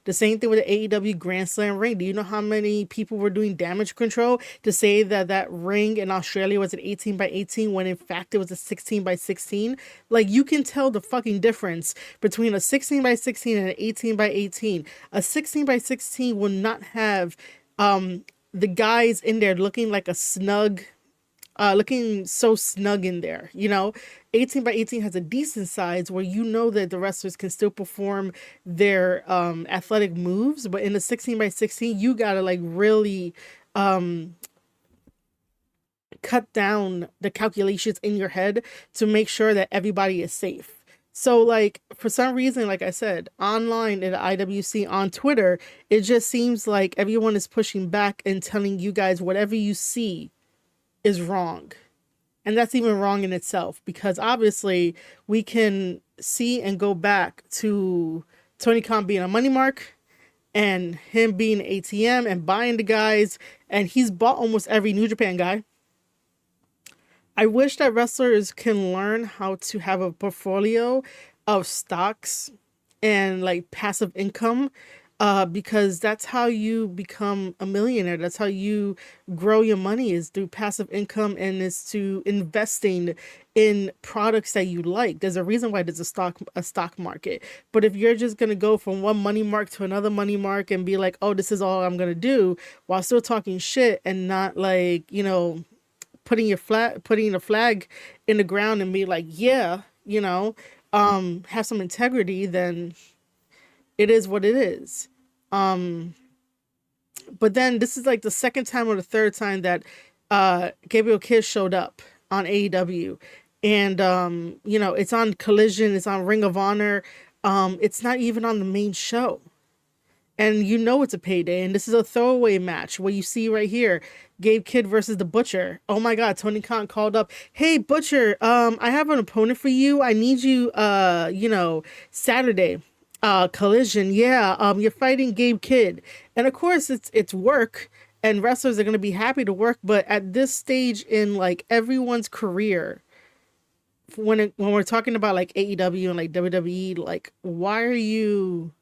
The same thing with the AEW Grand Slam ring. Do you know how many people were doing damage control to say that that ring in Australia was an 18 by 18 when in fact it was a 16 by 16? Like, you can tell the fucking difference between a 16 by 16 and an 18 by 18. A 16 by 16 will not have the guys in there looking like a snug, looking so snug in there, 18 by 18 has a decent size where that the wrestlers can still perform their athletic moves, but in the 16 by 16 you gotta like really cut down the calculations in your head to make sure that everybody is safe. So like, for some reason, like I said, online in the IWC on Twitter, it just seems like everyone is pushing back and telling you guys whatever you see is wrong. And that's even wrong in itself, because obviously we can see and go back to Tony Khan being a money mark and him being an ATM and buying the guys, and he's bought almost every New Japan guy. I wish that wrestlers can learn how to have a portfolio of stocks and like passive income, because that's how you become a millionaire. That's how you grow your money, is through passive income, and is to investing in products that you like. There's a reason why there's a stock market. But if you're just gonna go from one money mark to another money mark and be like, oh, this is all I'm gonna do, while still talking shit and not like, putting a flag in the ground and be like, yeah, have some integrity, then it is what it is. But then this is like the second time or the third time that Gabriel Kidd showed up on AEW. And it's on Collision, it's on Ring of Honor. It's not even on the main show. And it's a payday, and this is a throwaway match where you see right here, Gabe Kidd versus the Butcher. Oh my God, Tony Khan called up, hey Butcher, I have an opponent for you. I need you, Saturday, Collision. Yeah, you're fighting Gabe Kidd. And of course it's work, and wrestlers are going to be happy to work. But at this stage in like everyone's career, when we're talking about like AEW and like WWE, like, why are you...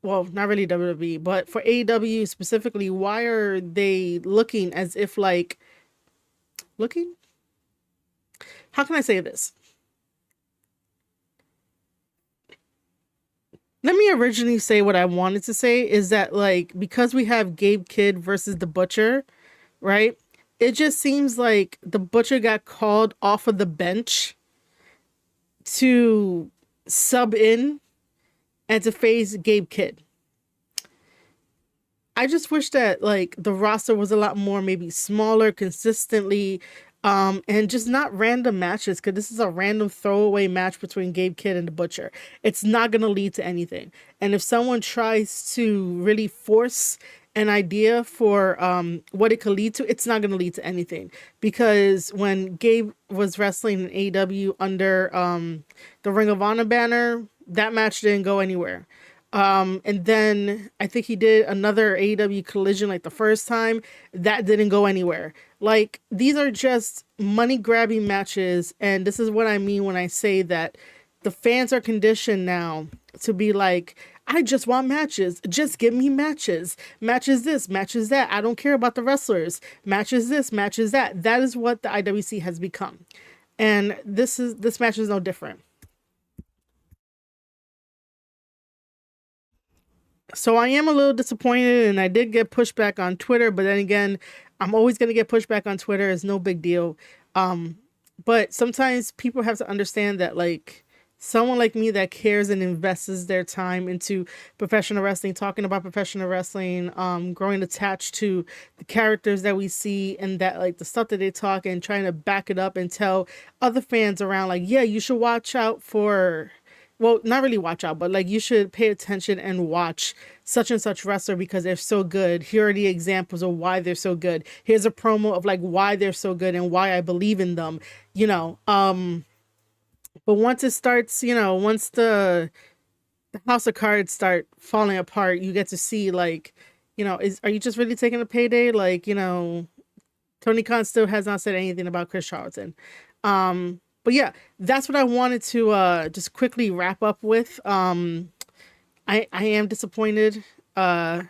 well, not really WWE, but for AEW specifically, why are they looking as if like, looking? How can I say this? Let me originally say what I wanted to say, is that like, because we have Gabe Kidd versus the Butcher, right? It just seems like the Butcher got called off of the bench to sub in and to face Gabe Kidd. I just wish that like the roster was a lot more, maybe smaller, consistently, and just not random matches, because this is a random throwaway match between Gabe Kidd and the Butcher. It's not going to lead to anything. And if someone tries to really force an idea for what it could lead to, it's not going to lead to anything. Because when Gabe was wrestling in AEW under the Ring of Honor banner, that match didn't go anywhere. And then I think he did another AEW Collision like the first time. That didn't go anywhere. Like, these are just money grabbing matches. And this is what I mean when I say that the fans are conditioned now to be like, I just want matches. Just give me matches. Matches this, matches that. I don't care about the wrestlers. Matches this, matches that. That is what the IWC has become. And this match is no different. So I am a little disappointed, and I did get pushback on Twitter, but then again, I'm always going to get pushback on Twitter. It's no big deal. But sometimes people have to understand that, like, someone like me that cares and invests their time into professional wrestling, talking about professional wrestling, growing attached to the characters that we see and that, like, the stuff that they talk, and trying to back it up and tell other fans around, like, yeah, you should watch out for... Well, not really watch out, but like you should pay attention and watch such and such wrestler because they're so good. Here are the examples of why they're so good. Here's a promo of like why they're so good and why I believe in them, you know. But once it starts, you know, once the house of cards start falling apart, you get to see like, you know, are you just really taking a payday? Like, you know, Tony Khan still has not said anything about Chris Charlton. But yeah, that's what I wanted to just quickly wrap up with. I am disappointed, but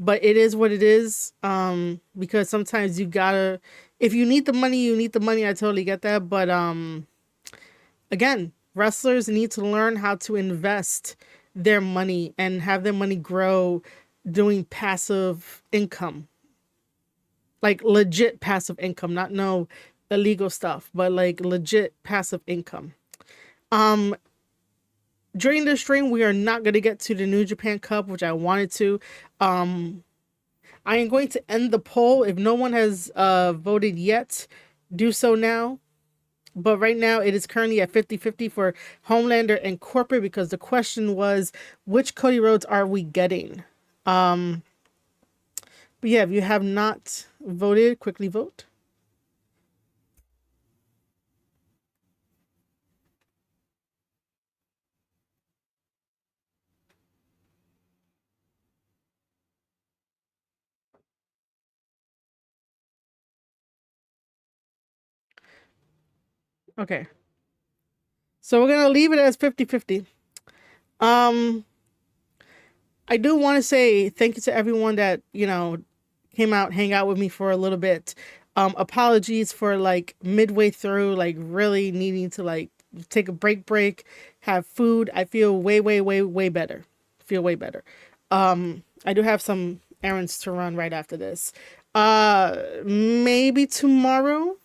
it is what it is. Because sometimes you gotta, if you need the money, you need the money. I totally get that. But again, wrestlers need to learn how to invest their money and have their money grow doing passive income. Like legit passive income, not no illegal stuff, but like legit passive income. During this stream, we are not going to get to the New Japan Cup, which I wanted to. I am going to end the poll. If no one has voted yet, do so now. But right now, it is currently at 50-50 for Homelander and Corporate, because the question was, which Cody Rhodes are we getting? But yeah, if you have not voted, quickly vote. Okay. So we're going to leave it as 50-50. I do want to say thank you to everyone that, you know, came out, hang out with me for a little bit. Apologies for like midway through, like really needing to like take a break, have food. I feel way better. Feel way better. I do have some errands to run right after this. Maybe tomorrow.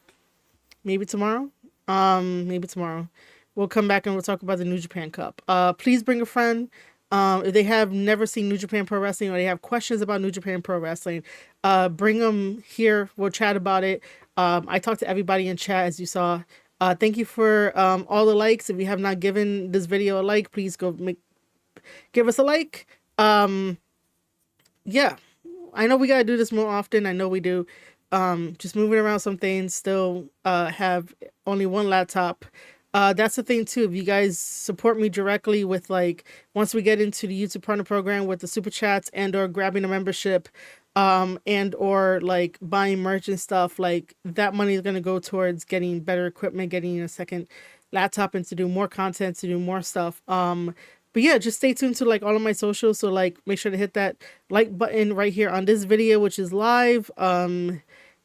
Maybe tomorrow. We'll come back and we'll talk about the New Japan Cup. Please bring a friend. If they have never seen New Japan Pro Wrestling or they have questions about New Japan Pro Wrestling, bring them here. We'll chat about it. I talked to everybody in chat, as you saw. Thank you for all the likes. If you have not given this video a like, please go give us a like. Yeah, I know we gotta do this more often. I know we do. Just moving around some things. Still have only one laptop. That's the thing too. If you guys support me directly with like, once we get into the YouTube partner program with the super chats and or grabbing a membership, and or like buying merch and stuff, like that money is going to go towards getting better equipment, getting a second laptop, and to do more content, to do more stuff. But yeah, just stay tuned to like all of my socials. So like, make sure to hit that like button right here on this video, which is live.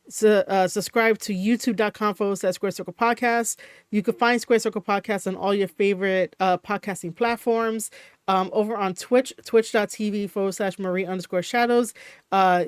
Subscribe to youtube.com/Square Circle Podcast. You can find Square Circle Podcast on all your favorite podcasting platforms. Over on Twitch, twitch.tv/Marie_shadows.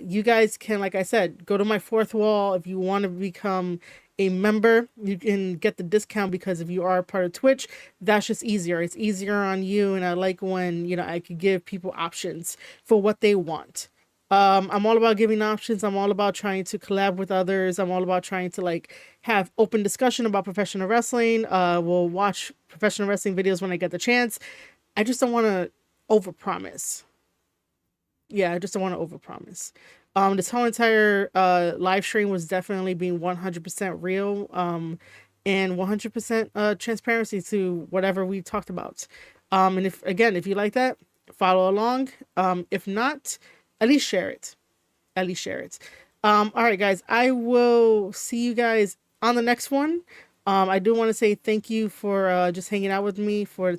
You guys can, like I said, go to my fourth wall. If you want to become a member, you can get the discount, because if you are a part of Twitch, that's just easier. It's easier on you, and I like when, you know, I could give people options for what they want. I'm all about giving options. I'm all about trying to collab with others. I'm all about trying to like have open discussion about professional wrestling. We'll watch professional wrestling videos when I get the chance. I just don't want to overpromise. Yeah, I just don't want to overpromise. This whole entire live stream was definitely being 100% real, and 100% transparency to whatever we talked about. And if you like that, follow along. If not, at least share it. All right, guys, I will see you guys on the next one. I do want to say thank you for just hanging out with me for